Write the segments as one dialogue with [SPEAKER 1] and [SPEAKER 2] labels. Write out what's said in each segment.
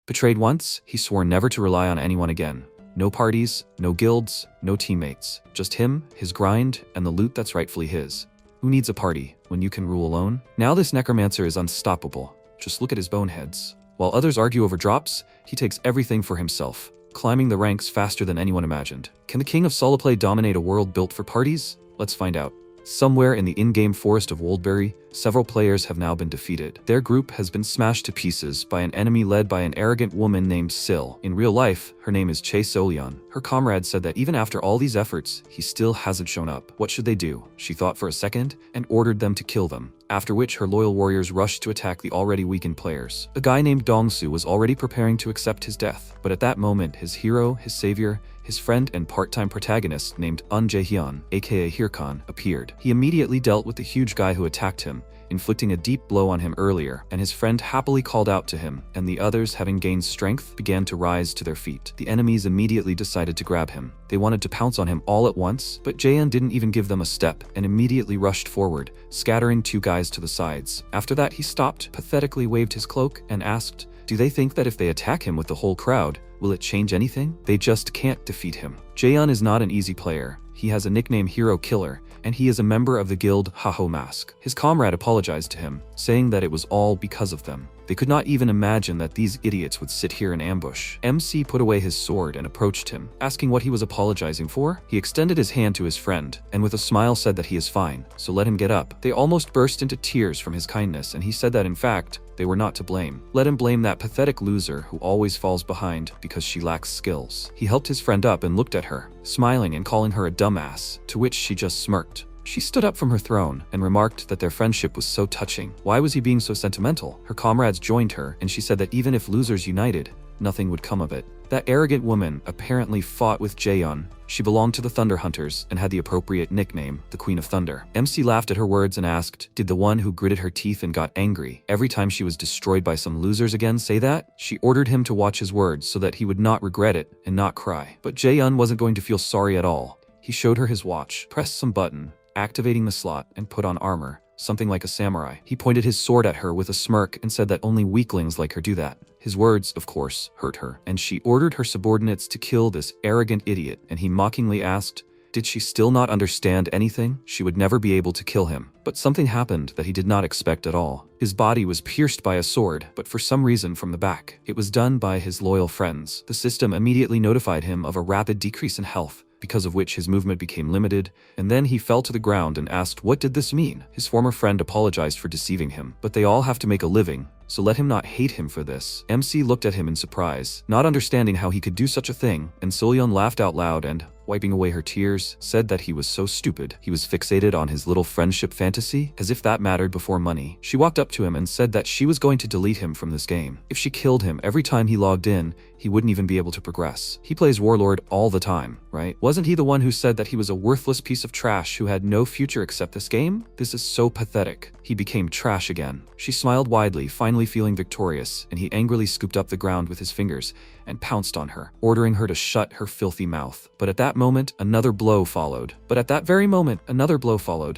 [SPEAKER 1] Betrayed once, he swore never to rely on anyone again. No parties, no guilds, no teammates. Just him, his grind, and the loot that's rightfully his. Who needs a party when you can rule alone? Now this necromancer is unstoppable. Just look at his boneheads. While others argue over drops, he takes everything for himself, climbing the ranks faster than anyone imagined. Can the king of Soloplay dominate a world built for parties? Let's find out. Somewhere in the in-game forest of Woldbury, several players have now been defeated. Their group has been smashed to pieces by an enemy led by an arrogant woman named Syl. In real life, her name is Che Solion. Her comrades said that even after all these efforts, he still hasn't shown up. What should they do? She thought for a second and ordered them to kill them, after which her loyal warriors rushed to attack the already weakened players. A guy named Dongsu was already preparing to accept his death, but at that moment, his hero, his savior, his friend and part-time protagonist named Un Jae-hyun, aka Hirkan, appeared. He immediately dealt with the huge guy who attacked him, inflicting a deep blow on him earlier, and his friend happily called out to him, and the others, having gained strength, began to rise to their feet. The enemies immediately decided to grab him. They wanted to pounce on him all at once, but Jaehyun didn't even give them a step and immediately rushed forward, scattering two guys to the sides. After that, he stopped, pathetically waved his cloak, and asked, "Do they think that if they attack him with the whole crowd, will it change anything? They just can't defeat him." Jaehyun is not an easy player. He has a nickname Hero Killer, and he is a member of the guild Haho Mask. His comrade apologized to him, saying that it was all because of them. They could not even imagine that these idiots would sit here in ambush. MC put away his sword and approached him, asking what he was apologizing for. He extended his hand to his friend, and with a smile said that he is fine, so let him get up. They almost burst into tears from his kindness, and he said that in fact, they were not to blame. Let him blame that pathetic loser who always falls behind because she lacks skills. He helped his friend up and looked at her, smiling and calling her a dumbass, to which she just smirked. She stood up from her throne and remarked that their friendship was so touching. Why was he being so sentimental? Her comrades joined her, and she said that even if losers united, nothing would come of it. That arrogant woman apparently fought with Jaehyun. She belonged to the Thunder Hunters and had the appropriate nickname, the Queen of Thunder. MC laughed at her words and asked, did the one who gritted her teeth and got angry every time she was destroyed by some losers again say that? She ordered him to watch his words so that he would not regret it and not cry. But Jaehyun wasn't going to feel sorry at all. He showed her his watch, pressed some button, activating the slot, and put on armor, something like a samurai. He pointed his sword at her with a smirk and said that only weaklings like her do that. His words, of course, hurt her, and she ordered her subordinates to kill this arrogant idiot, and he mockingly asked, did she still not understand anything? She would never be able to kill him. But something happened that he did not expect at all. His body was pierced by a sword, but for some reason from the back. It was done by his loyal friends. The system immediately notified him of a rapid decrease in health, because of which his movement became limited, and then he fell to the ground and asked what did this mean? His former friend apologized for deceiving him, but they all have to make a living, so let him not hate him for this. MC looked at him in surprise, not understanding how he could do such a thing, and Solyeon laughed out loud and, wiping away her tears, said that he was so stupid. He was fixated on his little friendship fantasy, as if that mattered before money. She walked up to him and said that she was going to delete him from this game. If she killed him every time he logged in, he wouldn't even be able to progress. He plays Warlord all the time, right? Wasn't he the one who said that he was a worthless piece of trash who had no future except this game? This is so pathetic. He became trash again. She smiled widely, finally feeling victorious, and he angrily scooped up the ground with his fingers and pounced on her, ordering her to shut her filthy mouth. But at that moment, another blow followed.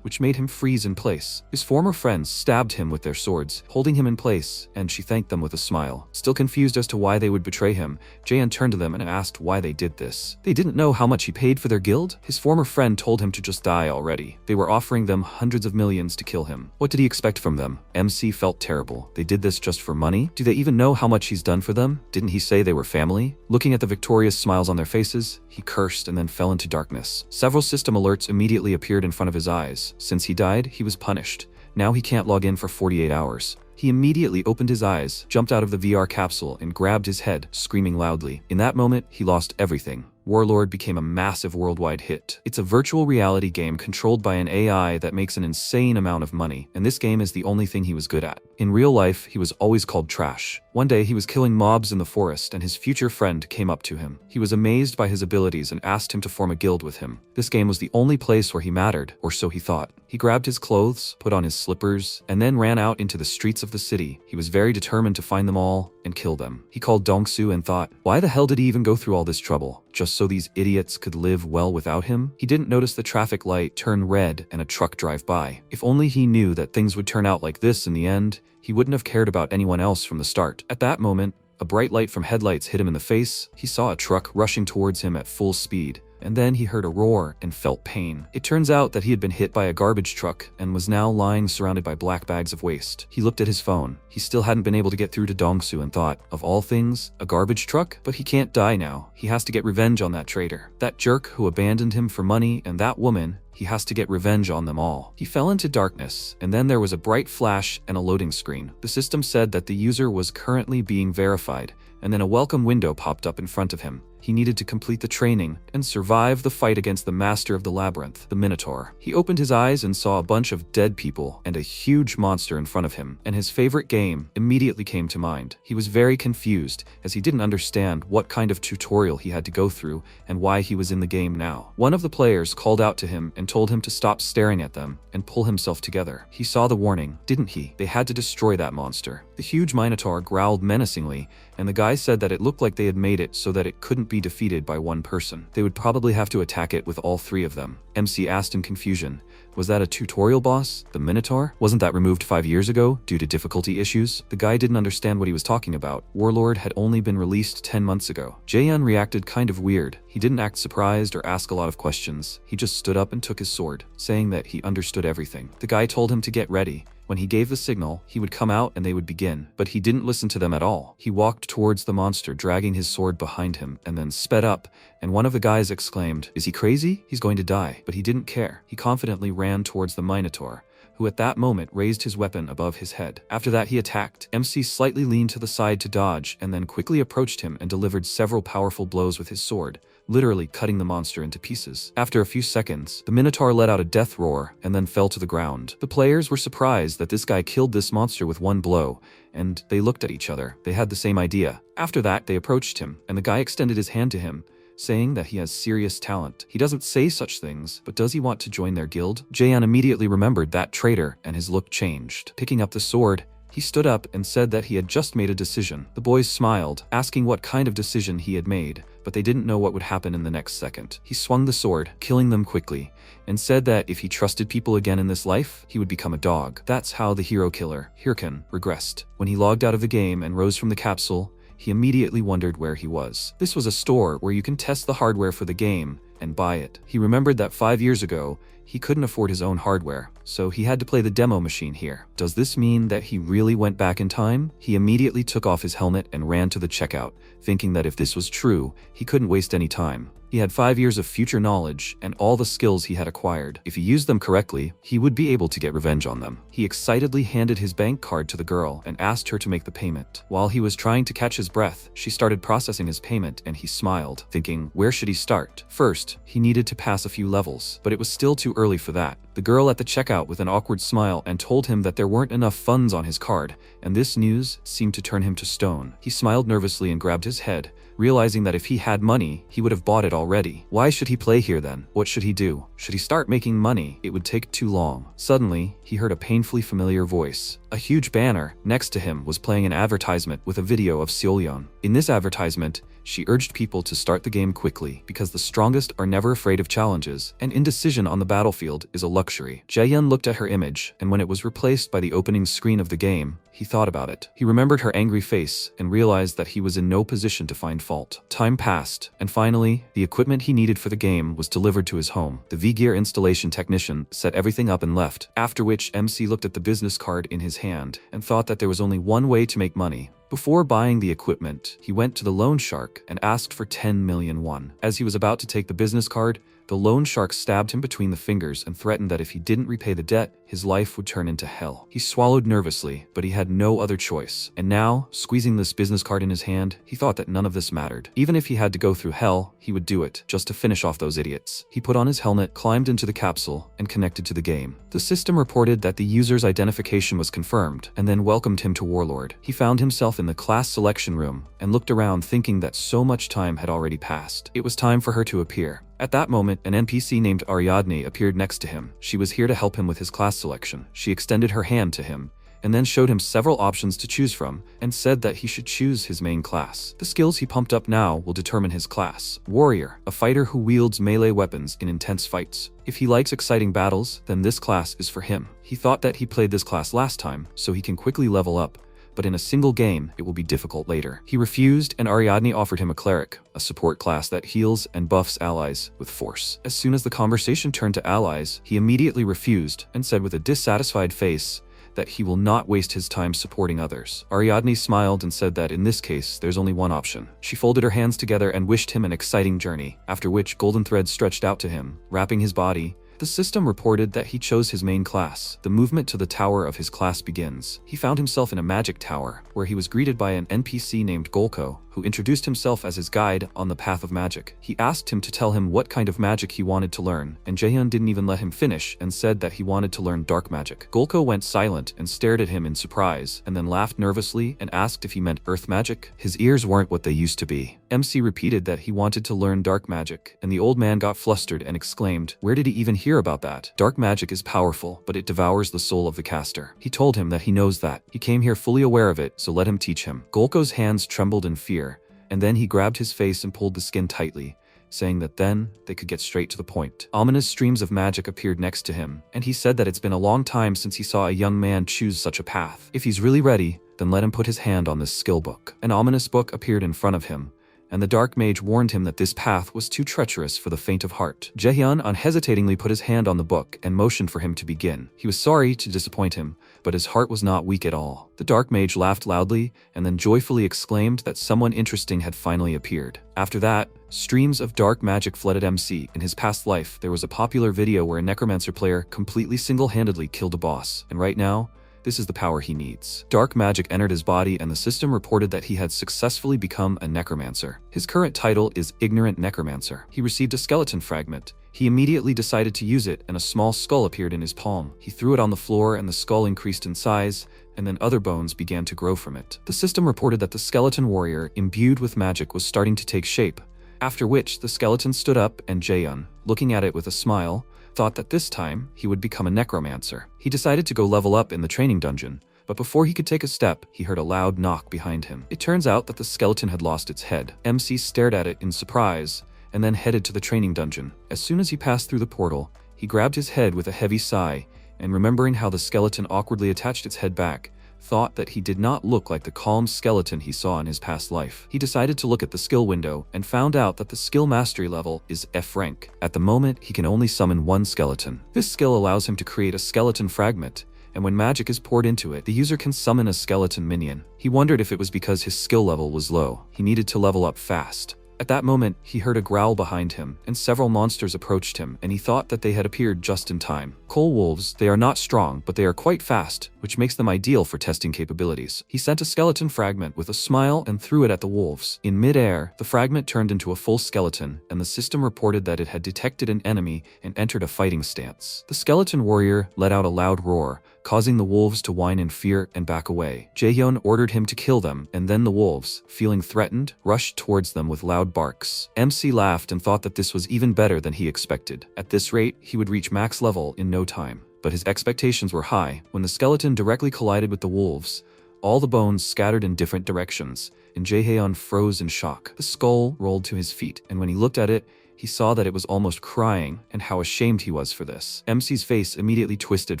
[SPEAKER 1] Which made him freeze in place. His former friends stabbed him with their swords, holding him in place, and she thanked them with a smile. Still confused as to why they would betray him, Jaehyun turned to them and asked why they did this. They didn't know how much he paid for their guild? His former friend told him to just die already. They were offering them hundreds of millions to kill him. What did he expect from them? MC felt terrible. They did this just for money? Do they even know how much he's done for them? Didn't he say they were family? Looking at the victorious smiles on their faces, he cursed and then fell into darkness. Several system alerts immediately appeared in front of his eyes. Since he died, he was punished. Now he can't log in for 48 hours. He immediately opened his eyes, jumped out of the VR capsule, and grabbed his head, screaming loudly. In that moment, he lost everything. Warlord became a massive worldwide hit. It's a virtual reality game controlled by an AI that makes an insane amount of money, and this game is the only thing he was good at. In real life, he was always called trash. One day, he was killing mobs in the forest, and his future friend came up to him. He was amazed by his abilities and asked him to form a guild with him. This game was the only place where he mattered, or so he thought. He grabbed his clothes, put on his slippers, and then ran out into the streets of the city. He was very determined to find them all and kill them. He called Dongsu and thought, why the hell did he even go through all this trouble? Just so these idiots could live well without him? He didn't notice the traffic light turn red and a truck drive by. If only he knew that things would turn out like this in the end, he wouldn't have cared about anyone else from the start. At that moment, a bright light from headlights hit him in the face. He saw a truck rushing towards him at full speed, and then he heard a roar and felt pain. It turns out that he had been hit by a garbage truck and was now lying surrounded by black bags of waste. He looked at his phone. He still hadn't been able to get through to Dongsu and thought, of all things, a garbage truck? But he can't die now. He has to get revenge on that traitor. That jerk who abandoned him for money, and that woman. He has to get revenge on them all. He fell into darkness, and then there was a bright flash and a loading screen. The system said that the user was currently being verified, and then a welcome window popped up in front of him. He needed to complete the training and survive the fight against the master of the labyrinth, the Minotaur. He opened his eyes and saw a bunch of dead people and a huge monster in front of him, and his favorite game immediately came to mind. He was very confused, as he didn't understand what kind of tutorial he had to go through and why he was in the game now. One of the players called out to him and told him to stop staring at them and pull himself together. He saw the warning, didn't he? They had to destroy that monster. The huge Minotaur growled menacingly, and the guy said that it looked like they had made it so that it couldn't be defeated by one person. They would probably have to attack it with all three of them. MC asked in confusion, was that a tutorial boss? The Minotaur? Wasn't that removed 5 years ago due to difficulty issues? The guy didn't understand what he was talking about. Warlord had only been released 10 months ago. Jaehyun reacted kind of weird. He didn't act surprised or ask a lot of questions. He just stood up and took his sword, saying that he understood everything. The guy told him to get ready. When he gave the signal, he would come out and they would begin. But he didn't listen to them at all. He walked towards the monster, dragging his sword behind him, and then sped up, and one of the guys exclaimed, "Is he crazy? He's going to die." But he didn't care. He confidently ran towards the Minotaur, who at that moment raised his weapon above his head. After that he attacked. MC slightly leaned to the side to dodge, and then quickly approached him and delivered several powerful blows with his sword, literally cutting the monster into pieces. After a few seconds, the Minotaur let out a death roar and then fell to the ground. The players were surprised that this guy killed this monster with one blow, and they looked at each other. They had the same idea. After that, they approached him, and the guy extended his hand to him, saying that he has serious talent. He doesn't say such things, but does he want to join their guild? Jaehyun immediately remembered that traitor, and his look changed. Picking up the sword, he stood up and said that he had just made a decision. The boys smiled, asking what kind of decision he had made, but they didn't know what would happen in the next second. He swung the sword, killing them quickly, and said that if he trusted people again in this life, he would become a dog. That's how the hero killer, Hirkan, regressed. When he logged out of the game and rose from the capsule, he immediately wondered where he was. This was a store where you can test the hardware for the game and buy it. He remembered that 5 years ago, he couldn't afford his own hardware, so he had to play the demo machine here. Does this mean that he really went back in time? He immediately took off his helmet and ran to the checkout, thinking that if this was true, he couldn't waste any time. He had 5 years of future knowledge and all the skills he had acquired. If he used them correctly, he would be able to get revenge on them. He excitedly handed his bank card to the girl and asked her to make the payment. While he was trying to catch his breath, she started processing his payment and he smiled, thinking, where should he start? First, he needed to pass a few levels, but it was still too early for that. The girl at the checkout with an awkward smile and told him that there weren't enough funds on his card, and this news seemed to turn him to stone. He smiled nervously and grabbed his head, realizing that if he had money, he would have bought it already. Why should he play here then? What should he do? Should he start making money? It would take too long. Suddenly, he heard a painfully familiar voice. A huge banner next to him was playing an advertisement with a video of Seolyeon. In this advertisement, she urged people to start the game quickly because the strongest are never afraid of challenges, and indecision on the battlefield is a luxury. Jaehyun looked at her image, and when it was replaced by the opening screen of the game, he thought about it. He remembered her angry face and realized that he was in no position to find fault. Time passed, and finally, the equipment he needed for the game was delivered to his home. The V-Gear installation technician set everything up and left, after which MC looked at the business card in his hand and thought that there was only one way to make money. Before buying the equipment, he went to the loan shark and asked for 10 million won. As he was about to take the business card, the loan shark stabbed him between the fingers and threatened that if he didn't repay the debt, his life would turn into hell. He swallowed nervously, but he had no other choice. And now, squeezing this business card in his hand, he thought that none of this mattered. Even if he had to go through hell, he would do it, just to finish off those idiots. He put on his helmet, climbed into the capsule, and connected to the game. The system reported that the user's identification was confirmed, and then welcomed him to Warlord. He found himself in the class selection room, and looked around thinking that so much time had already passed. It was time for her to appear. At that moment, an NPC named Ariadne appeared next to him. She was here to help him with his class selection. She extended her hand to him, and then showed him several options to choose from, and said that he should choose his main class. The skills he pumped up now will determine his class. Warrior, a fighter who wields melee weapons in intense fights. If he likes exciting battles, then this class is for him. He thought that he played this class last time, so he can quickly level up, but in a single game, it will be difficult later. He refused, and Ariadne offered him a cleric, a support class that heals and buffs allies with force. As soon as the conversation turned to allies, he immediately refused and said with a dissatisfied face that he will not waste his time supporting others. Ariadne smiled and said that in this case, there's only one option. She folded her hands together and wished him an exciting journey, after which golden threads stretched out to him, wrapping his body. The system reported that he chose his main class. The movement to the tower of his class begins. He found himself in a magic tower, where he was greeted by an NPC named Golko, who introduced himself as his guide on the path of magic. He asked him to tell him what kind of magic he wanted to learn, and Jaehyun didn't even let him finish and said that he wanted to learn dark magic. Golko went silent and stared at him in surprise, and then laughed nervously and asked if he meant earth magic. His ears weren't what they used to be. MC repeated that he wanted to learn dark magic, and the old man got flustered and exclaimed, "Where did he even hear about that? Dark magic is powerful, but it devours the soul of the caster." He told him that he knows that. He came here fully aware of it, so let him teach him. Golko's hands trembled in fear, and then he grabbed his face and pulled the skin tightly, saying that then they could get straight to the point. Ominous streams of magic appeared next to him, and he said that it's been a long time since he saw a young man choose such a path. If he's really ready, then let him put his hand on this skill book. An ominous book appeared in front of him, and the dark mage warned him that this path was too treacherous for the faint of heart. Jaehyun unhesitatingly put his hand on the book and motioned for him to begin. He was sorry to disappoint him, but his heart was not weak at all. The dark mage laughed loudly and then joyfully exclaimed that someone interesting had finally appeared. After that, streams of dark magic flooded MC. In his past life, there was a popular video where a Necromancer player completely single-handedly killed a boss, and right now, this is the power he needs. Dark magic entered his body, and the system reported that he had successfully become a Necromancer. His current title is Ignorant Necromancer. He received a skeleton fragment. He immediately decided to use it, and a small skull appeared in his palm. He threw it on the floor, and the skull increased in size, and then other bones began to grow from it. The system reported that the skeleton warrior, imbued with magic, was starting to take shape, after which the skeleton stood up, and Jaehyun, looking at it with a smile, thought that this time he would become a Necromancer. He decided to go level up in the training dungeon, but before he could take a step, he heard a loud knock behind him. It turns out that the skeleton had lost its head. MC stared at it in surprise, and then headed to the training dungeon. As soon as he passed through the portal, he grabbed his head with a heavy sigh, and remembering how the skeleton awkwardly attached its head back, thought that he did not look like the calm skeleton he saw in his past life. He decided to look at the skill window and found out that the skill mastery level is F rank. At the moment, he can only summon one skeleton. This skill allows him to create a skeleton fragment, and when magic is poured into it, the user can summon a skeleton minion. He wondered if it was because his skill level was low. He needed to level up fast. At that moment, he heard a growl behind him, and several monsters approached him, and he thought that they had appeared just in time. Coal wolves, they are not strong, but they are quite fast, which makes them ideal for testing capabilities. He sent a skeleton fragment with a smile and threw it at the wolves. In mid-air, the fragment turned into a full skeleton, and the system reported that it had detected an enemy and entered a fighting stance. The skeleton warrior let out a loud roar, causing the wolves to whine in fear and back away. Jaehyun ordered him to kill them, and then the wolves, feeling threatened, rushed towards them with loud barks. MC laughed and thought that this was even better than he expected. At this rate, he would reach max level in no time. But his expectations were high. When the skeleton directly collided with the wolves, all the bones scattered in different directions, and Jaehyun froze in shock. The skull rolled to his feet, and when he looked at it, he saw that it was almost crying, and how ashamed he was for this. MC's face immediately twisted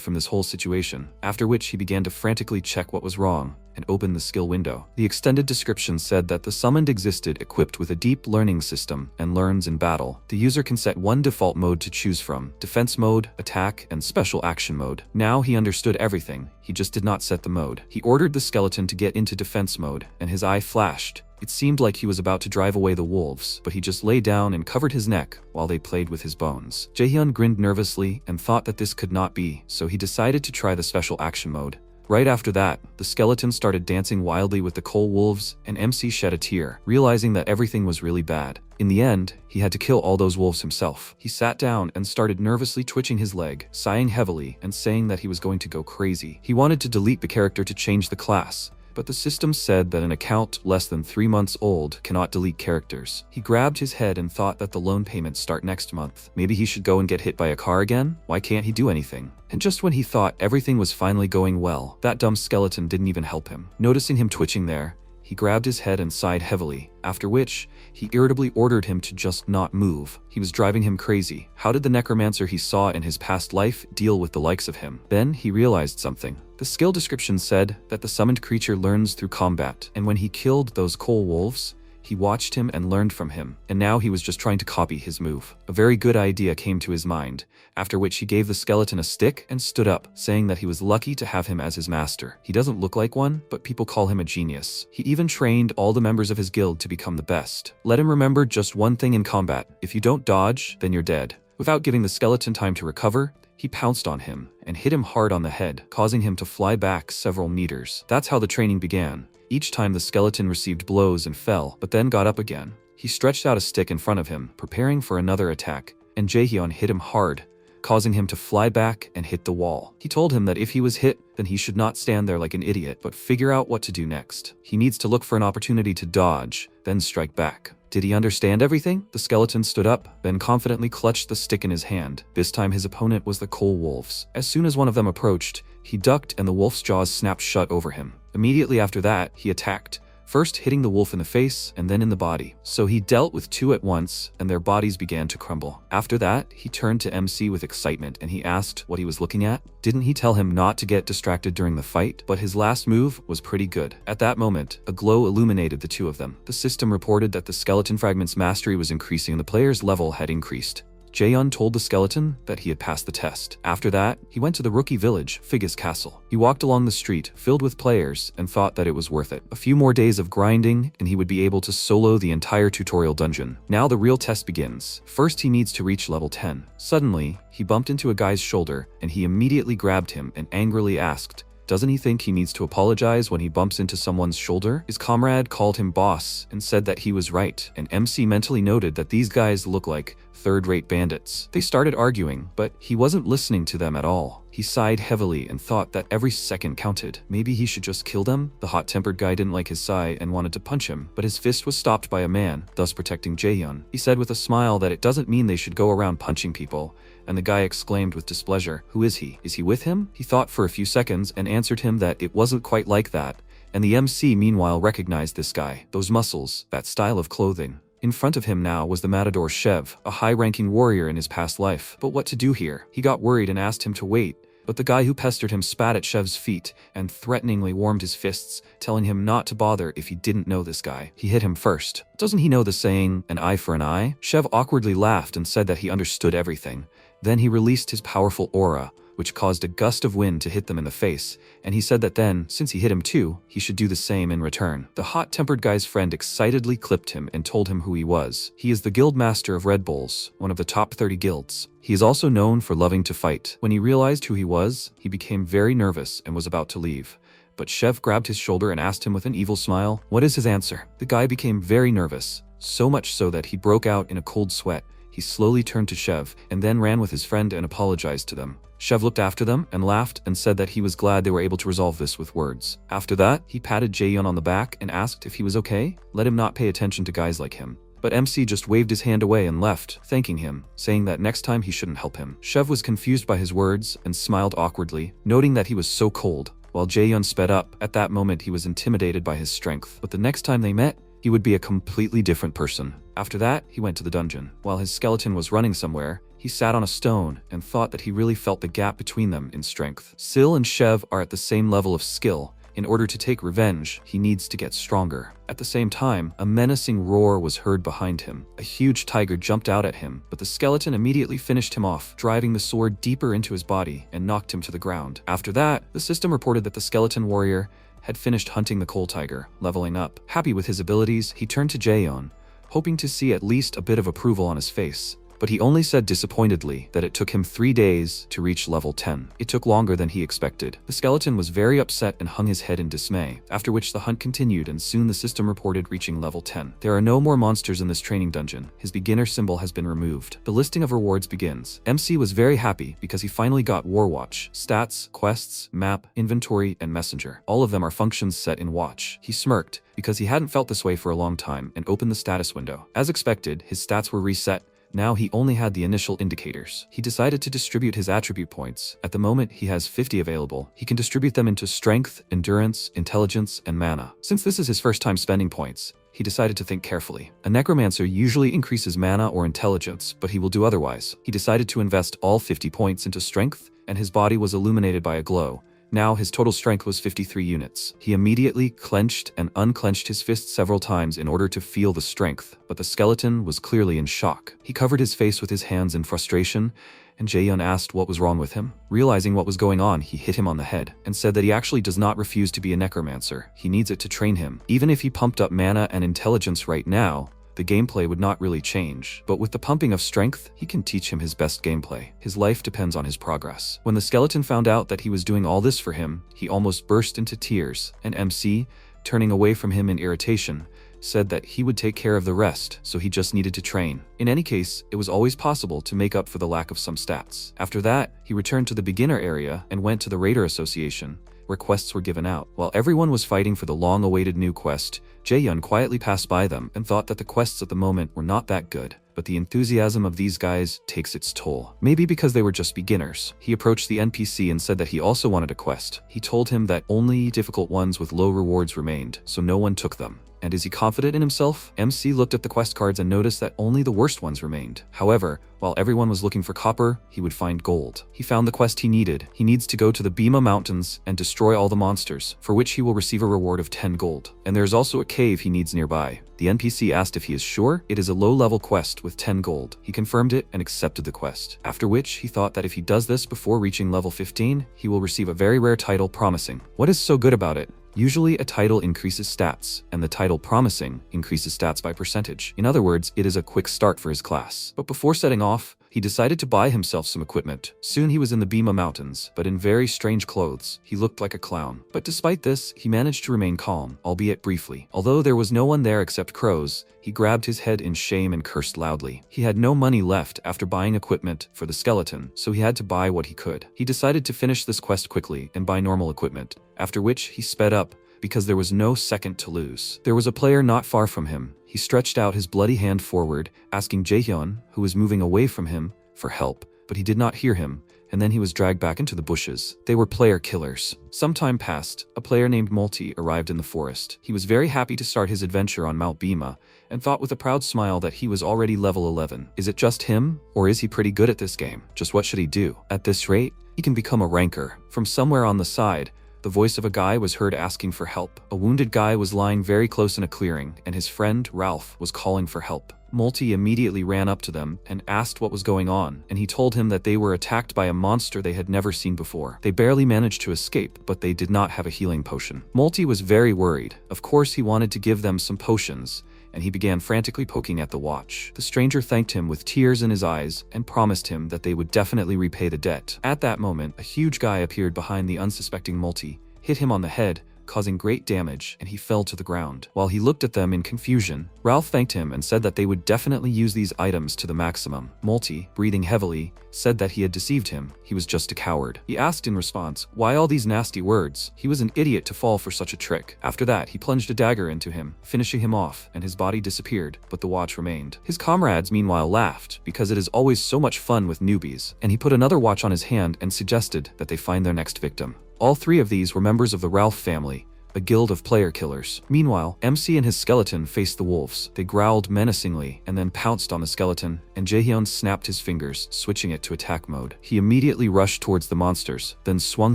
[SPEAKER 1] from this whole situation, after which he began to frantically check what was wrong and opened the skill window. The extended description said that the summoned existed equipped with a deep learning system and learns in battle. The user can set one default mode to choose from: defense mode, attack, and special action mode. Now he understood everything, he just did not set the mode. He ordered the skeleton to get into defense mode, and his eye flashed. It seemed like he was about to drive away the wolves, but he just lay down and covered his neck while they played with his bones. Jaehyun grinned nervously and thought that this could not be, so he decided to try the special action mode. Right after that, the skeleton started dancing wildly with the coal wolves, and MC shed a tear, realizing that everything was really bad. In the end, he had to kill all those wolves himself. He sat down and started nervously twitching his leg, sighing heavily and saying that he was going to go crazy. He wanted to delete the character to change the class, but the system said that an account less than 3 months old cannot delete characters. He grabbed his head and thought that the loan payments start next month. Maybe he should go and get hit by a car again? Why can't he do anything? And just when he thought everything was finally going well, that dumb skeleton didn't even help him. Noticing him twitching there, he grabbed his head and sighed heavily, after which he irritably ordered him to just not move. He was driving him crazy. How did the necromancer he saw in his past life deal with the likes of him? Then he realized something. The The skill description said that the summoned creature learns through combat, and when he killed those coal wolves, he watched him and learned from him, and now he was just trying to copy his move. A very good idea came to his mind, after which he gave the skeleton a stick and stood up, saying that he was lucky to have him as his master. He doesn't look like one, but people call him a genius. He even trained all the members of his guild to become the best. Let him remember just one thing in combat: if you don't dodge, then you're dead. Without giving the skeleton time to recover, he pounced on him and hit him hard on the head, causing him to fly back several meters. That's how the training began. Each time the skeleton received blows and fell, but then got up again. He stretched out a stick in front of him, preparing for another attack, and Jaehyun hit him hard, causing him to fly back and hit the wall. He told him that if he was hit, then he should not stand there like an idiot, but figure out what to do next. He needs to look for an opportunity to dodge, then strike back. Did he understand everything? The skeleton stood up, then confidently clutched the stick in his hand. This time his opponent was the coal wolves. As soon as one of them approached, he ducked and the wolf's jaws snapped shut over him. Immediately after that, he attacked, first hitting the wolf in the face and then in the body. So he dealt with two at once, and their bodies began to crumble. After that, he turned to MC with excitement and he asked what he was looking at. Didn't he tell him not to get distracted during the fight? But his last move was pretty good. At that moment, a glow illuminated the two of them. The system reported that the skeleton fragment's mastery was increasing and the player's level had increased. Jaehyun told the skeleton that he had passed the test. After that, he went to the rookie village, Figus Castle. He walked along the street, filled with players, and thought that it was worth it. A few more days of grinding, and he would be able to solo the entire tutorial dungeon. Now the real test begins. First, he needs to reach level 10. Suddenly, he bumped into a guy's shoulder, and he immediately grabbed him and angrily asked, doesn't he think he needs to apologize when he bumps into someone's shoulder? His comrade called him boss and said that he was right, and MC mentally noted that these guys look like third-rate bandits. They started arguing, but he wasn't listening to them at all. He sighed heavily and thought that every second counted. Maybe he should just kill them? The hot-tempered guy didn't like his sigh and wanted to punch him, but his fist was stopped by a man, thus protecting Jaehyun. He said with a smile that it doesn't mean they should go around punching people, and the guy exclaimed with displeasure, "Who is he? Is he with him?" He thought for a few seconds and answered him that it wasn't quite like that, and the MC meanwhile recognized this guy, those muscles, that style of clothing. In front of him now was the matador Shev, a high-ranking warrior in his past life. But what to do here? He got worried and asked him to wait, but the guy who pestered him spat at Shev's feet and threateningly warmed his fists, telling him not to bother if he didn't know this guy. He hit him first. Doesn't he know the saying, an eye for an eye? Shev awkwardly laughed and said that he understood everything. Then he released his powerful aura, which caused a gust of wind to hit them in the face, and he said that then, since he hit him too, he should do the same in return. The hot-tempered guy's friend excitedly clipped him and told him who he was. He is the guild master of Red Bulls, one of the top 30 guilds. He is also known for loving to fight. When he realized who he was, he became very nervous and was about to leave. But Shev grabbed his shoulder and asked him with an evil smile, "What is his answer?" The guy became very nervous, so much so that he broke out in a cold sweat. He slowly turned to Shev and then ran with his friend and apologized to them. Shev looked after them and laughed and said that he was glad they were able to resolve this with words. After that, he patted Jaehyun on the back and asked if he was okay. Let him not pay attention to guys like him. But MC just waved his hand away and left, thanking him, saying that next time he shouldn't help him. Shev was confused by his words and smiled awkwardly, noting that he was so cold. While Jaehyun sped up, at that moment he was intimidated by his strength. But the next time they met, he would be a completely different person. After that, he went to the dungeon. While his skeleton was running somewhere, he sat on a stone and thought that he really felt the gap between them in strength. Sil and Shev are at the same level of skill. In order to take revenge, he needs to get stronger. At the same time, a menacing roar was heard behind him. A huge tiger jumped out at him, but the skeleton immediately finished him off, driving the sword deeper into his body and knocked him to the ground. After that, the system reported that the skeleton warrior had finished hunting the coal tiger, leveling up. Happy with his abilities, he turned to Jaehyun, hoping to see at least a bit of approval on his face. But he only said disappointedly that it took him 3 days to reach level 10. It took longer than he expected. The skeleton was very upset and hung his head in dismay, after which the hunt continued and soon the system reported reaching level 10. There are no more monsters in this training dungeon. His beginner symbol has been removed. The listing of rewards begins. MC was very happy because he finally got Warwatch, stats, quests, map, inventory, and messenger. All of them are functions set in Watch. He smirked because he hadn't felt this way for a long time and opened the status window. As expected, his stats were reset. Now he only had the initial indicators. He decided to distribute his attribute points. At the moment, he has 50 available. He can distribute them into strength, endurance, intelligence, and mana. Since this is his first time spending points, he decided to think carefully. A necromancer usually increases mana or intelligence, but he will do otherwise. He decided to invest all 50 points into strength, and his body was illuminated by a glow, Now his total strength was 53 units. He immediately clenched and unclenched his fists several times in order to feel the strength, but the skeleton was clearly in shock. He covered his face with his hands in frustration, and Jaehyun asked what was wrong with him. Realizing what was going on, he hit him on the head and said that he actually does not refuse to be a necromancer. He needs it to train him. Even if he pumped up mana and intelligence right now, the gameplay would not really change, but with the pumping of strength, he can teach him his best gameplay. His life depends on his progress. When the skeleton found out that he was doing all this for him, he almost burst into tears, and MC, turning away from him in irritation, said that he would take care of the rest, so he just needed to train. In any case, it was always possible to make up for the lack of some stats. After that, he returned to the beginner area and went to the Raider Association, where quests were given out. While everyone was fighting for the long-awaited new quest, Jaehyun quietly passed by them and thought that the quests at the moment were not that good. But the enthusiasm of these guys takes its toll. Maybe because they were just beginners. He approached the NPC and said that he also wanted a quest. He told him that only difficult ones with low rewards remained, so no one took them. And is he confident in himself? MC looked at the quest cards and noticed that only the worst ones remained. However, while everyone was looking for copper, he would find gold. He found the quest he needed. He needs to go to the Bima Mountains and destroy all the monsters, for which he will receive a reward of 10 gold. And there is also a cave he needs nearby. The NPC asked if he is sure. It is a low-level quest with 10 gold. He confirmed it and accepted the quest. After which, he thought that if he does this before reaching level 15, he will receive a very rare title promising. What is so good about it? Usually a title increases stats, and the title promising increases stats by percentage. In other words, it is a quick start for his class. But before setting off, he decided to buy himself some equipment. Soon he was in the Bima Mountains, but in very strange clothes. He looked like a clown. But despite this, he managed to remain calm, albeit briefly. Although there was no one there except crows, he grabbed his head in shame and cursed loudly. He had no money left after buying equipment for the skeleton, so he had to buy what he could. He decided to finish this quest quickly and buy normal equipment, after which he sped up because there was no second to lose. There was a player not far from him. He stretched out his bloody hand forward, asking Jaehyun, who was moving away from him, for help, but he did not hear him, and then he was dragged back into the bushes. They were player killers. Some time passed. A player named Multi arrived in the forest. He was very happy to start his adventure on Mount Bima, and thought with a proud smile that he was already level 11. Is it just him, or is he pretty good at this game? Just what should he do? At this rate, he can become a ranker. From somewhere on the side, the voice of a guy was heard asking for help. A wounded guy was lying very close in a clearing, and his friend, Ralph, was calling for help. Multi immediately ran up to them and asked what was going on, and he told him that they were attacked by a monster they had never seen before. They barely managed to escape, but they did not have a healing potion. Multi was very worried. Of course, he wanted to give them some potions, and he began frantically poking at the watch. The stranger thanked him with tears in his eyes and promised him that they would definitely repay the debt. At that moment, a huge guy appeared behind the unsuspecting Multi, hit him on the head, causing great damage, and he fell to the ground. While he looked at them in confusion, Ralph thanked him and said that they would definitely use these items to the maximum. Multi, breathing heavily, said that he had deceived him. He was just a coward. He asked in response, why all these nasty words? He was an idiot to fall for such a trick. After that, he plunged a dagger into him, finishing him off, and his body disappeared, but the watch remained. His comrades meanwhile laughed, because it is always so much fun with newbies, and he put another watch on his hand and suggested that they find their next victim. All three of these were members of the Ralph family, a guild of player killers. Meanwhile, MC and his skeleton faced the wolves. They growled menacingly and then pounced on the skeleton, and Jaehyun snapped his fingers, switching it to attack mode. He immediately rushed towards the monsters, then swung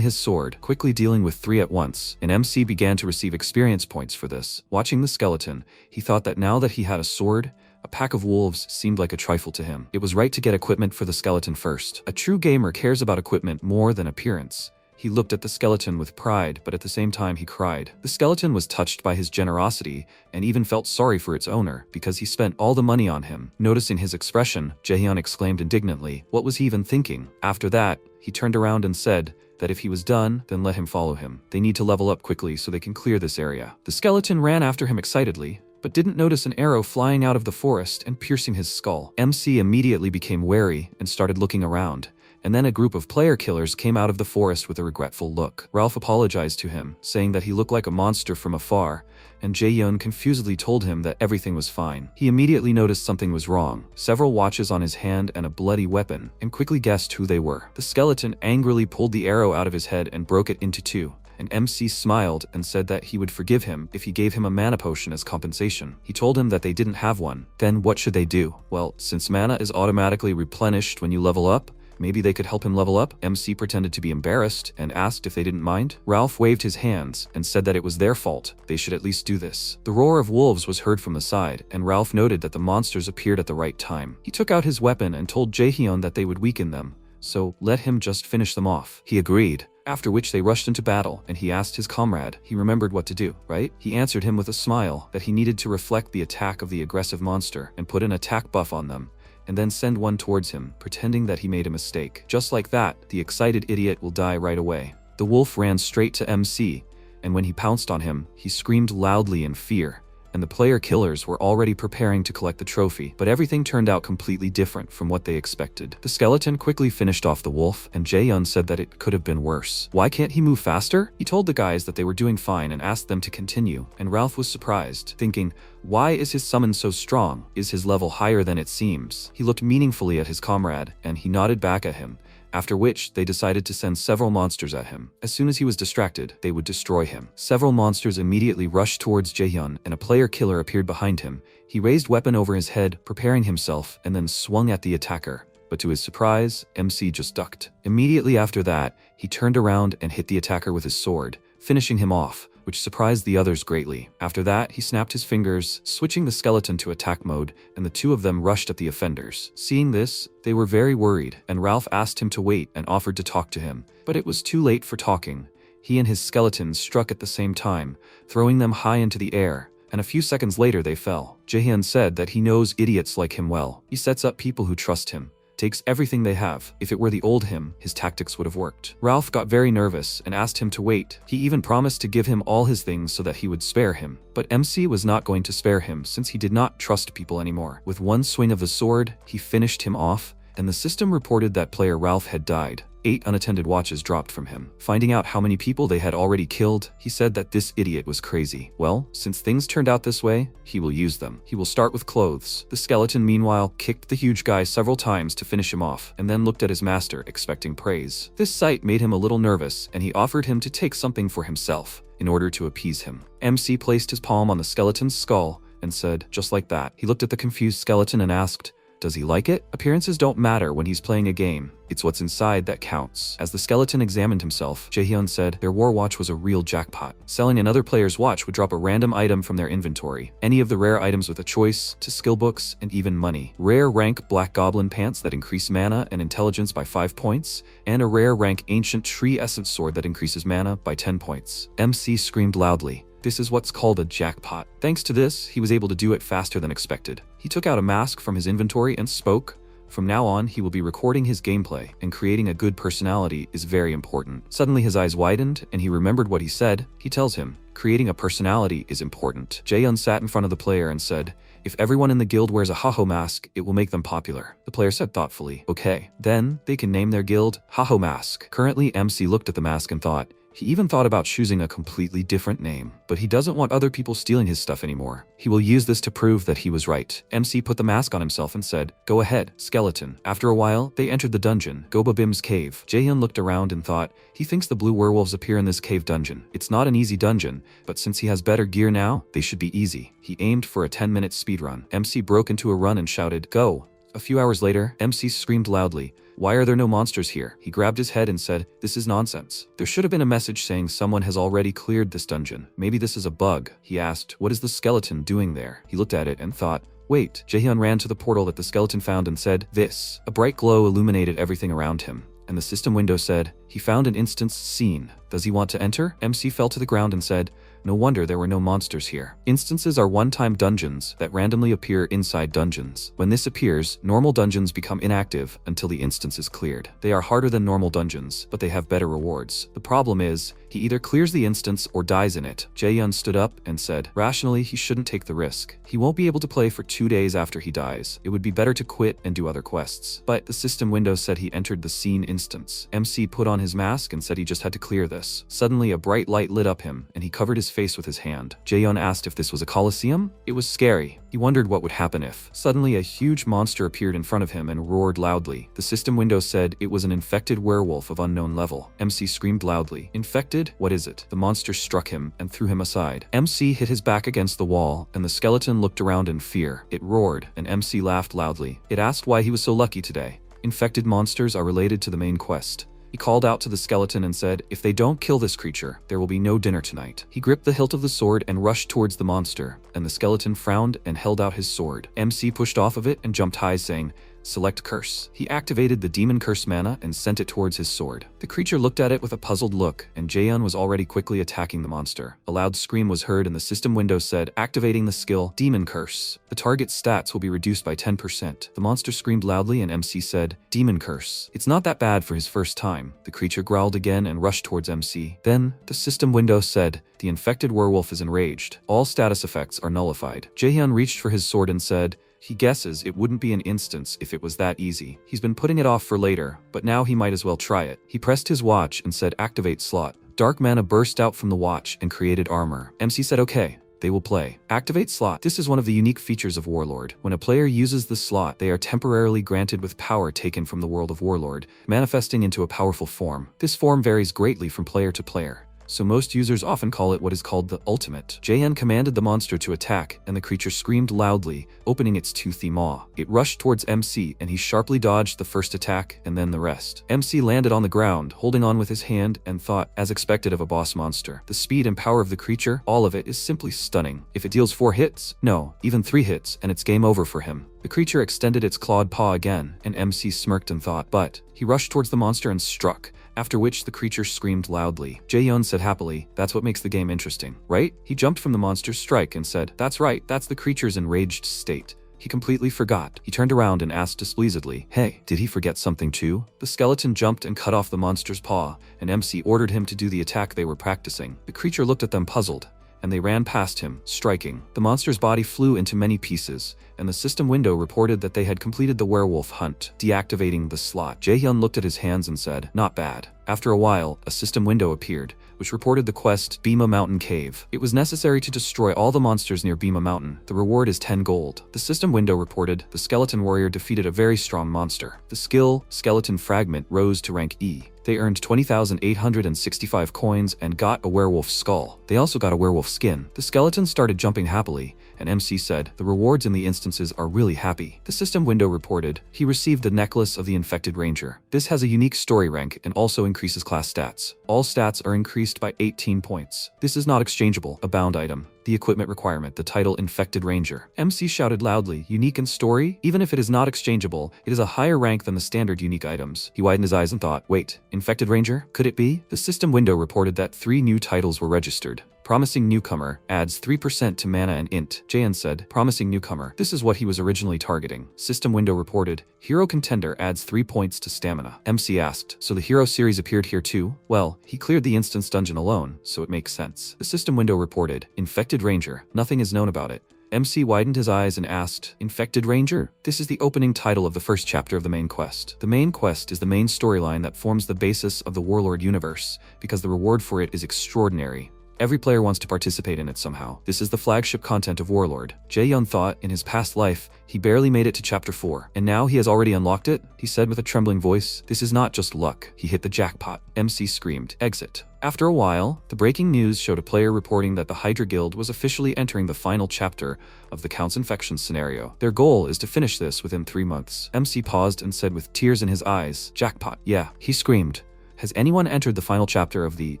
[SPEAKER 1] his sword, quickly dealing with 3 at once, and MC began to receive experience points for this. Watching the skeleton, he thought that now that he had a sword, a pack of wolves seemed like a trifle to him. It was right to get equipment for the skeleton first. A true gamer cares about equipment more than appearance. He looked at the skeleton with pride, but at the same time he cried. The skeleton was touched by his generosity and even felt sorry for its owner because he spent all the money on him. Noticing his expression, Jaehyun exclaimed indignantly, what was he even thinking? After that, he turned around and said that if he was done, then let him follow him. They need to level up quickly so they can clear this area. The skeleton ran after him excitedly, but didn't notice an arrow flying out of the forest and piercing his skull. MC immediately became wary and started looking around. And then a group of player killers came out of the forest with a regretful look. Ralph apologized to him, saying that he looked like a monster from afar, and Jaehyun confusedly told him that everything was fine. He immediately noticed something was wrong, several watches on his hand and a bloody weapon, and quickly guessed who they were. The skeleton angrily pulled the arrow out of his head and broke it into 2. And MC smiled and said that he would forgive him if he gave him a mana potion as compensation. He told him that they didn't have one. Then what should they do? Well, since mana is automatically replenished when you level up, Maybe they could help him level up? MC pretended to be embarrassed and asked if they didn't mind. Ralph waved his hands and said that it was their fault. They should at least do this. The roar of wolves was heard from the side, and Ralph noted that the monsters appeared at the right time. He took out his weapon and told Jaehyun that they would weaken them, so let him just finish them off. He agreed. After which they rushed into battle, and he asked his comrade. He remembered what to do, right? He answered him with a smile that he needed to reflect the attack of the aggressive monster and put an attack buff on them, and then send one towards him, pretending that he made a mistake. Just like that, the excited idiot will die right away. The wolf ran straight to MC, and when he pounced on him, he screamed loudly in fear, and the player killers were already preparing to collect the trophy, but everything turned out completely different from what they expected. The skeleton quickly finished off the wolf, and Jaehyun said that it could have been worse. Why can't he move faster? He told the guys that they were doing fine and asked them to continue, and Ralph was surprised, thinking, why is his summon so strong? Is his level higher than it seems? He looked meaningfully at his comrade, and he nodded back at him, after which they decided to send several monsters at him. As soon as he was distracted, they would destroy him. Several monsters immediately rushed towards Jaehyun, and a player killer appeared behind him. He raised weapon over his head, preparing himself, and then swung at the attacker. But to his surprise, MC just ducked. Immediately after that, he turned around and hit the attacker with his sword, finishing him off, which surprised the others greatly. After that, he snapped his fingers, switching the skeleton to attack mode, and the two of them rushed at the offenders. Seeing this, they were very worried, and Ralph asked him to wait and offered to talk to him. But it was too late for talking. He and his skeletons struck at the same time, throwing them high into the air, and a few seconds later they fell. Jaehyun said that he knows idiots like him well. He sets up people who trust him, takes everything they have. If it were the old him, his tactics would have worked. Ralph got very nervous and asked him to wait. He even promised to give him all his things so that he would spare him. But MC was not going to spare him since he did not trust people anymore. With one swing of the sword, he finished him off, and the system reported that player Ralph had died. 8 unattended watches dropped from him. Finding out how many people they had already killed, he said that this idiot was crazy. Well, since things turned out this way, he will use them. He will start with clothes. The skeleton, meanwhile, kicked the huge guy several times to finish him off, and then looked at his master, expecting praise. This sight made him a little nervous, and he offered him to take something for himself, in order to appease him. MC placed his palm on the skeleton's skull, and said, just like that. He looked at the confused skeleton and asked, does he like it? Appearances don't matter when he's playing a game. It's what's inside that counts. As the skeleton examined himself, Jaehyun said their war watch was a real jackpot. Selling another player's watch would drop a random item from their inventory. Any of the rare items with a choice, to skill books, and even money. Rare rank Black Goblin pants that increase mana and intelligence by 5 points, and a rare rank Ancient Tree Essence sword that increases mana by 10 points. MC screamed loudly. This is what's called a jackpot. Thanks to this, he was able to do it faster than expected. He took out a mask from his inventory and spoke. From now on, he will be recording his gameplay, and creating a good personality is very important. Suddenly his eyes widened, and he remembered what he said. He tells him, creating a personality is important. Jaehyun sat in front of the player and said, if everyone in the guild wears a Haho mask, it will make them popular. The player said thoughtfully, okay. Then, they can name their guild Haho Mask. Currently, MC looked at the mask and thought, he even thought about choosing a completely different name, but he doesn't want other people stealing his stuff anymore. He will use this to prove that he was right. MC put the mask on himself and said, go ahead, skeleton. After a while, they entered the dungeon, Gobabim's cave. Jaehyun looked around and thought, he thinks the blue werewolves appear in this cave dungeon. It's not an easy dungeon, but since he has better gear now, they should be easy. He aimed for a 10-minute speedrun. MC broke into a run and shouted, go. A few hours later, MC screamed loudly, why are there no monsters here? He grabbed his head and said, this is nonsense. There should have been a message saying someone has already cleared this dungeon. Maybe this is a bug. He asked, what is the skeleton doing there? He looked at it and thought, wait. Jaehyun ran to the portal that the skeleton found and said, this. A bright glow illuminated everything around him, and the system window said, he found an instance scene. Does he want to enter? MC fell to the ground and said, no wonder there were no monsters here. Instances are one-time dungeons that randomly appear inside dungeons. When this appears, normal dungeons become inactive until the instance is cleared. They are harder than normal dungeons, but they have better rewards. The problem is, he either clears the instance or dies in it. Jaehyun stood up and said, rationally, he shouldn't take the risk. He won't be able to play for 2 days after he dies. It would be better to quit and do other quests. But the system window said he entered the scene instance. MC put on his mask and said he just had to clear this. Suddenly, a bright light lit up him, and he covered his face with his hand. Jaehyun asked if this was a coliseum. It was scary. He wondered what would happen if. Suddenly, a huge monster appeared in front of him and roared loudly. The system window said it was an infected werewolf of unknown level. MC screamed loudly. Infected? What is it? The monster struck him and threw him aside. MC hit his back against the wall, and the skeleton looked around in fear. It roared, and MC laughed loudly. It asked why he was so lucky today. infected monsters are related to the main quest. He called out to the skeleton and said, if they don't kill this creature, there will be no dinner tonight. He gripped the hilt of the sword and rushed towards the monster, and the skeleton frowned and held out his sword. MC pushed off of it and jumped high, saying, select curse. He activated the demon curse mana and sent it towards his sword. The creature looked at it with a puzzled look, and Jaehyun was already quickly attacking the monster. A loud scream was heard and the system window said, activating the skill, demon curse. The target's stats will be reduced by 10%. The monster screamed loudly and MC said, demon curse. It's not that bad for his first time. The creature growled again and rushed towards MC. Then, the system window said, the infected werewolf is enraged. All status effects are nullified. Jaehyun reached for his sword and said, he guesses it wouldn't be an instance if it was that easy. He's been putting it off for later, but now he might as well try it. He pressed his watch and said activate slot. Dark mana burst out from the watch and created armor. MC said okay. They will play. Activate slot. This is one of the unique features of Warlord. When a player uses the slot, they are temporarily granted with power taken from the world of Warlord, manifesting into a powerful form. This form varies greatly from player to player, so most users often call it what is called the ultimate. Jaehyun commanded the monster to attack, and the creature screamed loudly, opening its toothy maw. It rushed towards MC, and he sharply dodged the first attack, and then the rest. MC landed on the ground, holding on with his hand, and thought, as expected of a boss monster. The speed and power of the creature, all of it, is simply stunning. If it deals 4 hits, no, even 3 hits, and it's game over for him. The creature extended its clawed paw again, and MC smirked and thought, but he rushed towards the monster and struck, after which the creature screamed loudly. Jaehyun said happily, that's what makes the game interesting, right? He jumped from the monster's strike and said, that's right, that's the creature's enraged state. He completely forgot. He turned around and asked displeasedly, hey, did he forget something too? The skeleton jumped and cut off the monster's paw, and MC ordered him to do the attack they were practicing. The creature looked at them puzzled, and they ran past him, striking. The monster's body flew into many pieces, and the system window reported that they had completed the werewolf hunt, deactivating the slot. Jaehyun looked at his hands and said, not bad. After a while, a system window appeared, which reported the quest Bima Mountain Cave. It was necessary to destroy all the monsters near Bima Mountain. The reward is 10 gold. The system window reported the skeleton warrior defeated a very strong monster. The skill, Skeleton Fragment, rose to rank E. They earned 20,865 coins and got a werewolf skull. They also got a werewolf skin. The skeleton started jumping happily, and MC said, the rewards in the instances are really happy. The system window reported he received the necklace of the infected ranger. This has a unique story rank and also increases class stats. All stats are increased by 18 points. This is not exchangeable, a bound item. The equipment requirement, the title Infected Ranger. MC shouted loudly, unique in story? Even if it is not exchangeable, it is a higher rank than the standard unique items. He widened his eyes and thought, wait, Infected Ranger? Could it be? The system window reported that 3 new titles were registered. Promising Newcomer adds 3% to mana and int. Jaehyun said, Promising Newcomer. This is what he was originally targeting. System window reported, Hero Contender adds 3 points to stamina. MC asked, so the hero series appeared here too? Well, he cleared the instance dungeon alone, so it makes sense. The system window reported, Infected Ranger. Nothing is known about it. MC widened his eyes and asked, Infected Ranger? This is the opening title of the first chapter of the main quest. The main quest is the main storyline that forms the basis of the Warlord universe, because the reward for it is extraordinary. Every player wants to participate in it somehow. This is the flagship content of Warlord. Jaehyun thought, in his past life, he barely made it to chapter 4. And now he has already unlocked it? He said with a trembling voice. This is not just luck. He hit the jackpot. MC screamed, exit. After a while, the breaking news showed a player reporting that the Hydra Guild was officially entering the final chapter of the Count's infection scenario. Their goal is to finish this within 3 months. MC paused and said with tears in his eyes, jackpot. Yeah, he screamed. Has anyone entered the final chapter of the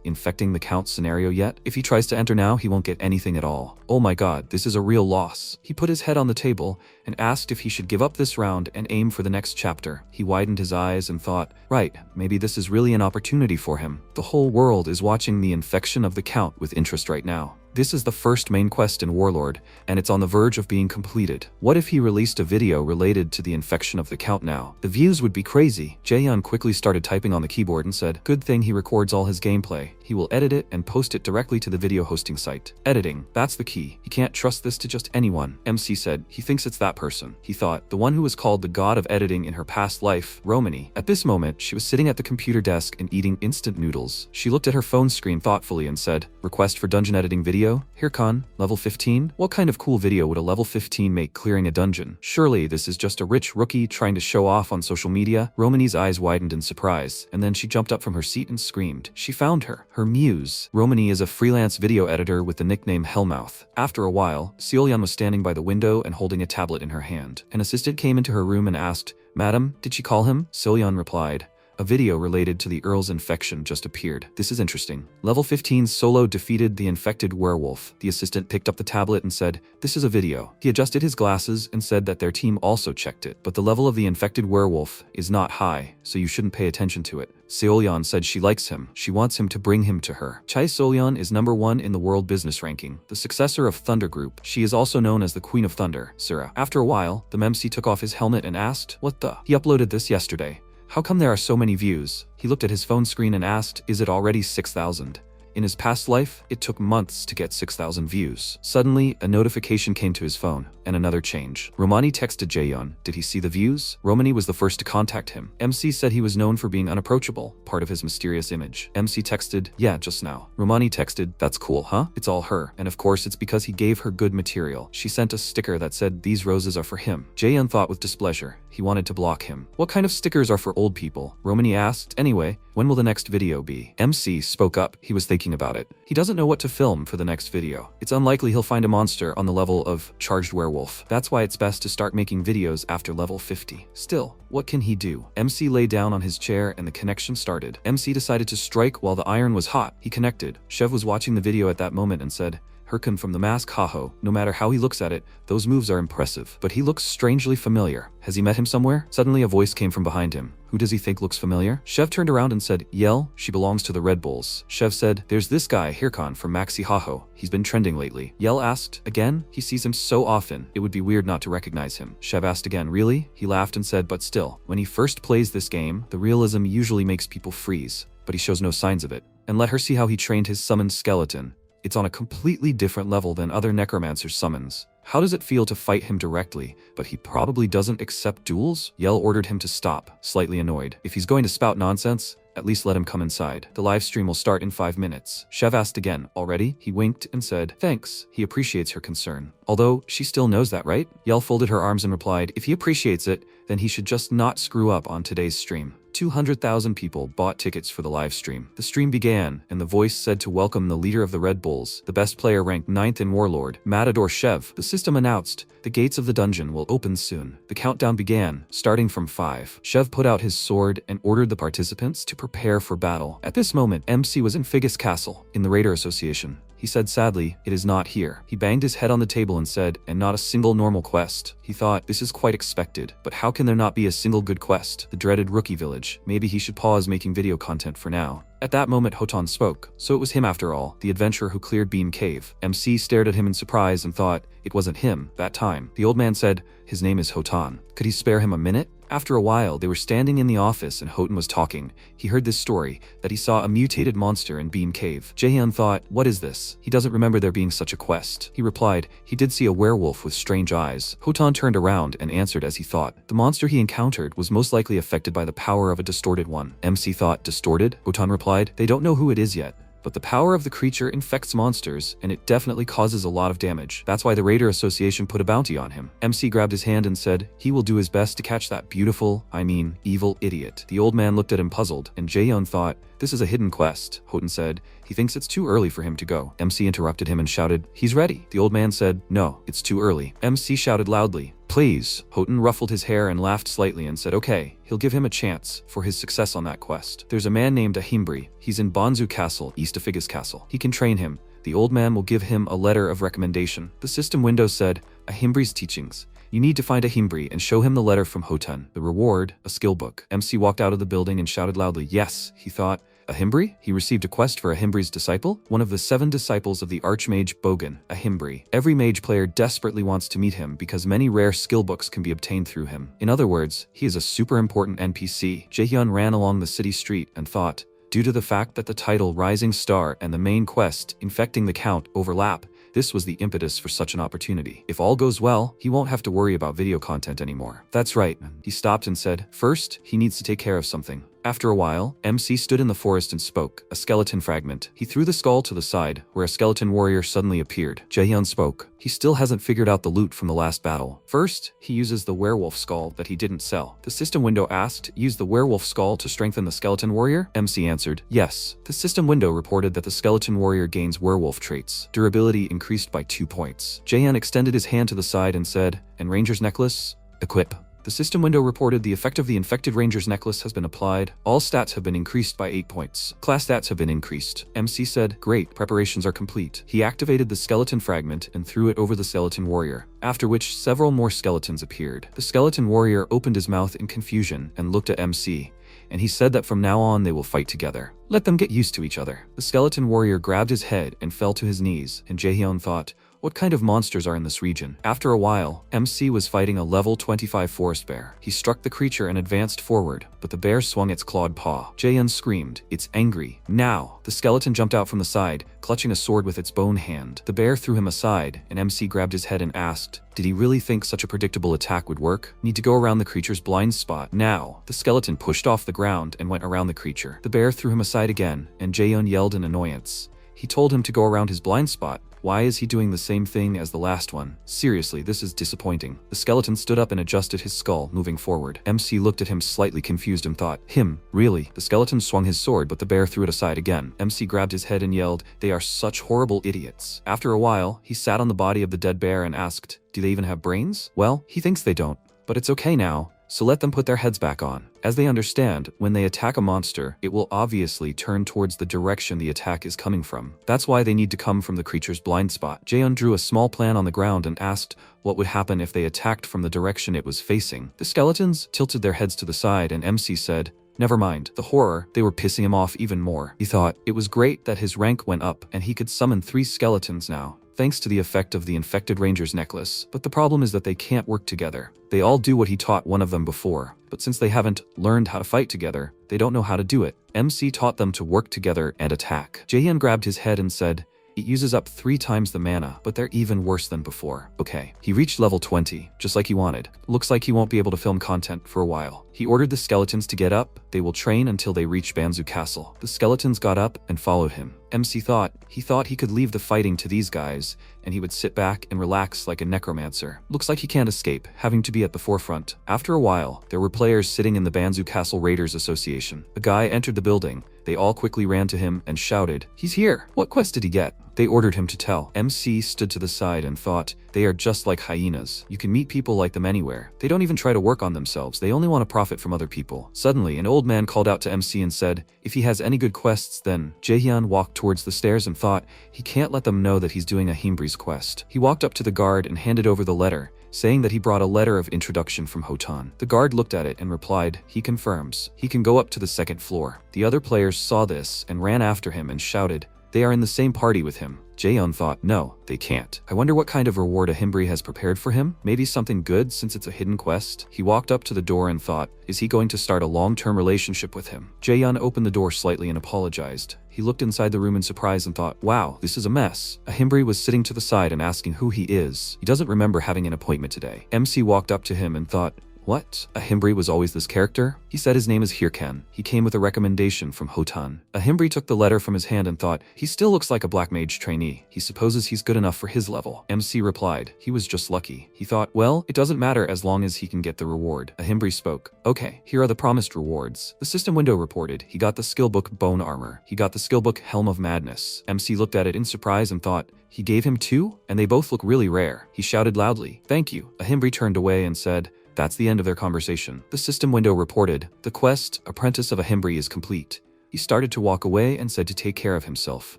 [SPEAKER 1] Infecting the Count scenario yet? If he tries to enter now, he won't get anything at all. Oh my god, this is a real loss. He put his head on the table and asked if he should give up this round and aim for the next chapter. He widened his eyes and thought, right, maybe this is really an opportunity for him. The whole world is watching the Infection of the Count with interest right now. This is the first main quest in Warlord, and it's on the verge of being completed. What if he released a video related to the Infection of the Count now? The views would be crazy. Jaehyun quickly started typing on the keyboard and said, good thing he records all his gameplay. He will edit it and post it directly to the video hosting site. Editing, that's the key. He can't trust this to just anyone. MC said, he thinks it's that person. He thought, the one who was called the god of editing in her past life, Romani. At this moment, she was sitting at the computer desk and eating instant noodles. She looked at her phone screen thoughtfully and said, request for dungeon editing video? Here Khan, level 15? What kind of cool video would a level 15 make clearing a dungeon? Surely this is just a rich rookie trying to show off on social media? Romani's eyes widened in surprise, and then she jumped up from her seat and screamed. She found her muse. Romani is a freelance video editor with the nickname Hellmouth. After a while, Seolyan was standing by the window and holding a tablet in her hand. An assistant came into her room and asked, Madam, did she call him? Soyeon replied. A video related to the Earl's infection just appeared. This is interesting. Level 15's Solo defeated the infected werewolf. The assistant picked up the tablet and said, "This is a video." He adjusted his glasses and said that their team also checked it. But the level of the infected werewolf is not high, so you shouldn't pay attention to it. Seolyeon said she likes him. She wants him to bring him to her. Chae Seolyeon is #1 in the world business ranking, the successor of Thunder Group. She is also known as the Queen of Thunder, Sura. After a while, the MC took off his helmet and asked, "What the?" He uploaded this yesterday. How come there are so many views? He looked at his phone screen and asked, is it already 6,000? In his past life, it took months to get 6,000 views. Suddenly, a notification came to his phone, and another change. Romani texted Jaeyeon. Did he see the views? Romani was the first to contact him. MC said he was known for being unapproachable, part of his mysterious image. MC texted, yeah, just now. Romani texted, that's cool, huh? It's all her. And of course, it's because he gave her good material. She sent a sticker that said, these roses are for him. Jaeyeon thought with displeasure. He wanted to block him. What kind of stickers are for old people? Romani asked. Anyway, when will the next video be? MC spoke up. He was thinking about it. He doesn't know what to film for the next video. It's unlikely he'll find a monster on the level of charged werewolf. That's why it's best to start making videos after level 50. Still, what can he do? MC lay down on his chair and the connection started. MC decided to strike while the iron was hot. He connected. Chev was watching the video at that moment and said, Herkun from the mask, haho. No matter how he looks at it, those moves are impressive. But he looks strangely familiar. Has he met him somewhere? Suddenly a voice came from behind him. Who does he think looks familiar? Chev turned around and said, Yell, she belongs to the Red Bulls. Chev said, there's this guy, Herkun from Maxi Haho. He's been trending lately. Yell asked, again? He sees him so often, it would be weird not to recognize him. Chev asked again, really? He laughed and said, but still, when he first plays this game, the realism usually makes people freeze. But he shows no signs of it. And let her see how he trained his summoned skeleton. It's on a completely different level than other Necromancer summons. How does it feel to fight him directly, but he probably doesn't accept duels? Yell ordered him to stop, slightly annoyed. If he's going to spout nonsense, at least let him come inside. The live stream will start in 5 minutes. Chev asked again, already? He winked and said, thanks. He appreciates her concern. Although, she still knows that, right? Yell folded her arms and replied, if he appreciates it, then he should just not screw up on today's stream. 200,000 people bought tickets for the live stream. The stream began, and the voice said to welcome the leader of the Red Bulls, the best player ranked 9th in Warlord, Matador Chev. The system announced, the gates of the dungeon will open soon. The countdown began, starting from 5. Chev put out his sword and ordered the participants to prepare for battle. At this moment, MC was in Figus Castle, in the Raider Association. He said sadly, it is not here. He banged his head on the table and said, and not a single normal quest. He thought, this is quite expected, but how can there not be a single good quest? The dreaded rookie village. Maybe he should pause making video content for now. At that moment, Hotan spoke. So it was him after all, the adventurer who cleared Beam Cave. MC stared at him in surprise and thought, it wasn't him, that time. The old man said, his name is Hotan. Could he spare him a minute? After a while, they were standing in the office and Hotan was talking. He heard this story, that he saw a mutated monster in Beam Cave. Jaehyun thought, what is this? He doesn't remember there being such a quest. He replied, he did see a werewolf with strange eyes. Hotan turned around and answered as he thought. The monster he encountered was most likely affected by the power of a distorted one. MC thought, distorted? Hotan replied, they don't know who it is yet. But the power of the creature infects monsters, and it definitely causes a lot of damage. That's why the Raider Association put a bounty on him. MC grabbed his hand and said, he will do his best to catch that evil idiot. The old man looked at him puzzled, and Jaehyun thought, this is a hidden quest. Hotan said, he thinks it's too early for him to go. MC interrupted him and shouted, he's ready. The old man said, no, it's too early. MC shouted loudly, please. Hotan ruffled his hair and laughed slightly and said, okay, he'll give him a chance for his success on that quest. There's a man named Ahimri. He's in Bonzu Castle, east of Figus Castle. He can train him. The old man will give him a letter of recommendation. The system window said, Ahimbri's teachings. You need to find Ahimri and show him the letter from Hotan. The reward, a skill book. MC walked out of the building and shouted loudly, yes, he thought. Ahimri? He received a quest for Ahimbri's disciple? One of the 7 disciples of the Archmage Bogan, Ahimri. Every mage player desperately wants to meet him because many rare skill books can be obtained through him. In other words, he is a super important NPC. Jaehyun ran along the city street and thought, due to the fact that the title Rising Star and the main quest, Infecting the Count, overlap, this was the impetus for such an opportunity. If all goes well, he won't have to worry about video content anymore. That's right. He stopped and said, first, he needs to take care of something. After a while, MC stood in the forest and spoke, a skeleton fragment. He threw the skull to the side, where a skeleton warrior suddenly appeared. Jaehyun spoke. He still hasn't figured out the loot from the last battle. First, he uses the werewolf skull that he didn't sell. The system window asked, use the werewolf skull to strengthen the skeleton warrior? MC answered, yes. The system window reported that the skeleton warrior gains werewolf traits. Durability increased by 2 points. Jaehyun extended his hand to the side and said, and Ranger's necklace? Equip. The The system window reported the effect of the infected ranger's necklace has been applied. All stats have been increased by 8 points. Class stats have been increased. MC said, great, preparations are complete. He activated the skeleton fragment and threw it over the skeleton warrior, after which several more skeletons appeared. The skeleton warrior opened his mouth in confusion and looked at MC, and he said that from now on they will fight together. Let them get used to each other. The skeleton warrior grabbed his head and fell to his knees, and Jaehyun thought, what kind of monsters are in this region? After a while, MC was fighting a level 25 forest bear. He struck the creature and advanced forward, but the bear swung its clawed paw. Jaehyun screamed, it's angry. Now! The skeleton jumped out from the side, clutching a sword with its bone hand. The bear threw him aside, and MC grabbed his head and asked, did he really think such a predictable attack would work? Need to go around the creature's blind spot. Now! The skeleton pushed off the ground and went around the creature. The bear threw him aside again, and Jaehyun yelled in annoyance. He told him to go around his blind spot. Why is he doing the same thing as the last one? Seriously, this is disappointing. The skeleton stood up and adjusted his skull, moving forward. MC looked at him slightly confused and thought, him, really? The skeleton swung his sword, but the bear threw it aside again. MC grabbed his head and yelled, they are such horrible idiots. After a while, he sat on the body of the dead bear and asked, do they even have brains? Well, he thinks they don't, but it's okay now. So let them put their heads back on. As they understand, when they attack a monster, it will obviously turn towards the direction the attack is coming from. That's why they need to come from the creature's blind spot. Jaehyun drew a small plan on the ground and asked what would happen if they attacked from the direction it was facing. The skeletons tilted their heads to the side and MC said, never mind. The horror, they were pissing him off even more. He thought it was great that his rank went up and he could summon 3 skeletons now, thanks to the effect of the infected ranger's necklace. But the problem is that they can't work together. They all do what he taught one of them before, but since they haven't learned how to fight together, they don't know how to do it. MC taught them to work together and attack. Jaehyun grabbed his head and said, it uses up 3 times the mana, but they're even worse than before. Okay. He reached level 20, just like he wanted. Looks like he won't be able to film content for a while. He ordered the skeletons to get up. They will train until they reach Banzu Castle. The skeletons got up and followed him. MC thought he could leave the fighting to these guys, and he would sit back and relax like a necromancer. Looks like he can't escape, having to be at the forefront. After a while, there were players sitting in the Banzu Castle Raiders Association. A guy entered the building. They all quickly ran to him and shouted, he's here! What quest did he get? They ordered him to tell. MC stood to the side and thought, they are just like hyenas. You can meet people like them anywhere. They don't even try to work on themselves. They only want to profit from other people. Suddenly, an old man called out to MC and said, if he has any good quests, then. Jaehyun walked towards the stairs and thought, he can't let them know that he's doing Ahimri's quest. He walked up to the guard and handed over the letter, saying that he brought a letter of introduction from Hotan. The guard looked at it and replied, he confirms. He can go up to the 2nd floor. The other players saw this and ran after him and shouted, they are in the same party with him. Jaehyun thought, no, they can't. I wonder what kind of reward Ahimri has prepared for him? Maybe something good since it's a hidden quest? He walked up to the door and thought, is he going to start a long-term relationship with him? Jaehyun opened the door slightly and apologized. He looked inside the room in surprise and thought, wow, this is a mess. Ahimri was sitting to the side and asking who he is. He doesn't remember having an appointment today. MC walked up to him and thought, what? Ahimri was always this character? He said his name is Hirken. He came with a recommendation from Hotan. Ahimri took the letter from his hand and thought, he still looks like a black mage trainee. He supposes he's good enough for his level. MC replied, he was just lucky. He thought, well, it doesn't matter as long as he can get the reward. Ahimri spoke, okay, here are the promised rewards. The system window reported, he got the skill book Bone Armor. He got the skill book Helm of Madness. MC looked at it in surprise and thought, he gave him 2? And they both look really rare. He shouted loudly, thank you. Ahimri turned away and said, that's the end of their conversation. The system window reported, the quest, Apprentice of Ahimri, is complete. He started to walk away and said to take care of himself.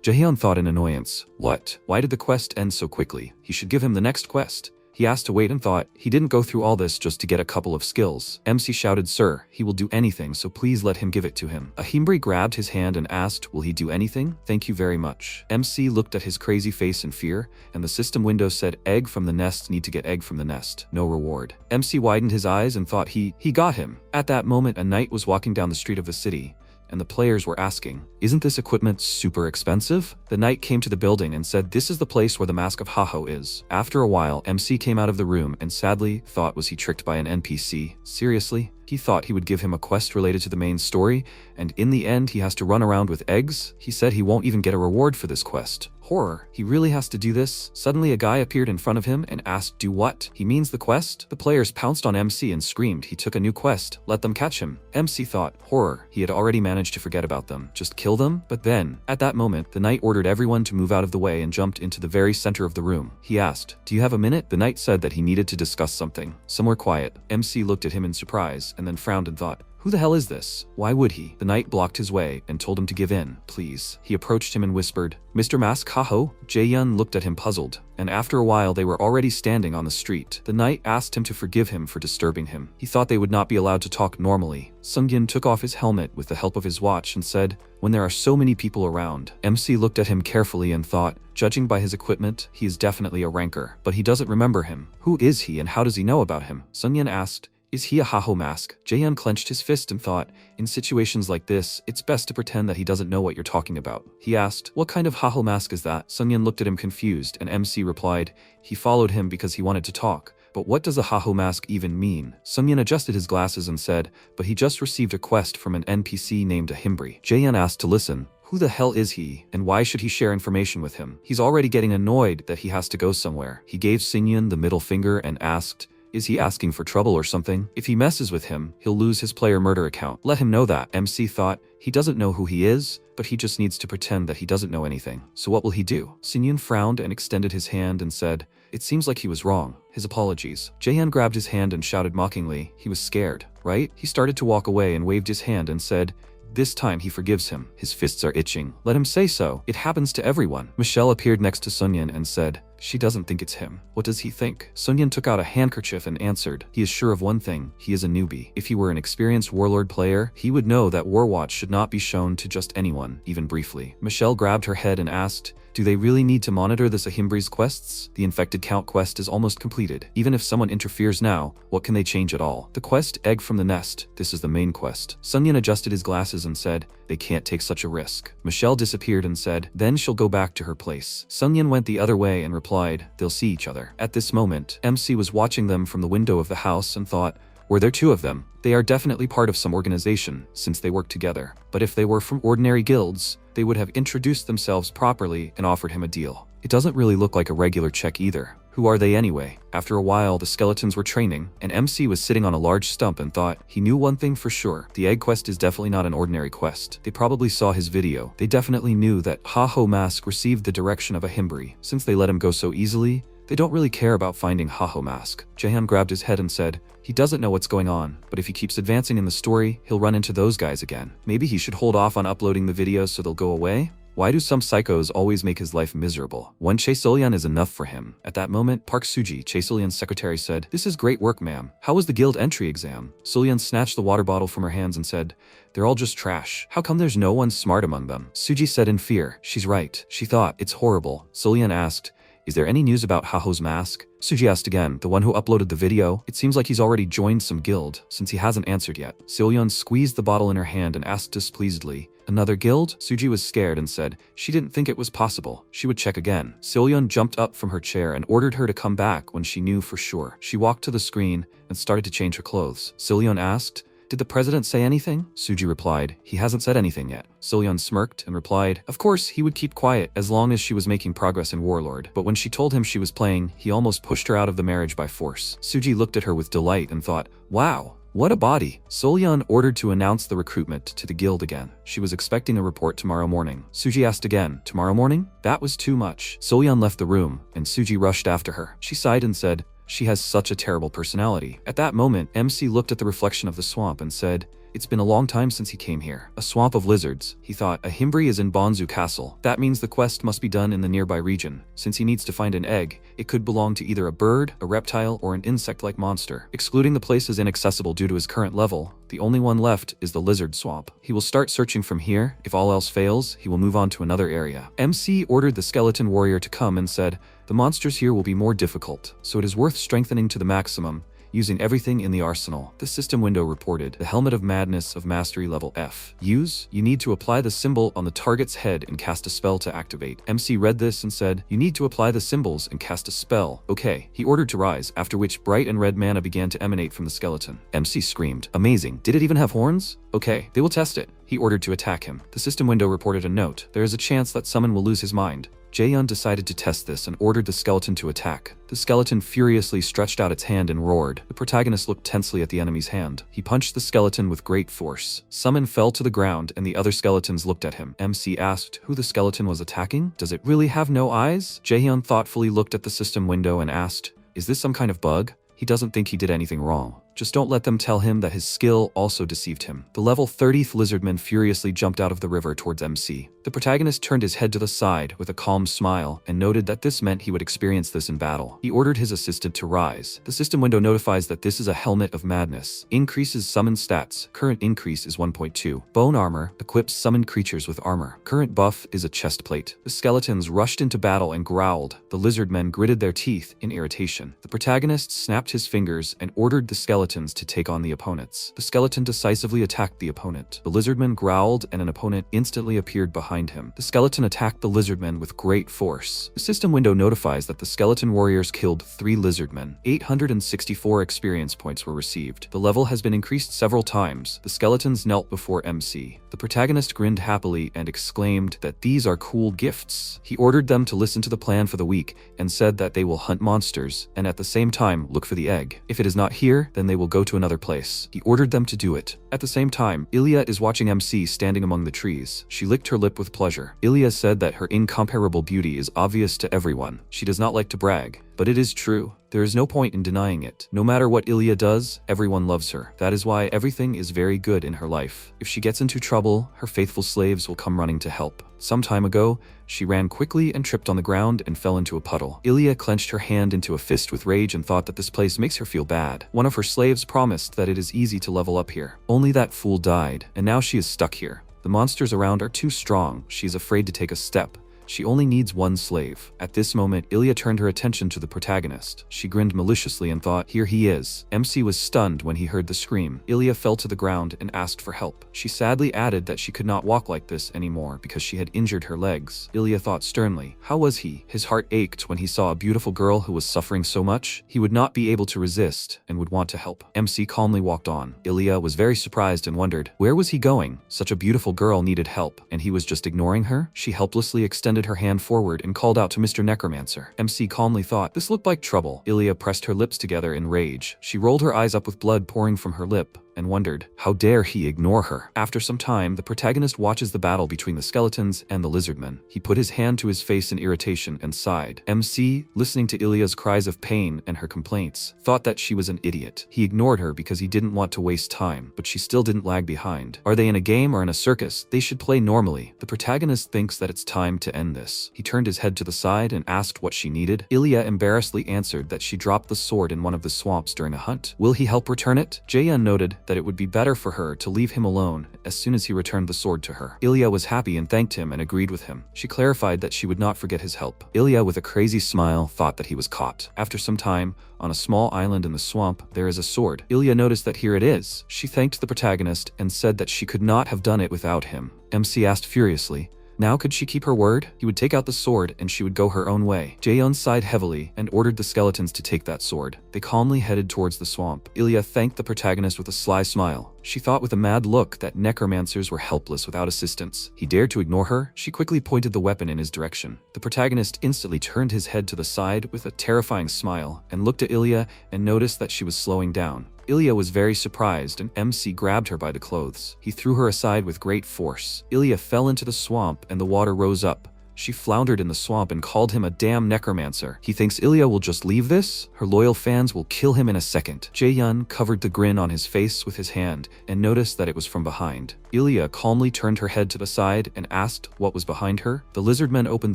[SPEAKER 1] Jaehyun thought in annoyance, what? Why did the quest end so quickly? He should give him the next quest. He asked to wait and thought, he didn't go through all this just to get a couple of skills. MC shouted, sir, he will do anything, so please let him give it to him. Ahimri grabbed his hand and asked, will he do anything? Thank you very much. MC looked at his crazy face in fear, and the system window said, egg from the nest, need to get egg from the nest. No reward. MC widened his eyes and thought he got him. At that moment, a knight was walking down the street of the city, and the players were asking, isn't this equipment super expensive? The knight came to the building and said, this is the place where the Mask of Haho is. After a while, MC came out of the room and sadly thought, was he tricked by an NPC? Seriously? He thought he would give him a quest related to the main story, and in the end he has to run around with eggs? He said he won't even get a reward for this quest. Horror. He really has to do this? Suddenly a guy appeared in front of him and asked, do what? He means the quest? The players pounced on MC and screamed he took a new quest. Let them catch him. MC thought, horror. He had already managed to forget about them. Just kill them? But then, at that moment, the knight ordered everyone to move out of the way and jumped into the very center of the room. He asked, do you have a minute? The knight said that he needed to discuss something. Somewhere quiet. MC looked at him in surprise and then frowned and thought, who the hell is this? Why would he? The knight blocked his way and told him to give in, please. He approached him and whispered, Mr. Mask Haho? Jae-yun looked at him puzzled, and after a while they were already standing on the street. The knight asked him to forgive him for disturbing him. He thought they would not be allowed to talk normally. Sungin took off his helmet with the help of his watch and said, when there are so many people around. MC looked at him carefully and thought, judging by his equipment, he is definitely a ranker, but he doesn't remember him. Who is he and how does he know about him? Sungin asked, is he a Haho mask? Jae-yun clenched his fist and thought, in situations like this, it's best to pretend that he doesn't know what you're talking about. He asked, what kind of Haho mask is that? Sungin looked at him confused and MC replied, he followed him because he wanted to talk. But what does a Haho mask even mean? Sungin adjusted his glasses and said, but he just received a quest from an NPC named Ahimri. Jae-yun asked to listen. Who the hell is he, and why should he share information with him? He's already getting annoyed that he has to go somewhere. He gave Sungin the middle finger and asked, is he asking for trouble or something? If he messes with him, he'll lose his player murder account. Let him know that. MC thought, he doesn't know who he is, but he just needs to pretend that he doesn't know anything. So what will he do? Sungin frowned and extended his hand and said, it seems like he was wrong. His apologies. Jae-yun grabbed his hand and shouted mockingly, he was scared, right? He started to walk away and waved his hand and said, this time he forgives him. His fists are itching. Let him say so. It happens to everyone. Michelle appeared next to Sungin and said, she doesn't think it's him. What does he think? Sungin took out a handkerchief and answered, he is sure of one thing, he is a newbie. If he were an experienced warlord player, he would know that Warwatch should not be shown to just anyone, even briefly. Michelle grabbed her head and asked, do they really need to monitor this Ahimbri's quests? The infected count quest is almost completed. Even if someone interferes now, what can they change at all? The quest, Egg from the Nest, this is the main quest. Sungin adjusted his glasses and said, they can't take such a risk. Michelle disappeared and said, then she'll go back to her place. Sungin went the other way and replied, they'll see each other. At this moment, MC was watching them from the window of the house and thought, were there two of them? They are definitely part of some organization, since they work together. But if they were from ordinary guilds, they would have introduced themselves properly and offered him a deal. It doesn't really look like a regular check either. Who are they anyway? After a while, the skeletons were training, and MC was sitting on a large stump and thought, he knew one thing for sure. The egg quest is definitely not an ordinary quest. They probably saw his video. They definitely knew that Haho Mask received the direction of Ahimri. Since they let him go so easily, they don't really care about finding Haho Mask. Jae-hyun grabbed his head and said, he doesn't know what's going on, but if he keeps advancing in the story, he'll run into those guys again. Maybe he should hold off on uploading the videos so they'll go away? Why do some psychos always make his life miserable? One Chae Sulyeon is enough for him. At that moment, Park Suji, Chae Sulyeon's secretary, said, this is great work, ma'am. How was the guild entry exam? Sulyeon snatched the water bottle from her hands and said, they're all just trash. How come there's no one smart among them? Suji said in fear, she's right. She thought, it's horrible. Sulyeon asked, is there any news about Haho's mask? Suji asked again, the one who uploaded the video. It seems like he's already joined some guild, since he hasn't answered yet. Sulyeon squeezed the bottle in her hand and asked displeasedly, another guild? Suji was scared and said, she didn't think it was possible. She would check again. Sulyeon jumped up from her chair and ordered her to come back when she knew for sure. She walked to the screen and started to change her clothes. Sulyeon asked, did the president say anything? Suji replied, he hasn't said anything yet. Sulyeon smirked and replied, of course he would keep quiet as long as she was making progress in Warlord. But when she told him she was playing, he almost pushed her out of the marriage by force. Suji looked at her with delight and thought, wow, what a body. Sulyeon ordered to announce the recruitment to the guild again. She was expecting a report tomorrow morning. Suji asked again, tomorrow morning? That was too much. Sulyeon left the room and Suji rushed after her. She sighed and said, she has such a terrible personality. At that moment, MC looked at the reflection of the swamp and said, it's been a long time since he came here. A swamp of lizards. He thought, Ahimri is in Bonzu Castle. That means the quest must be done in the nearby region. Since he needs to find an egg, it could belong to either a bird, a reptile, or an insect-like monster. Excluding the place as inaccessible due to his current level, the only one left is the lizard swamp. He will start searching from here. If all else fails, he will move on to another area. MC ordered the skeleton warrior to come and said, the monsters here will be more difficult, so it is worth strengthening to the maximum, using everything in the arsenal. The system window reported, the Helmet of Madness of Mastery Level F. Use, you need to apply the symbol on the target's head and cast a spell to activate. MC read this and said, you need to apply the symbols and cast a spell. Okay. He ordered to rise, after which bright and red mana began to emanate from the skeleton. MC screamed, amazing. Did it even have horns? Okay, they will test it. He ordered to attack him. The system window reported a note. There is a chance that someone will lose his mind. Jaehyun decided to test this and ordered the skeleton to attack. The skeleton furiously stretched out its hand and roared. The protagonist looked tensely at the enemy's hand. He punched the skeleton with great force. Summon fell to the ground and the other skeletons looked at him. MC asked who the skeleton was attacking. Does it really have no eyes? Jaehyun thoughtfully looked at the system window and asked, is this some kind of bug? He doesn't think he did anything wrong. Just don't let them tell him that his skill also deceived him. The level 30th lizardman furiously jumped out of the river towards MC. The protagonist turned his head to the side with a calm smile and noted that this meant he would experience this in battle. He ordered his assistant to rise. The system window notifies that this is a helmet of madness. Increases summon stats. Current increase is 1.2. Bone armor equips summoned creatures with armor. Current buff is a chest plate. The skeletons rushed into battle and growled. The lizardmen gritted their teeth in irritation. The protagonist snapped his fingers and ordered the skeletons to take on the opponents. The skeleton decisively attacked the opponent. The lizardman growled and an opponent instantly appeared behind him. The skeleton attacked the lizardman with great force. The system window notifies that the skeleton warriors killed 3 lizardmen. 864 experience points were received. The level has been increased several times. The skeletons knelt before MC. The protagonist grinned happily and exclaimed that these are cool gifts. He ordered them to listen to the plan for the week and said that they will hunt monsters and at the same time look for the egg. If it is not here, then they will go to another place. He ordered them to do it. At the same time, Ilia is watching MC standing among the trees. She licked her lip with pleasure. Ilia said that her incomparable beauty is obvious to everyone. She does not like to brag, but it is true. There is no point in denying it. No matter what Ilia does, everyone loves her. That is why everything is very good in her life. If she gets into trouble, her faithful slaves will come running to help. Some time ago, she ran quickly and tripped on the ground and fell into a puddle. Ilia clenched her hand into a fist with rage and thought that this place makes her feel bad. One of her slaves promised that it is easy to level up here. Only that fool died, and now she is stuck here. The monsters around are too strong. She is afraid to take a step. She only needs one slave. At this moment, Ilia turned her attention to the protagonist. She grinned maliciously and thought, here he is. MC was stunned when he heard the scream. Ilia fell to the ground and asked for help. She sadly added that she could not walk like this anymore because she had injured her legs. Ilia thought sternly, how was he? His heart ached when he saw a beautiful girl who was suffering so much. He would not be able to resist and would want to help. MC calmly walked on. Ilia was very surprised and wondered, where was he going? Such a beautiful girl needed help, and he was just ignoring her? She helplessly extended her hand forward and called out to Mr. Necromancer. MC calmly thought, this looked like trouble. Ilia pressed her lips together in rage. She rolled her eyes up with blood pouring from her lip and wondered, how dare he ignore her? After some time, the protagonist watches the battle between the skeletons and the lizardmen. He put his hand to his face in irritation and sighed. MC, listening to Ilia's cries of pain and her complaints, thought that she was an idiot. He ignored her because he didn't want to waste time, but she still didn't lag behind. Are they in a game or in a circus? They should play normally. The protagonist thinks that it's time to end this. He turned his head to the side and asked what she needed. Ilia embarrassedly answered that she dropped the sword in one of the swamps during a hunt. Will he help return it? Jaehyun noted that it would be better for her to leave him alone as soon as he returned the sword to her. Ilia was happy and thanked him and agreed with him. She clarified that she would not forget his help. Ilia, with a crazy smile, thought that he was caught. After some time, on a small island in the swamp, there is a sword. Ilia noticed that here it is. She thanked the protagonist and said that she could not have done it without him. MC asked furiously, now could she keep her word? He would take out the sword and she would go her own way. Jaehyun sighed heavily and ordered the skeletons to take that sword. They calmly headed towards the swamp. Ilia thanked the protagonist with a sly smile. She thought with a mad look that necromancers were helpless without assistance. He dared to ignore her. She quickly pointed the weapon in his direction. The protagonist instantly turned his head to the side with a terrifying smile and looked at Ilia and noticed that she was slowing down. Ilia was very surprised and MC grabbed her by the clothes. He threw her aside with great force. Ilia fell into the swamp and the water rose up. She floundered in the swamp and called him a damn necromancer. He thinks Ilia will just leave this? Her loyal fans will kill him in a second. Jaehyun covered the grin on his face with his hand and noticed that it was from behind. Ilia calmly turned her head to the side and asked what was behind her. The lizardmen opened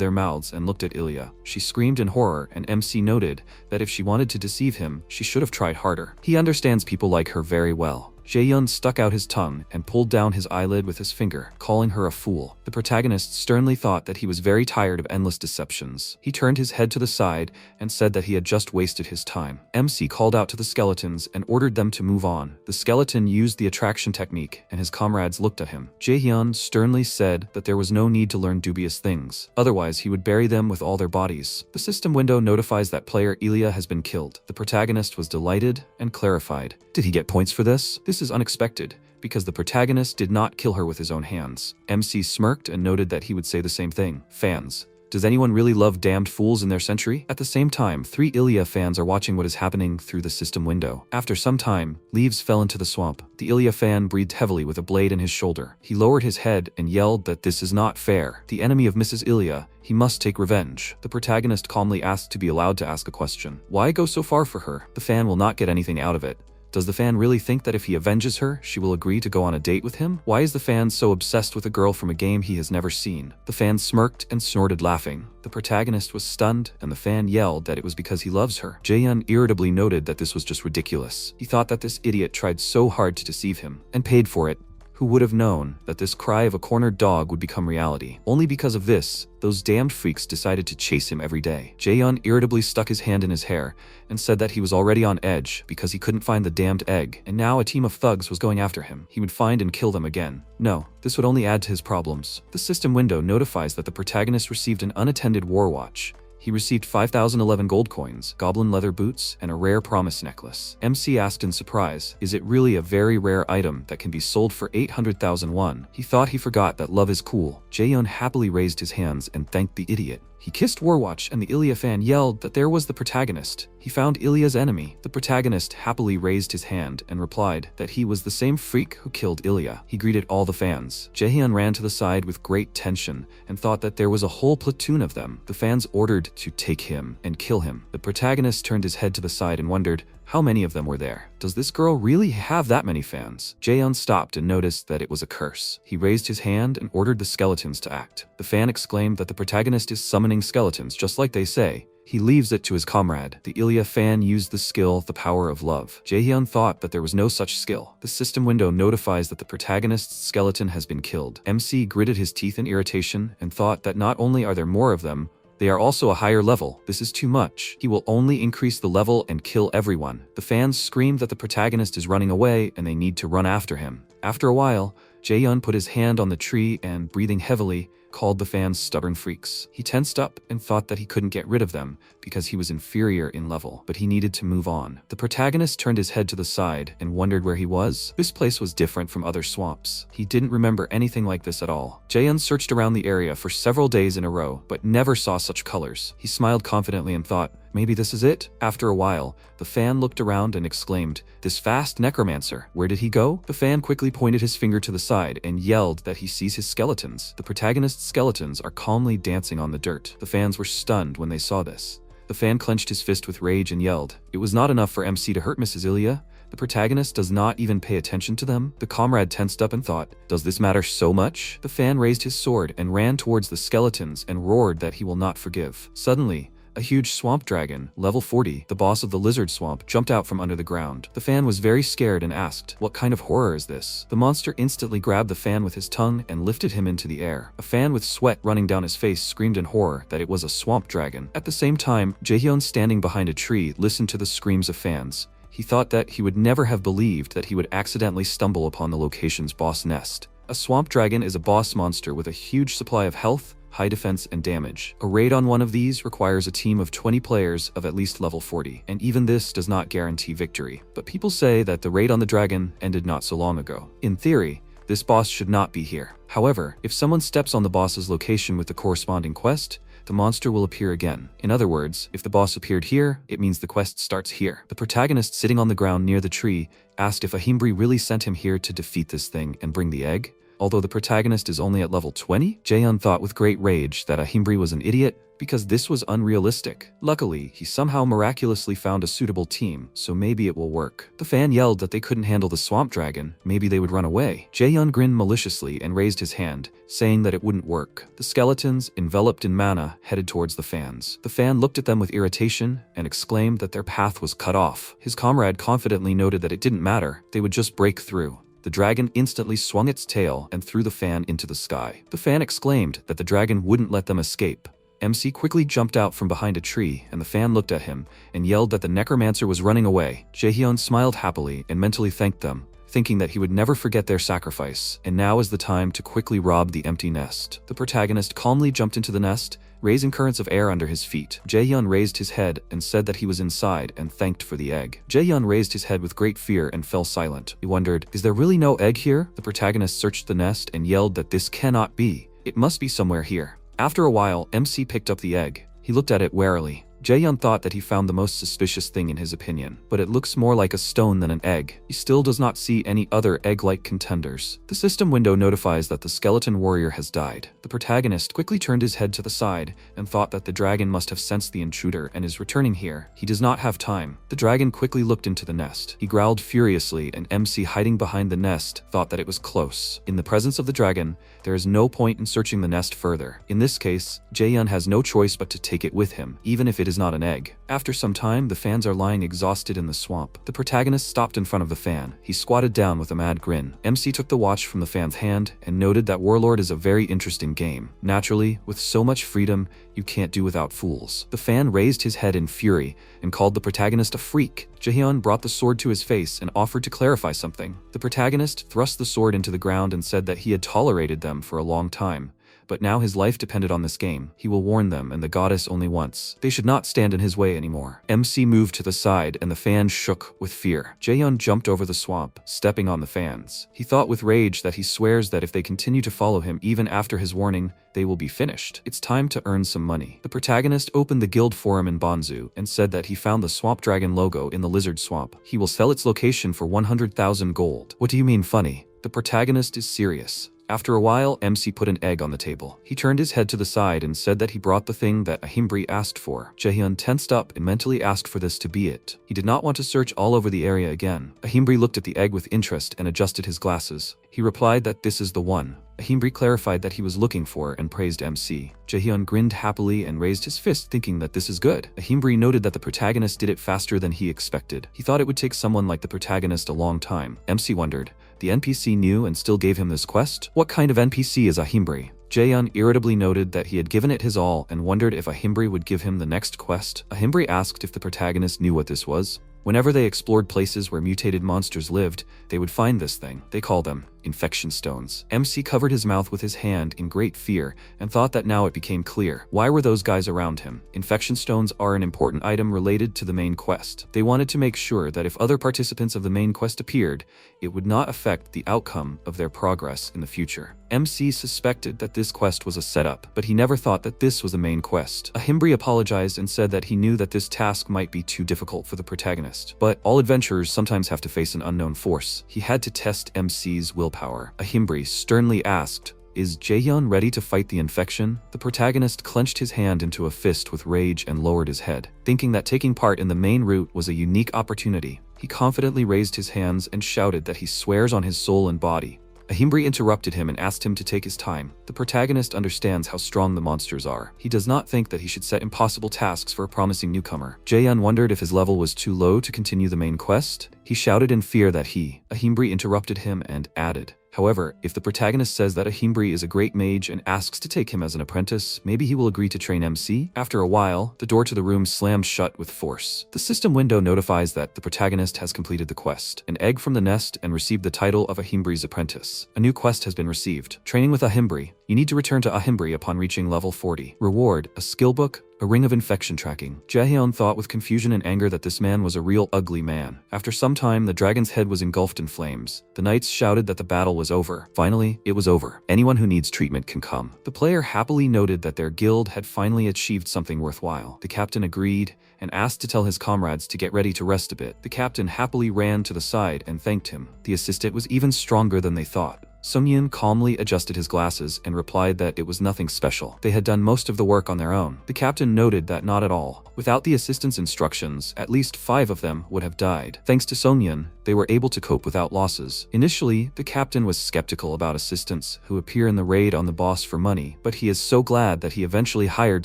[SPEAKER 1] their mouths and looked at Ilia. She screamed in horror and MC noted that if she wanted to deceive him, she should have tried harder. He understands people like her very well. Jaehyun stuck out his tongue and pulled down his eyelid with his finger, calling her a fool. The protagonist sternly thought that he was very tired of endless deceptions. He turned his head to the side and said that he had just wasted his time. MC called out to the skeletons and ordered them to move on. The skeleton used the attraction technique and his comrades looked at him. Jaehyun sternly said that there was no need to learn dubious things, otherwise he would bury them with all their bodies. The system window notifies that player Ilia has been killed. The protagonist was delighted and clarified. Did he get points for this? This is unexpected, because the protagonist did not kill her with his own hands. MC smirked and noted that he would say the same thing. Fans, Does anyone really love damned fools in their century? At the same time, 3 Ilia fans are watching what is happening through the system window. After some time, leaves fell into the swamp. The Ilia fan breathed heavily with a blade in his shoulder. He lowered his head and yelled that this is not fair. The enemy of Mrs. Ilia, he must take revenge. The protagonist calmly asked to be allowed to ask a question. Why go so far for her? The fan will not get anything out of it. Does the fan really think that if he avenges her, she will agree to go on a date with him? Why is the fan so obsessed with a girl from a game he has never seen? The fan smirked and snorted, laughing. The protagonist was stunned, and the fan yelled that it was because he loves her. Jaehyun irritably noted that this was just ridiculous. He thought that this idiot tried so hard to deceive him, and paid for it. Who would have known that this cry of a cornered dog would become reality? Only because of this, those damned freaks decided to chase him every day. Jaehyun irritably stuck his hand in his hair and said that he was already on edge because he couldn't find the damned egg, and now a team of thugs was going after him. He would find and kill them again. No, this would only add to his problems. The system window notifies that the protagonist received an unattended war watch. He received 5,011 gold coins, goblin leather boots, and a rare promise necklace. MC asked in surprise, is it really a very rare item that can be sold for 800,000 won? He thought he forgot that love is cool. Jaehyun happily raised his hands and thanked the idiot. He kissed Warwatch, and the Ilia fan yelled that there was the protagonist. He found Ilia's enemy. The protagonist happily raised his hand and replied that he was the same freak who killed Ilia. He greeted all the fans. Jaehyun ran to the side with great tension and thought that there was a whole platoon of them. The fans ordered to take him and kill him. The protagonist turned his head to the side and wondered, how many of them were there? Does this girl really have that many fans? Jaehyun stopped and noticed that it was a curse. He raised his hand and ordered the skeletons to act. The fan exclaimed that the protagonist is summoning skeletons, just like they say. He leaves it to his comrade. The Ilia fan used the skill, the power of love. Jaehyun thought that there was no such skill. The system window notifies that the protagonist's skeleton has been killed. MC gritted his teeth in irritation and thought that not only are there more of them, they are also a higher level. This is too much. He will only increase the level and kill everyone. The fans screamed that the protagonist is running away and they need to run after him. After a while, Jaehyun put his hand on the tree and, breathing heavily, called the fans stubborn freaks. He tensed up and thought that he couldn't get rid of them because he was inferior in level, but he needed to move on. The protagonist turned his head to the side and wondered where he was. This place was different from other swamps. He didn't remember anything like this at all. Jaehyun searched around the area for several days in a row, but never saw such colors. He smiled confidently and thought, maybe this is it? After a while, the fan looked around and exclaimed, this fast necromancer, where did he go? The fan quickly pointed his finger to the side and yelled that he sees his skeletons. The protagonist's skeletons are calmly dancing on the dirt. The fans were stunned when they saw this. The fan clenched his fist with rage and yelled, it was not enough for MC to hurt Mrs. Ilia. The protagonist does not even pay attention to them. The comrade tensed up and thought, does this matter so much? The fan raised his sword and ran towards the skeletons and roared that he will not forgive. Suddenly, a huge swamp dragon, level 40, the boss of the lizard swamp, jumped out from under the ground. The fan was very scared and asked, what kind of horror is this? The monster instantly grabbed the fan with his tongue and lifted him into the air. A fan with sweat running down his face screamed in horror that it was a swamp dragon. At the same time, Jaehyun, standing behind a tree, listened to the screams of fans. He thought that he would never have believed that he would accidentally stumble upon the location's boss nest. A swamp dragon is a boss monster with a huge supply of health, high defense, and damage. A raid on one of these requires a team of 20 players of at least level 40, and even this does not guarantee victory. But people say that the raid on the dragon ended not so long ago. In theory, this boss should not be here. However, if someone steps on the boss's location with the corresponding quest, the monster will appear again. In other words, if the boss appeared here, it means the quest starts here. The protagonist, sitting on the ground near the tree, asked if Ahimri really sent him here to defeat this thing and bring the egg. Although the protagonist is only at level 20, Jaehyun thought with great rage that Ahimri was an idiot because this was unrealistic. Luckily, he somehow miraculously found a suitable team, so maybe it will work. The fan yelled that they couldn't handle the swamp dragon, maybe they would run away. Jaehyun grinned maliciously and raised his hand, saying that it wouldn't work. The skeletons, enveloped in mana, headed towards the fans. The fan looked at them with irritation and exclaimed that their path was cut off. His comrade confidently noted that it didn't matter, they would just break through. The dragon instantly swung its tail and threw the fan into the sky. The fan exclaimed that the dragon wouldn't let them escape. MC quickly jumped out from behind a tree, and the fan looked at him and yelled that the necromancer was running away. Jaehyun smiled happily and mentally thanked them, thinking that he would never forget their sacrifice, and now is the time to quickly rob the empty nest. The protagonist calmly jumped into the nest, raising currents of air under his feet. Jaehyun raised his head and said that he was inside and thanked for the egg. Jaehyun raised his head with great fear and fell silent. He wondered, is there really no egg here? The protagonist searched the nest and yelled that this cannot be. It must be somewhere here. After a while, MC picked up the egg. He looked at it warily. Jaehyun thought that he found the most suspicious thing in his opinion, but it looks more like a stone than an egg. He still does not see any other egg-like contenders. The system window notifies that the skeleton warrior has died. The protagonist quickly turned his head to the side and thought that the dragon must have sensed the intruder and is returning here. He does not have time. The dragon quickly looked into the nest. He growled furiously, and MC, hiding behind the nest, thought that it was close. In the presence of the dragon, there is no point in searching the nest further. In this case, Jaehyun has no choice but to take it with him, even if it is not an egg. After some time, the fans are lying exhausted in the swamp. The protagonist stopped in front of the fan. He squatted down with a mad grin. MC took the watch from the fan's hand and noted that Warlord is a very interesting game. Naturally, with so much freedom, you can't do without fools. The fan raised his head in fury and called the protagonist a freak. Jaehyun brought the sword to his face and offered to clarify something. The protagonist thrust the sword into the ground and said that he had tolerated them for a long time, but now his life depended on this game. He will warn them and the goddess only once. They should not stand in his way anymore. MC moved to the side and the fan shook with fear. Jaehyun jumped over the swamp, stepping on the fans. He thought with rage that he swears that if they continue to follow him even after his warning, they will be finished. It's time to earn some money. The protagonist opened the guild forum in Bonzu and said that he found the swamp dragon logo in the lizard swamp. He will sell its location for 100,000 gold. What do you mean funny? The protagonist is serious. After a while, MC put an egg on the table. He turned his head to the side and said that he brought the thing that Ahimri asked for. Jaehyun tensed up and mentally asked for this to be it. He did not want to search all over the area again. Ahimri looked at the egg with interest and adjusted his glasses. He replied that this is the one. Ahimri clarified that he was looking for and praised MC. Jaehyun grinned happily and raised his fist, thinking that this is good. Ahimri noted that the protagonist did it faster than he expected. He thought it would take someone like the protagonist a long time. MC wondered, the NPC knew and still gave him this quest? What kind of NPC is Ahimri? Jaehyun irritably noted that he had given it his all and wondered if Ahimri would give him the next quest. Ahimri asked if the protagonist knew what this was. Whenever they explored places where mutated monsters lived, they would find this thing. They call them infection stones. MC covered his mouth with his hand in great fear and thought that now it became clear. Why were those guys around him? Infection stones are an important item related to the main quest. They wanted to make sure that if other participants of the main quest appeared, it would not affect the outcome of their progress in the future. MC suspected that this quest was a setup, but he never thought that this was a main quest. Ahimri apologized and said that he knew that this task might be too difficult for the protagonist, but all adventurers sometimes have to face an unknown force. He had to test MC's willpower. Ahimri sternly asked, "Is Jaehyun ready to fight the infection?" The protagonist clenched his hand into a fist with rage and lowered his head, thinking that taking part in the main route was a unique opportunity. He confidently raised his hands and shouted that he swears on his soul and body. Ahimri interrupted him and asked him to take his time. The protagonist understands how strong the monsters are. He does not think that he should set impossible tasks for a promising newcomer. Jaehyun wondered if his level was too low to continue the main quest. He shouted in fear that Ahimri interrupted him and added, "However, if the protagonist says that Ahimri is a great mage and asks to take him as an apprentice, maybe he will agree to train MC?" After a while, the door to the room slammed shut with force. The system window notifies that the protagonist has completed the quest, an egg from the nest, and received the title of Ahimbri's apprentice. A new quest has been received. Training with Ahimri. You need to return to Ahimri upon reaching level 40. Reward, a skill book, a ring of infection tracking. Jaehyun thought with confusion and anger that this man was a real ugly man. After some time, the dragon's head was engulfed in flames. The knights shouted that the battle was over. Finally, it was over. Anyone who needs treatment can come. The player happily noted that their guild had finally achieved something worthwhile. The captain agreed and asked to tell his comrades to get ready to rest a bit. The captain happily ran to the side and thanked him. The assistant was even stronger than they thought. Sungyun calmly adjusted his glasses and replied that it was nothing special. They had done most of the work on their own. The captain noted that not at all. Without the assistant's instructions, at least 5 of them would have died. Thanks to Sungyun, they were able to cope without losses. Initially, the captain was skeptical about assistants who appear in the raid on the boss for money, but he is so glad that he eventually hired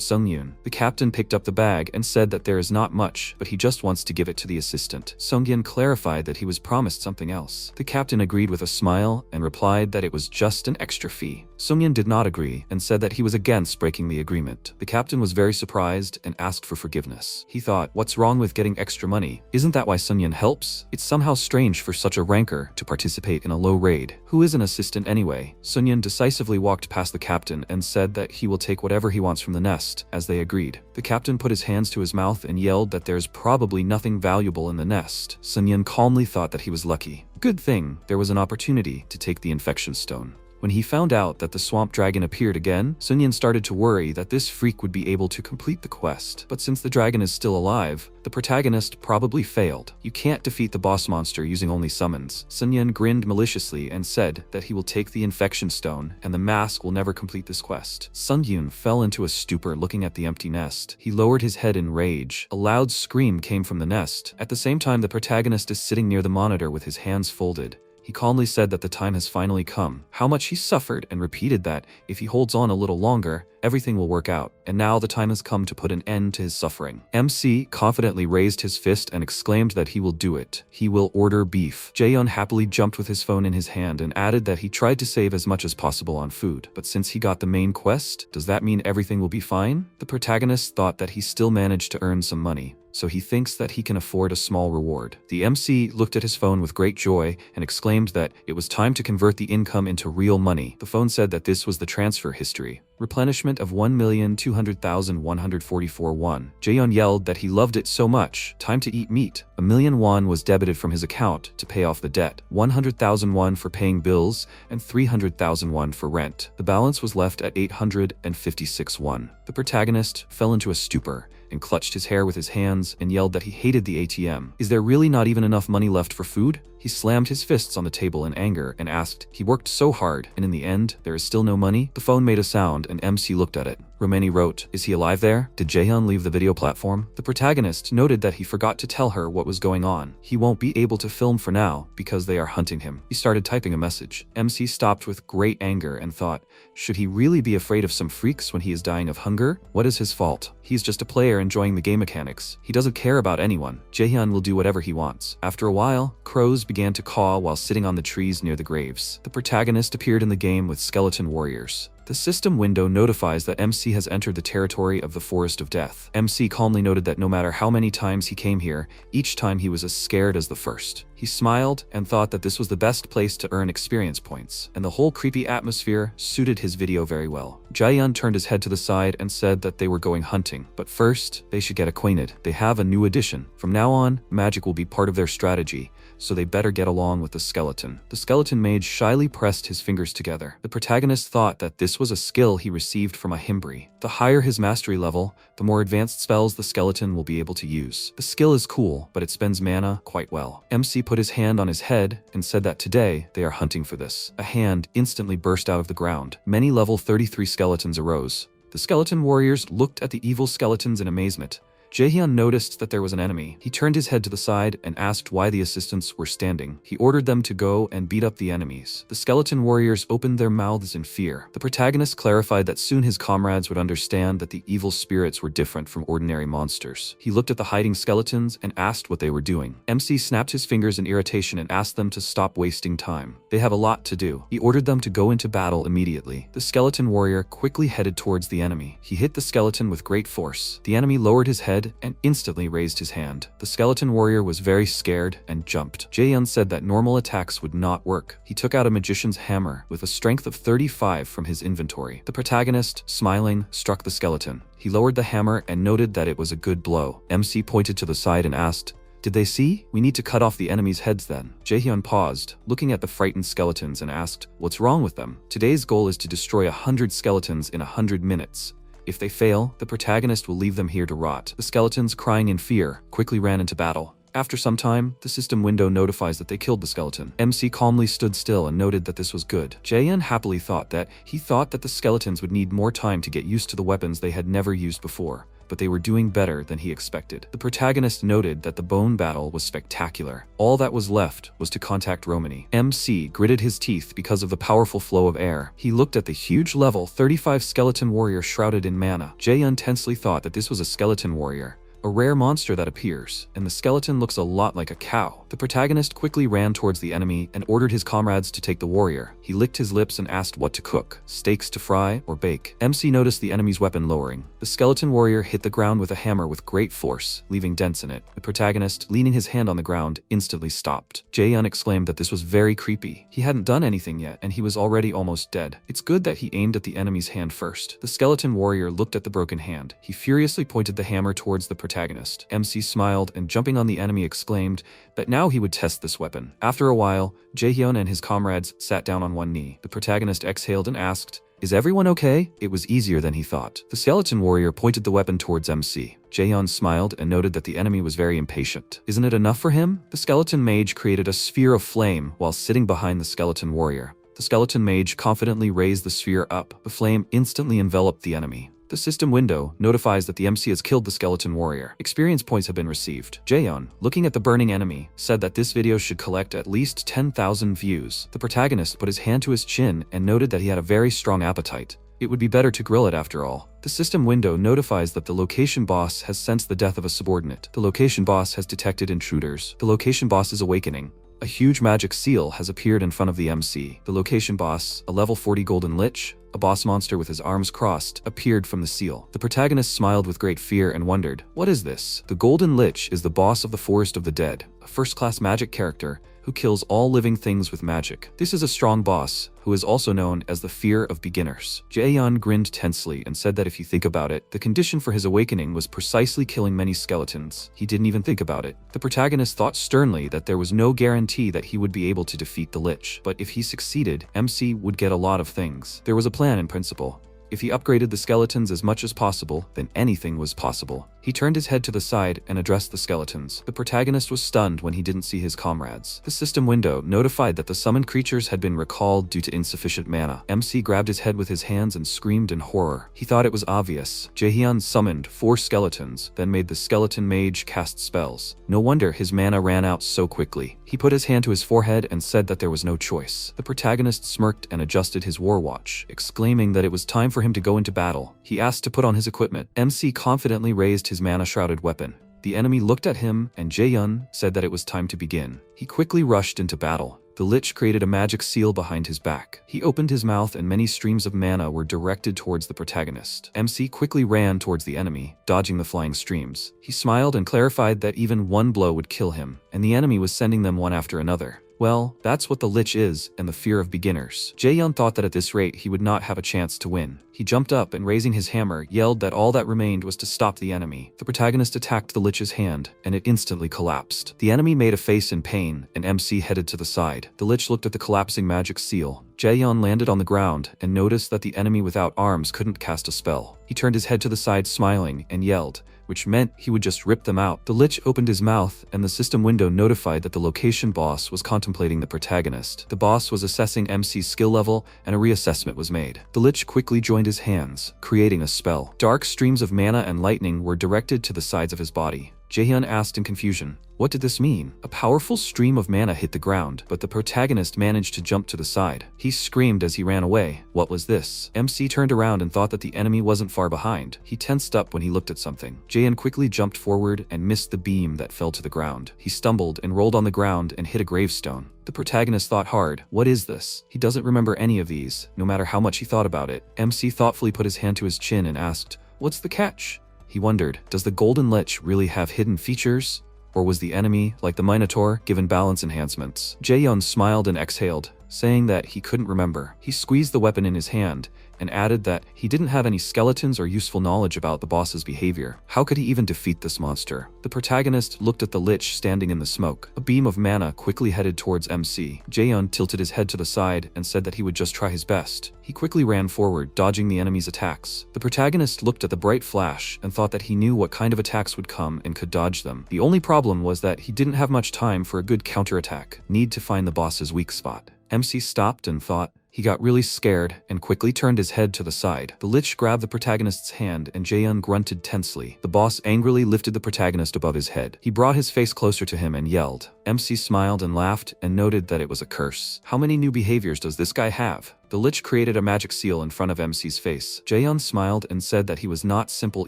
[SPEAKER 1] Sungyun. The captain picked up the bag and said that there is not much, but he just wants to give it to the assistant. Sungyun clarified that he was promised something else. The captain agreed with a smile and replied that it was just an extra fee. Sungyun did not agree and said that he was against breaking the agreement. The captain was very surprised and asked for forgiveness. He thought, what's wrong with getting extra money? Isn't that why Sungyun helps? It's somehow strange for such a ranker to participate in a low raid. Who is an assistant anyway? Sungyun decisively walked past the captain and said that he will take whatever he wants from the nest, as they agreed. The captain put his hands to his mouth and yelled that there's probably nothing valuable in the nest. Sungyun calmly thought that he was lucky. Good thing there was an opportunity to take the infection stone. When he found out that the swamp dragon appeared again, Sunyan started to worry that this freak would be able to complete the quest. But since the dragon is still alive, the protagonist probably failed. You can't defeat the boss monster using only summons. Sunyan grinned maliciously and said that he will take the infection stone and the mask will never complete this quest. Sungyun fell into a stupor looking at the empty nest. He lowered his head in rage. A loud scream came from the nest. At the same time, the protagonist is sitting near the monitor with his hands folded. He calmly said that the time has finally come. How much he suffered, and repeated that if he holds on a little longer, everything will work out. And now the time has come to put an end to his suffering. MC confidently raised his fist and exclaimed that he will do it. He will order beef. Jaehyun happily jumped with his phone in his hand and added that he tried to save as much as possible on food. But since he got the main quest, does that mean everything will be fine? The protagonist thought that he still managed to earn some money, so he thinks that he can afford a small reward. The MC looked at his phone with great joy and exclaimed that it was time to convert the income into real money. The phone said that this was the transfer history. Replenishment of 1,200,144 won. Jaehyun yelled that he loved it so much. Time to eat meat. 1,000,000 won was debited from his account to pay off the debt. 100,000 won for paying bills and 300,000 won for rent. The balance was left at 856 won. The protagonist fell into a stupor and clutched his hair with his hands and yelled that he hated the ATM. Is there really not even enough money left for food? He slammed his fists on the table in anger and asked, he worked so hard, and in the end, there is still no money? The phone made a sound and MC looked at it. Romani wrote, is he alive there? Did Jaehyun leave the video platform? The protagonist noted that he forgot to tell her what was going on. He won't be able to film for now because they are hunting him. He started typing a message. MC stopped with great anger and thought, should he really be afraid of some freaks when he is dying of hunger? What is his fault? He's just a player enjoying the game mechanics. He doesn't care about anyone. Jaehyun will do whatever he wants. After a while, crows began to caw while sitting on the trees near the graves. The protagonist appeared in the game with skeleton warriors. The system window notifies that MC has entered the territory of the Forest of Death. MC calmly noted that no matter how many times he came here, each time he was as scared as the first. He smiled and thought that this was the best place to earn experience points, and the whole creepy atmosphere suited his video very well. Jaehyun turned his head to the side and said that they were going hunting, but first, they should get acquainted. They have a new addition. From now on, magic will be part of their strategy, so they better get along with the skeleton. The skeleton mage shyly pressed his fingers together. The protagonist thought that this was a skill he received from Ahimri. The higher his mastery level, the more advanced spells the skeleton will be able to use. The skill is cool, but it spends mana quite well. MC put his hand on his head and said that today they are hunting for this. A hand instantly burst out of the ground. Many level 33 skeletons arose. The skeleton warriors looked at the evil skeletons in amazement. Jaehyun noticed that there was an enemy. He turned his head to the side and asked why the assistants were standing. He ordered them to go and beat up the enemies. The skeleton warriors opened their mouths in fear. The protagonist clarified that soon his comrades would understand that the evil spirits were different from ordinary monsters. He looked at the hiding skeletons and asked what they were doing. MC snapped his fingers in irritation and asked them to stop wasting time. They have a lot to do. He ordered them to go into battle immediately. The skeleton warrior quickly headed towards the enemy. He hit the skeleton with great force. The enemy lowered his head and instantly raised his hand. The skeleton warrior was very scared and jumped. Jaehyun said that normal attacks would not work. He took out a magician's hammer with a strength of 35 from his inventory. The protagonist, smiling, struck the skeleton. He lowered the hammer and noted that it was a good blow. MC pointed to the side and asked, did they see? We need to cut off the enemy's heads then. Jaehyun paused, looking at the frightened skeletons and asked, what's wrong with them? Today's goal is to destroy 100 skeletons in 100 minutes. If they fail, the protagonist will leave them here to rot. The skeletons, crying in fear, quickly ran into battle. After some time, the system window notifies that they killed the skeleton. MC calmly stood still and noted that this was good. Jaehyun happily thought that the skeletons would need more time to get used to the weapons they had never used before, but they were doing better than he expected. The protagonist noted that the bone battle was spectacular. All that was left was to contact Romani. MC gritted his teeth because of the powerful flow of air. He looked at the huge level 35 skeleton warrior shrouded in mana. Jaehyun tensely thought that this was a skeleton warrior, a rare monster that appears, and the skeleton looks a lot like a cow. The protagonist quickly ran towards the enemy and ordered his comrades to take the warrior. He licked his lips and asked what to cook, steaks to fry or bake. MC noticed the enemy's weapon lowering. The skeleton warrior hit the ground with a hammer with great force, leaving dents in it. The protagonist, leaning his hand on the ground, instantly stopped. Jaehyun exclaimed that this was very creepy. He hadn't done anything yet, and he was already almost dead. It's good that he aimed at the enemy's hand first. The skeleton warrior looked at the broken hand. He furiously pointed the hammer towards the protagonist. MC smiled and, jumping on the enemy, exclaimed, but now Now he would test this weapon. After a while, Jaehyun and his comrades sat down on one knee. The protagonist exhaled and asked, "Is everyone okay?" It was easier than he thought. The skeleton warrior pointed the weapon towards MC. Jaehyun smiled and noted that the enemy was very impatient. Isn't it enough for him? The skeleton mage created a sphere of flame while sitting behind the skeleton warrior. The skeleton mage confidently raised the sphere up. The flame instantly enveloped the enemy. The system window notifies that the MC has killed the skeleton warrior. Experience points have been received. Jaehyun, looking at the burning enemy, said that this video should collect at least 10,000 views. The protagonist put his hand to his chin and noted that he had a very strong appetite. It would be better to grill it after all. The system window notifies that the location boss has sensed the death of a subordinate. The location boss has detected intruders. The location boss is awakening. A huge magic seal has appeared in front of the MC. The location boss, a level 40 golden lich, a boss monster with his arms crossed, appeared from the seal. The protagonist smiled with great fear and wondered, what is this? The golden lich is the boss of the Forest of the Dead, a first-class magic character who kills all living things with magic. This is a strong boss, who is also known as the Fear of Beginners. Jaehyun grinned tensely and said that if you think about it, the condition for his awakening was precisely killing many skeletons. He didn't even think about it. The protagonist thought sternly that there was no guarantee that he would be able to defeat the Lich, but if he succeeded, MC would get a lot of things. There was a plan in principle. If he upgraded the skeletons as much as possible, then anything was possible. He turned his head to the side and addressed the skeletons. The protagonist was stunned when he didn't see his comrades. The system window notified that the summoned creatures had been recalled due to insufficient mana. MC grabbed his head with his hands and screamed in horror. He thought it was obvious. Jaehyun summoned 4 skeletons, then made the skeleton mage cast spells. No wonder his mana ran out so quickly. He put his hand to his forehead and said that there was no choice. The protagonist smirked and adjusted his war watch, exclaiming that it was time for him to go into battle. He asked to put on his equipment. MC confidently raised his mana-shrouded weapon. The enemy looked at him, and Jaehyun said that it was time to begin. He quickly rushed into battle. The Lich created a magic seal behind his back. He opened his mouth and many streams of mana were directed towards the protagonist. MC quickly ran towards the enemy, dodging the flying streams. He smiled and clarified that even one blow would kill him, and the enemy was sending them one after another. Well, that's what the Lich is and the Fear of Beginners. Jaehyun thought that at this rate he would not have a chance to win. He jumped up and raising his hammer, yelled that all that remained was to stop the enemy. The protagonist attacked the Lich's hand, and it instantly collapsed. The enemy made a face in pain, and MC headed to the side. The Lich looked at the collapsing magic seal. Jaehyun landed on the ground and noticed that the enemy without arms couldn't cast a spell. He turned his head to the side smiling and yelled, which meant he would just rip them out. The Lich opened his mouth, and the system window notified that the location boss was contemplating the protagonist. The boss was assessing MC's skill level, and a reassessment was made. The Lich quickly joined his hands, creating a spell. Dark streams of mana and lightning were directed to the sides of his body. Jaehyun asked in confusion, what did this mean? A powerful stream of mana hit the ground, but the protagonist managed to jump to the side. He screamed as he ran away. What was this? MC turned around and thought that the enemy wasn't far behind. He tensed up when he looked at something. Jaehyun quickly jumped forward and missed the beam that fell to the ground. He stumbled and rolled on the ground and hit a gravestone. The protagonist thought hard, what is this? He doesn't remember any of these, no matter how much he thought about it. MC thoughtfully put his hand to his chin and asked, what's the catch? He wondered, does the Golden Lich really have hidden features? Or was the enemy, like the Minotaur, given balance enhancements? Jaehyun smiled and exhaled, saying that he couldn't remember. He squeezed the weapon in his hand and added that he didn't have any skeletons or useful knowledge about the boss's behavior. How could he even defeat this monster? The protagonist looked at the Lich standing in the smoke. A beam of mana quickly headed towards MC. Jaehyun tilted his head to the side and said that he would just try his best. He quickly ran forward, dodging the enemy's attacks. The protagonist looked at the bright flash and thought that he knew what kind of attacks would come and could dodge them. The only problem was that he didn't have much time for a good counterattack. Need to find the boss's weak spot. MC stopped and thought. He got really scared and quickly turned his head to the side. The Lich grabbed the protagonist's hand and Jaehyun grunted tensely. The boss angrily lifted the protagonist above his head. He brought his face closer to him and yelled. MC smiled and laughed and noted that it was a curse. How many new behaviors does this guy have? The Lich created a magic seal in front of MC's face. Jaehyun smiled and said that he was not simple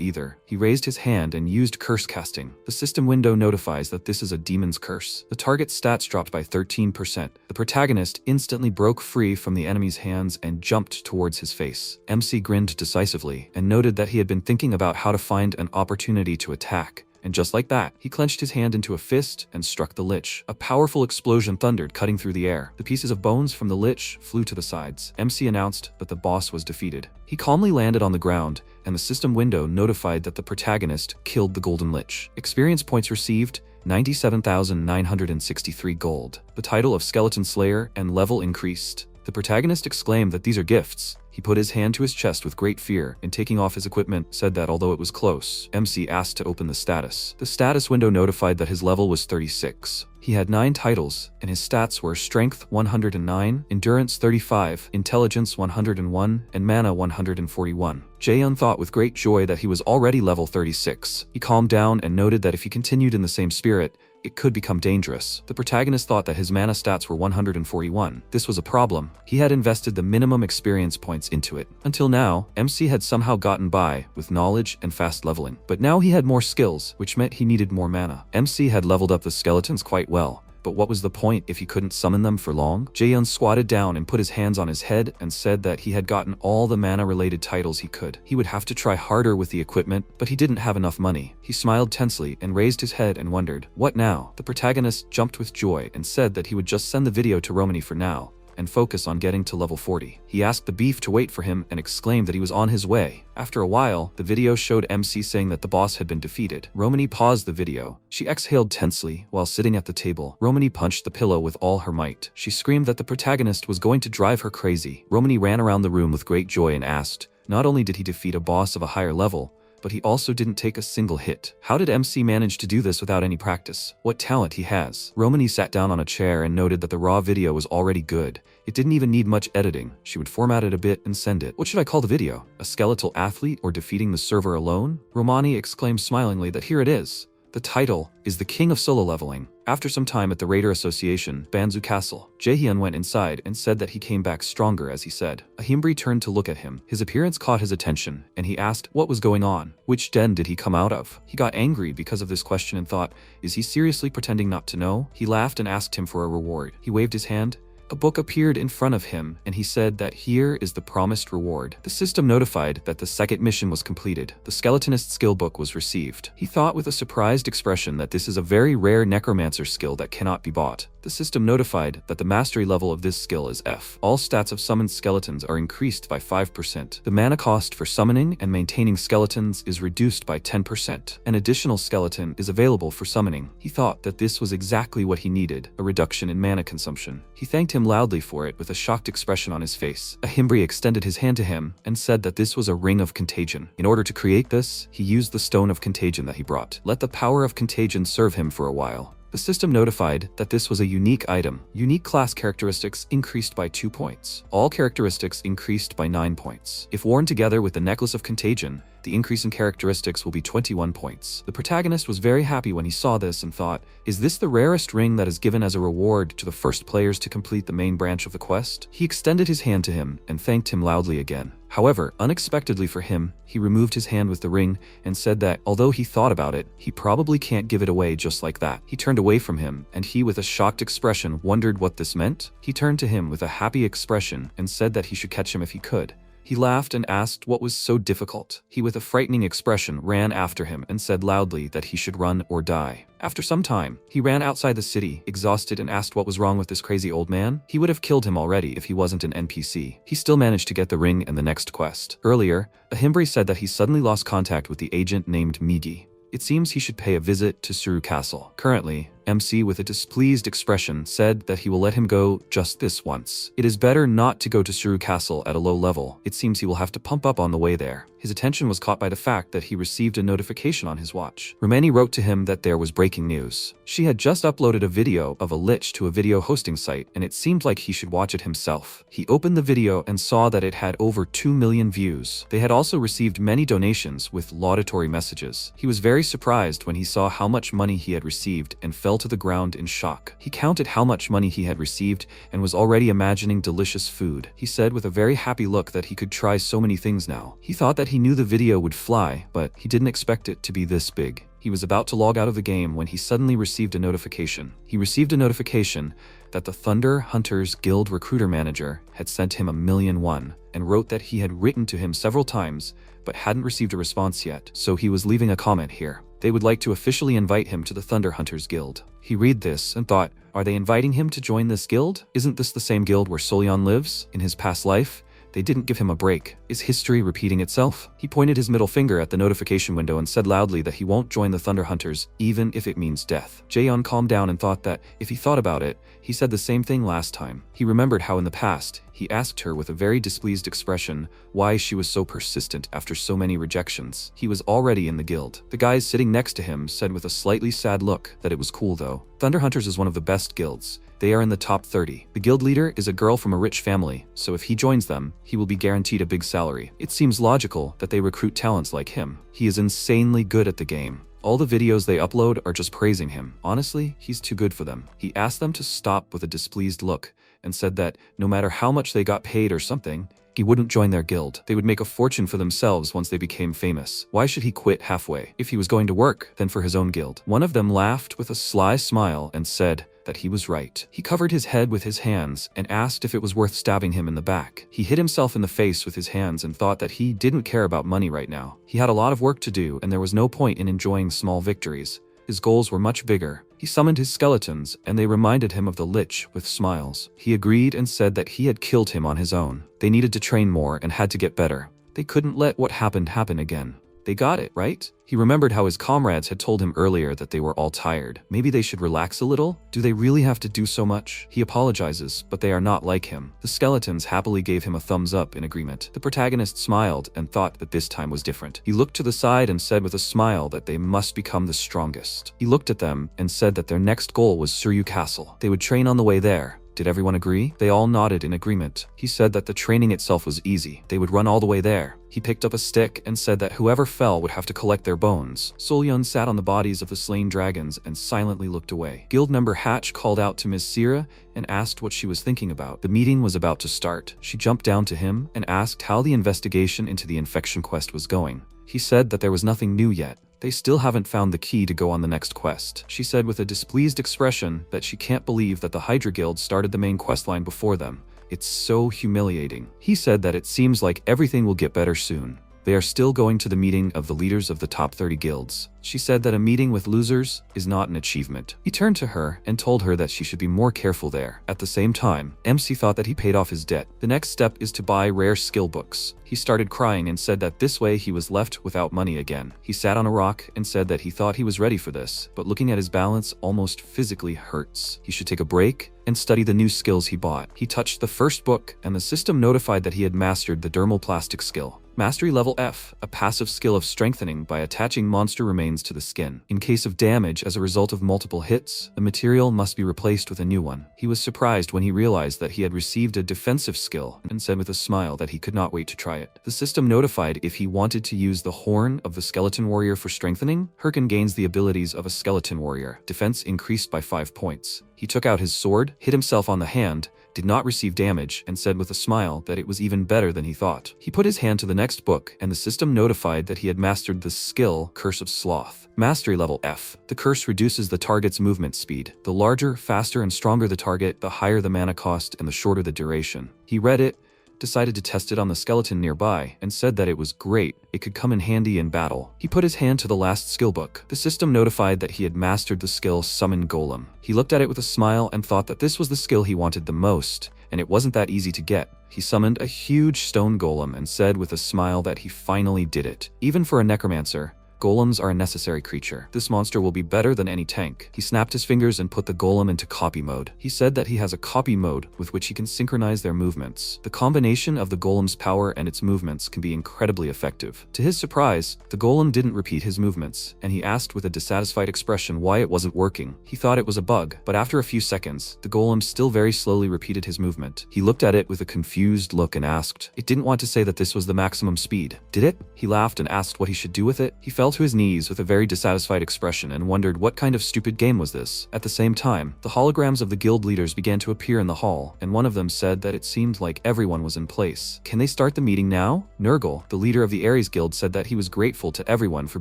[SPEAKER 1] either. He raised his hand and used curse casting. The system window notifies that this is a demon's curse. The target's stats dropped by 13%. The protagonist instantly broke free from the enemy's hands and jumped towards his face. MC grinned decisively and noted that he had been thinking about how to find an opportunity to attack. And just like that, he clenched his hand into a fist and struck the Lich. A powerful explosion thundered, cutting through the air. The pieces of bones from the Lich flew to the sides. MC announced that the boss was defeated. He calmly landed on the ground, and the system window notified that the protagonist killed the Golden Lich. Experience points received, 97,963 gold. The title of Skeleton Slayer and level increased. The protagonist exclaimed that these are gifts. He put his hand to his chest with great fear and taking off his equipment said that although it was close, MC asked to open the status. The status window notified that his level was 36. He had 9 titles, and his stats were Strength 109, Endurance 35, Intelligence 101, and Mana 141. Jaehyun thought with great joy that he was already level 36. He calmed down and noted that if he continued in the same spirit, it could become dangerous. The protagonist thought that his mana stats were 141. This was a problem. He had invested the minimum experience points into it. Until now, MC had somehow gotten by with knowledge and fast leveling. But now he had more skills, which meant he needed more mana. MC had leveled up the skeletons quite well. But what was the point if he couldn't summon them for long? Jaehyun squatted down and put his hands on his head and said that he had gotten all the mana-related titles he could. He would have to try harder with the equipment, but he didn't have enough money. He smiled tensely and raised his head and wondered, what now? The protagonist jumped with joy and said that he would just send the video to Romani for now and focus on getting to level 40. He asked the beef to wait for him and exclaimed that he was on his way. After a while, the video showed MC saying that the boss had been defeated. Romani paused the video. She exhaled tensely while sitting at the table. Romani punched the pillow with all her might. She screamed that the protagonist was going to drive her crazy. Romani ran around the room with great joy and asked, not only did he defeat a boss of a higher level, but he also didn't take a single hit. How did MC manage to do this without any practice? What talent he has? Romani sat down on a chair and noted that the raw video was already good. It didn't even need much editing. She would format it a bit and send it. What should I call the video? A skeletal athlete or defeating the server alone? Romani exclaimed smilingly that here it is. The title is The King of Solo Leveling. After some time at the Raider Association, Banzu Castle, Jaehyun went inside and said that he came back stronger as he said. Ahimri turned to look at him. His appearance caught his attention, and he asked what was going on. Which den did he come out of? He got angry because of this question and thought, is he seriously pretending not to know? He laughed and asked him for a reward. He waved his hand. A book appeared in front of him, and he said that here is the promised reward. The system notified that the second mission was completed. The skeletonist skill book was received. He thought with a surprised expression that this is a very rare necromancer skill that cannot be bought. The system notified that the mastery level of this skill is F. All stats of summoned skeletons are increased by 5%. The mana cost for summoning and maintaining skeletons is reduced by 10%. An additional skeleton is available for summoning. He thought that this was exactly what he needed, a reduction in mana consumption. He thanked him loudly for it with a shocked expression on his face. Ahimri extended his hand to him and said that this was a ring of contagion. In order to create this, he used the stone of contagion that he brought. Let the power of contagion serve him for a while. The system notified that this was a unique item. Unique class characteristics increased by 2 points. All characteristics increased by 9 points. If worn together with the Necklace of Contagion, the increase in characteristics will be 21 points. The protagonist was very happy when he saw this and thought, is this the rarest ring that is given as a reward to the first players to complete the main branch of the quest? He extended his hand to him and thanked him loudly again. However, unexpectedly for him, he removed his hand with the ring and said that, although he thought about it, he probably can't give it away just like that. He turned away from him, and he with a shocked expression wondered what this meant. He turned to him with a happy expression and said that he should catch him if he could. He laughed and asked what was so difficult. He with a frightening expression ran after him and said loudly that he should run or die. After some time, he ran outside the city, exhausted, and asked what was wrong with this crazy old man. He would have killed him already if he wasn't an NPC. He still managed to get the ring and the next quest. Earlier, Ahimri said that he suddenly lost contact with the agent named Migi. It seems he should pay a visit to Suru Castle. Currently, MC with a displeased expression said that he will let him go just this once. It is better not to go to Suru Castle at a low level. It seems he will have to pump up on the way there. His attention was caught by the fact that he received a notification on his watch. Romani wrote to him that there was breaking news. She had just uploaded a video of a Lich to a video hosting site, and it seemed like he should watch it himself. He opened the video and saw that it had over 2 million views. They had also received many donations with laudatory messages. He was very surprised when he saw how much money he had received and fell to the ground in shock. He counted how much money he had received and was already imagining delicious food. He said with a very happy look that he could try so many things now. He thought that he knew the video would fly, but he didn't expect it to be this big. He was about to log out of the game when he suddenly received a notification. He received a notification that the Thunder Hunters Guild recruiter manager had sent him 1,000,001 and wrote that he had written to him several times but hadn't received a response yet, so he was leaving a comment here. They would like to officially invite him to the Thunder Hunters Guild. He read this and thought, are they inviting him to join this guild? Isn't this the same guild where Solyon lives in his past life? They didn't give him a break. Is history repeating itself? He pointed his middle finger at the notification window and said loudly that he won't join the Thunder Hunters, even if it means death. Jaehyun calmed down and thought that, if he thought about it, he said the same thing last time. He remembered how in the past, he asked her with a very displeased expression why she was so persistent after so many rejections. He was already in the guild. The guys sitting next to him said with a slightly sad look that it was cool though. Thunder Hunters is one of the best guilds. They are in the top 30. The guild leader is a girl from a rich family, so if he joins them, he will be guaranteed a big salary. It seems logical that they recruit talents like him. He is insanely good at the game. All the videos they upload are just praising him. Honestly, he's too good for them. He asked them to stop with a displeased look and said that no matter how much they got paid or something, he wouldn't join their guild. They would make a fortune for themselves once they became famous. Why should he quit halfway? If he was going to work, then for his own guild. One of them laughed with a sly smile and said that he was right. He covered his head with his hands and asked if it was worth stabbing him in the back. He hit himself in the face with his hands and thought that he didn't care about money right now. He had a lot of work to do and there was no point in enjoying small victories. His goals were much bigger. He summoned his skeletons, and they reminded him of the Lich with smiles. He agreed and said that he had killed him on his own. They needed to train more and had to get better. They couldn't let what happened happen again. They got it, right? He remembered how his comrades had told him earlier that they were all tired. Maybe they should relax a little? Do they really have to do so much? He apologizes, but they are not like him. The skeletons happily gave him a thumbs up in agreement. The protagonist smiled and thought that this time was different. He looked to the side and said with a smile that they must become the strongest. He looked at them and said that their next goal was Suryu Castle. They would train on the way there. Did everyone agree? They all nodded in agreement. He said that the training itself was easy. They would run all the way there. He picked up a stick and said that whoever fell would have to collect their bones. Solyun sat on the bodies of the slain dragons and silently looked away. Guild member Hatch called out to Ms. Sira and asked what she was thinking about. The meeting was about to start. She jumped down to him and asked how the investigation into the infection quest was going. He said that there was nothing new yet. They still haven't found the key to go on the next quest. She said with a displeased expression that she can't believe that the Hydra Guild started the main questline before them. It's so humiliating. He said that it seems like everything will get better soon. They are still going to the meeting of the leaders of the top 30 guilds. She said that a meeting with losers is not an achievement. He turned to her and told her that she should be more careful there. At the same time, MC thought that he paid off his debt. The next step is to buy rare skill books. He started crying and said that this way he was left without money again. He sat on a rock and said that he thought he was ready for this, but looking at his balance almost physically hurts. He should take a break and study the new skills he bought. He touched the first book and the system notified that he had mastered the dermal plastic skill. Mastery level F, a passive skill of strengthening by attaching monster remains to the skin. In case of damage as a result of multiple hits, the material must be replaced with a new one. He was surprised when he realized that he had received a defensive skill and said with a smile that he could not wait to try it. The system notified if he wanted to use the horn of the skeleton warrior for strengthening, Herkin gains the abilities of a skeleton warrior. Defense increased by 5 points. He took out his sword, hit himself on the hand, did not receive damage, and said with a smile that it was even better than he thought. He put his hand to the next book, and the system notified that he had mastered the skill Curse of Sloth. Mastery level F. The curse reduces the target's movement speed. The larger, faster, and stronger the target, the higher the mana cost and the shorter the duration. He read it, decided to test it on the skeleton nearby, and said that it was great. It could come in handy in battle. He put his hand to the last skill book. The system notified that he had mastered the skill Summon Golem. He looked at it with a smile and thought that this was the skill he wanted the most, and it wasn't that easy to get. He summoned a huge stone golem and said with a smile that he finally did it. Even for a necromancer, golems are a necessary creature. This monster will be better than any tank. He snapped his fingers and put the golem into copy mode. He said that he has a copy mode with which he can synchronize their movements. The combination of the golem's power and its movements can be incredibly effective. To his surprise, the golem didn't repeat his movements, and he asked with a dissatisfied expression why it wasn't working. He thought it was a bug, but after a few seconds, the golem still very slowly repeated his movement. He looked at it with a confused look and asked, it didn't want to say that this was the maximum speed, did it? He laughed and asked what he should do with it. He fell to his knees with a very dissatisfied expression and wondered what kind of stupid game was this. At the same time, the holograms of the guild leaders began to appear in the hall, and one of them said that it seemed like everyone was in place. Can they start the meeting now? Nurgle, the leader of the Ares Guild, said that he was grateful to everyone for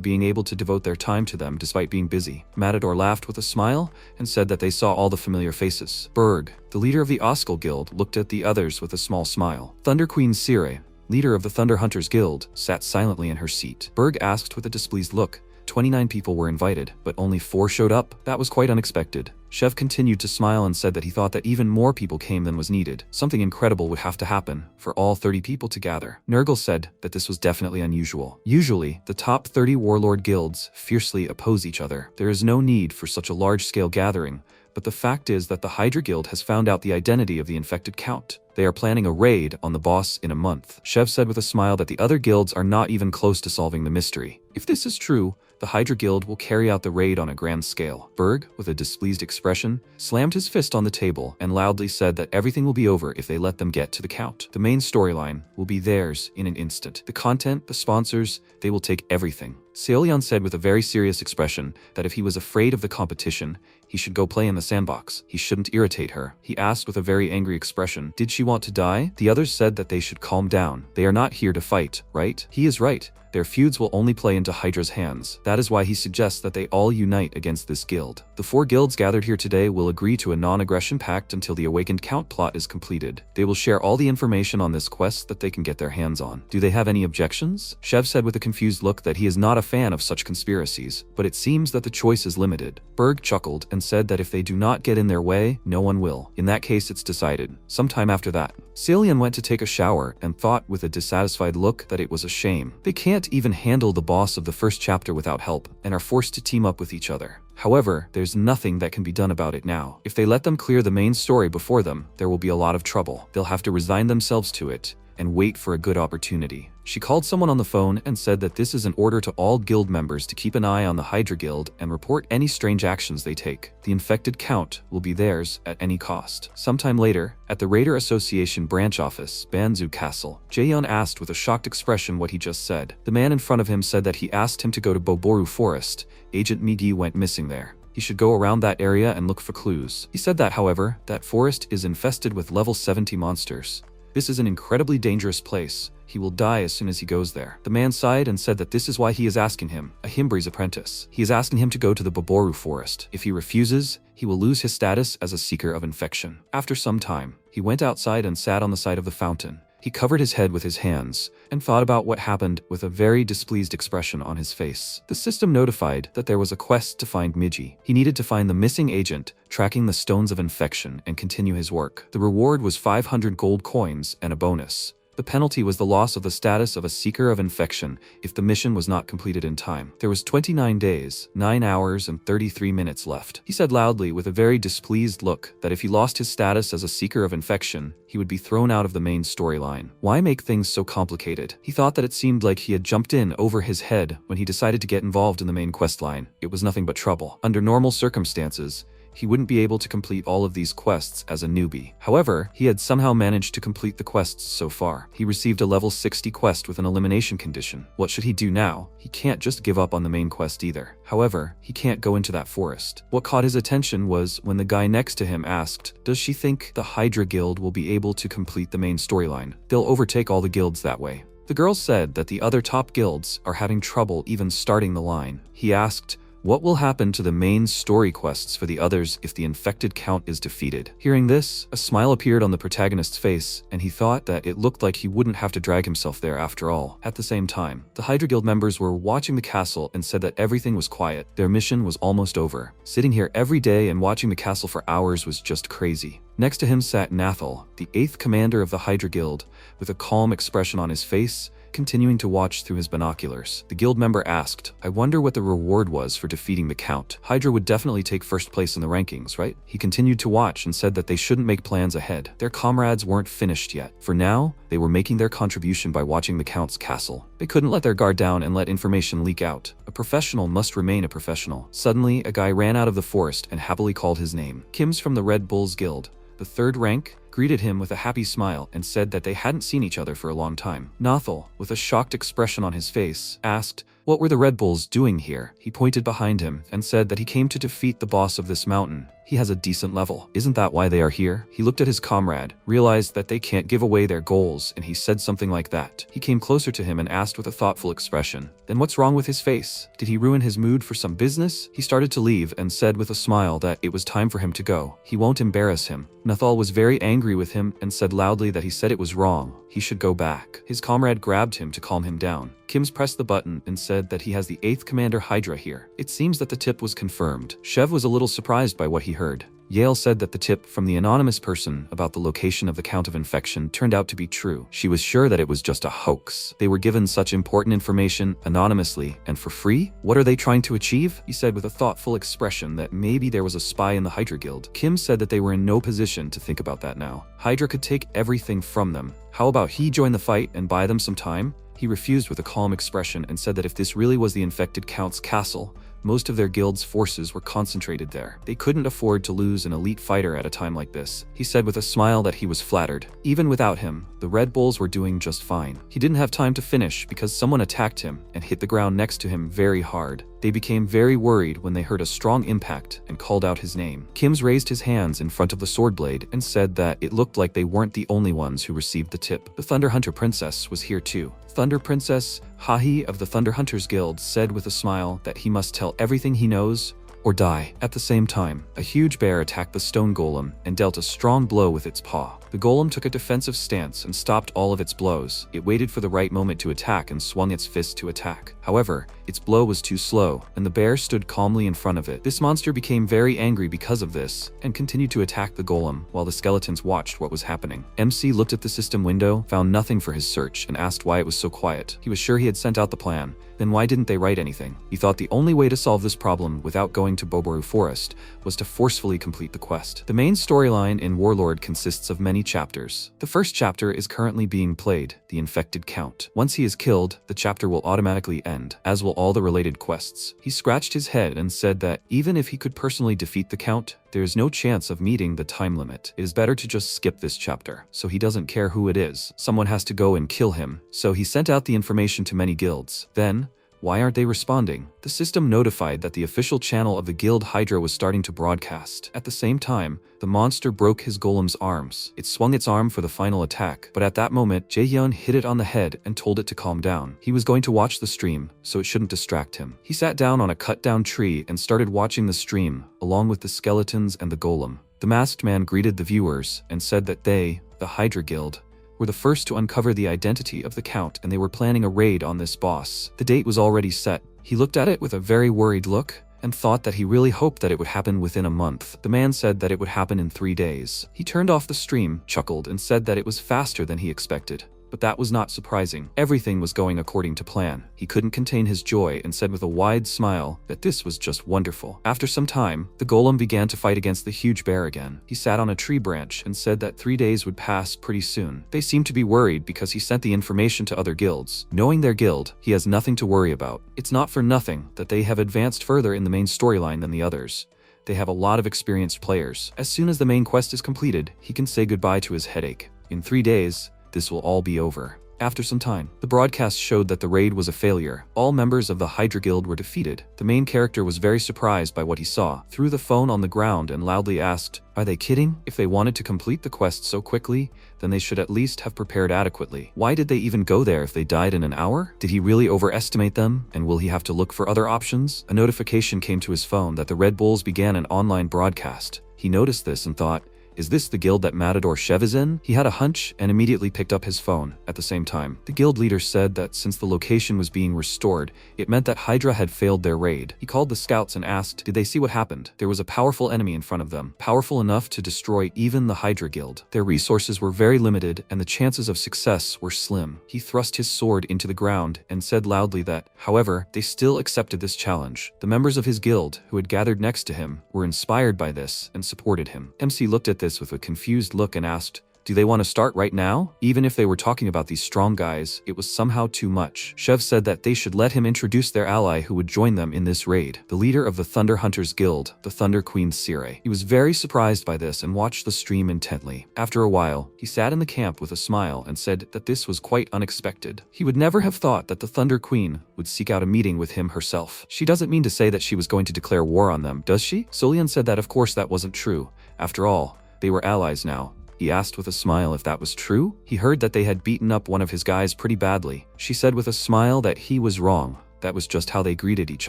[SPEAKER 1] being able to devote their time to them despite being busy. Matador laughed with a smile and said that they saw all the familiar faces. Berg, the leader of the Oskel Guild, looked at the others with a small smile. Thunder Queen Sire, leader of the Thunder Hunters Guild, sat silently in her seat. Berg asked with a displeased look, 29 people were invited, but only 4 showed up. That was quite unexpected. Shev continued to smile and said that he thought that even more people came than was needed. Something incredible would have to happen for all 30 people to gather. Nurgle said that this was definitely unusual. Usually, the top 30 warlord guilds fiercely oppose each other. There is no need for such a large-scale gathering, but the fact is that the Hydra Guild has found out the identity of the infected count. They are planning a raid on the boss in a month. Shev said with a smile that the other guilds are not even close to solving the mystery. If this is true, the Hydra Guild will carry out the raid on a grand scale. Berg, with a displeased expression, slammed his fist on the table and loudly said that everything will be over if they let them get to the count. The main storyline will be theirs in an instant. The content, the sponsors, they will take everything. Seolian said with a very serious expression that if he was afraid of the competition, he should go play in the sandbox. He shouldn't irritate her. He asked with a very angry expression, did she want to die? The others said that they should calm down. They are not here to fight, right? He is right. Their feuds will only play into Hydra's hands. That is why he suggests that they all unite against this guild. The 4 guilds gathered here today will agree to a non-aggression pact until the Awakened Count plot is completed. They will share all the information on this quest that they can get their hands on. Do they have any objections? Shev said with a confused look that he is not a fan of such conspiracies, but it seems that the choice is limited. Berg chuckled and said that if they do not get in their way, no one will. In that case, it's decided. Sometime after that, Seolian went to take a shower and thought with a dissatisfied look that it was a shame. They can't even handle the boss of the first chapter without help and are forced to team up with each other. However, there's nothing that can be done about it now. If they let them clear the main story before them, there will be a lot of trouble. They'll have to resign themselves to it and wait for a good opportunity. She called someone on the phone and said that this is an order to all guild members to keep an eye on the Hydra Guild and report any strange actions they take. The infected count will be theirs at any cost. Sometime later, at the Raider Association branch office, Banzu Castle, Jaehyun asked with a shocked expression what he just said. The man in front of him said that he asked him to go to Boboru Forest. Agent Migi went missing there. He should go around that area and look for clues. He said that, however, that forest is infested with level 70 monsters. This is an incredibly dangerous place. He will die as soon as he goes there. The man sighed and said that this is why he is asking him, Ahimbri's apprentice. He is asking him to go to the Boboru forest. If he refuses, he will lose his status as a seeker of infection. After some time, he went outside and sat on the side of the fountain. He covered his head with his hands and thought about what happened with a very displeased expression on his face. The system notified that there was a quest to find Migi. He needed to find the missing agent, tracking the stones of infection, and continue his work. The reward was 500 gold coins and a bonus. The penalty was the loss of the status of a seeker of infection if the mission was not completed in time. There was 29 days, 9 hours, and 33 minutes left. He said loudly with a very displeased look that if he lost his status as a seeker of infection, he would be thrown out of the main storyline. Why make things so complicated? He thought that it seemed like he had jumped in over his head when he decided to get involved in the main questline. It was nothing but trouble. Under normal circumstances, he wouldn't be able to complete all of these quests as a newbie. However, he had somehow managed to complete the quests so far. He received a level 60 quest with an elimination condition. What should he do now? He can't just give up on the main quest either. However, he can't go into that forest. What caught his attention was when the guy next to him asked, does she think the Hydra Guild will be able to complete the main storyline? They'll overtake all the guilds that way. The girl said that the other top guilds are having trouble even starting the line. He asked, what will happen to the main story quests for the others if the infected count is defeated? Hearing this, a smile appeared on the protagonist's face, and he thought that it looked like he wouldn't have to drag himself there after all. At the same time, the Hydra Guild members were watching the castle and said that everything was quiet. Their mission was almost over. Sitting here every day and watching the castle for hours was just crazy. Next to him sat Nathal, the 8th commander of the Hydra Guild, with a calm expression on his face, continuing to watch through his binoculars. The guild member asked, I wonder what the reward was for defeating the count. Hydra would definitely take first place in the rankings, right? He continued to watch and said that they shouldn't make plans ahead. Their comrades weren't finished yet. For now, they were making their contribution by watching the count's castle. They couldn't let their guard down and let information leak out. A professional must remain a professional. Suddenly, a guy ran out of the forest and happily called his name. Kim's from the Red Bulls Guild, the 3rd rank, greeted him with a happy smile and said that they hadn't seen each other for a long time. Nathal, with a shocked expression on his face, asked, what were the Red Bulls doing here? He pointed behind him and said that he came to defeat the boss of this mountain. He has a decent level. Isn't that why they are here? He looked at his comrade, realized that they can't give away their goals, and he said something like that. He came closer to him and asked with a thoughtful expression, "Then what's wrong with his face? Did he ruin his mood for some business?" He started to leave and said with a smile that it was time for him to go. He won't embarrass him. Nathal was very angry with him and said loudly that he said it was wrong. He should go back. His comrade grabbed him to calm him down. Kims pressed the button and said that he has the 8th Commander Hydra here. It seems that the tip was confirmed. Shev was a little surprised by what he heard. Yael said that the tip from the anonymous person about the location of the count of infection turned out to be true. She was sure that it was just a hoax. They were given such important information anonymously and for free? What are they trying to achieve? He said with a thoughtful expression that maybe there was a spy in the Hydra Guild. Kim said that they were in no position to think about that now. Hydra could take everything from them. How about he join the fight and buy them some time? He refused with a calm expression and said that if this really was the infected count's castle, most of their guild's forces were concentrated there. They couldn't afford to lose an elite fighter at a time like this. He said with a smile that he was flattered. Even without him, the Red Bulls were doing just fine. He didn't have time to finish because someone attacked him and hit the ground next to him very hard. They became very worried when they heard a strong impact and called out his name. Kims raised his hands in front of the sword blade and said that it looked like they weren't the only ones who received the tip. The Thunder Hunter Princess was here too. Thunder Princess Hahi of the Thunder Hunters Guild said with a smile that he must tell everything he knows or die. At the same time, a huge bear attacked the stone golem and dealt a strong blow with its paw. The golem took a defensive stance and stopped all of its blows. It waited for the right moment to attack and swung its fist to attack. However, its blow was too slow, and the bear stood calmly in front of it. This monster became very angry because of this, and continued to attack the golem while the skeletons watched what was happening. MC looked at the system window, found nothing for his search, and asked why it was so quiet. He was sure he had sent out the plan. Then why didn't they write anything? He thought the only way to solve this problem without going to Boboru Forest was to forcefully complete the quest. The main storyline in Warlord consists of many chapters. The first chapter is currently being played, The Infected Count. Once he is killed, the chapter will automatically end, as will all the related quests. He scratched his head and said that even if he could personally defeat the Count, there is no chance of meeting the time limit. It is better to just skip this chapter, so he doesn't care who it is. Someone has to go and kill him. So he sent out the information to many guilds. Then, why aren't they responding? The system notified that the official channel of the Guild Hydra was starting to broadcast. At the same time, the monster broke his golem's arms. It swung its arm for the final attack, but at that moment, Jaehyun hit it on the head and told it to calm down. He was going to watch the stream, so it shouldn't distract him. He sat down on a cut-down tree and started watching the stream, along with the skeletons and the golem. The masked man greeted the viewers and said that they, the Hydra Guild, were the first to uncover the identity of the Count, and they were planning a raid on this boss. The date was already set. He looked at it with a very worried look and thought that he really hoped that it would happen within a month. The man said that it would happen in 3 days. He turned off the stream, chuckled, and said that it was faster than he expected. But that was not surprising. Everything was going according to plan. He couldn't contain his joy and said with a wide smile that this was just wonderful. After some time, the golem began to fight against the huge bear again. He sat on a tree branch and said that 3 days would pass pretty soon. They seemed to be worried because he sent the information to other guilds. Knowing their guild, he has nothing to worry about. It's not for nothing that they have advanced further in the main storyline than the others. They have a lot of experienced players. As soon as the main quest is completed, he can say goodbye to his headache. In 3 days, this will all be over. After some time, the broadcast showed that the raid was a failure. All members of the Hydra Guild were defeated. The main character was very surprised by what he saw, threw the phone on the ground and loudly asked, "Are they kidding? If they wanted to complete the quest so quickly, then they should at least have prepared adequately. Why did they even go there if they died in an hour? Did he really overestimate them? And will he have to look for other options?" A notification came to his phone that the Red Bulls began an online broadcast. He noticed this and thought, "Is this the guild that Matador Shev is in?" He had a hunch and immediately picked up his phone. At the same time, the guild leader said that since the location was being restored, it meant that Hydra had failed their raid. He called the scouts and asked, did they see what happened? There was a powerful enemy in front of them, powerful enough to destroy even the Hydra Guild. Their resources were very limited and the chances of success were slim. He thrust his sword into the ground and said loudly that, however, they still accepted this challenge. The members of his guild, who had gathered next to him, were inspired by this and supported him. MC looked at this with a confused look and asked, Do they want to start right now? Even if they were talking about these strong guys, it was somehow too much. Shev said that they should let him introduce their ally who would join them in this raid, the leader of the Thunder Hunters Guild, the Thunder Queen Sire. He was very surprised by this and watched the stream intently. After a while, he sat in the camp with a smile and said that this was quite unexpected. He would never have thought that the Thunder Queen would seek out a meeting with him herself. She doesn't mean to say that she was going to declare war on them, does she? Solian said that of course that wasn't true. After all, they were allies now. He asked with a smile if that was true. He heard that they had beaten up one of his guys pretty badly. She said with a smile that he was wrong. That was just how they greeted each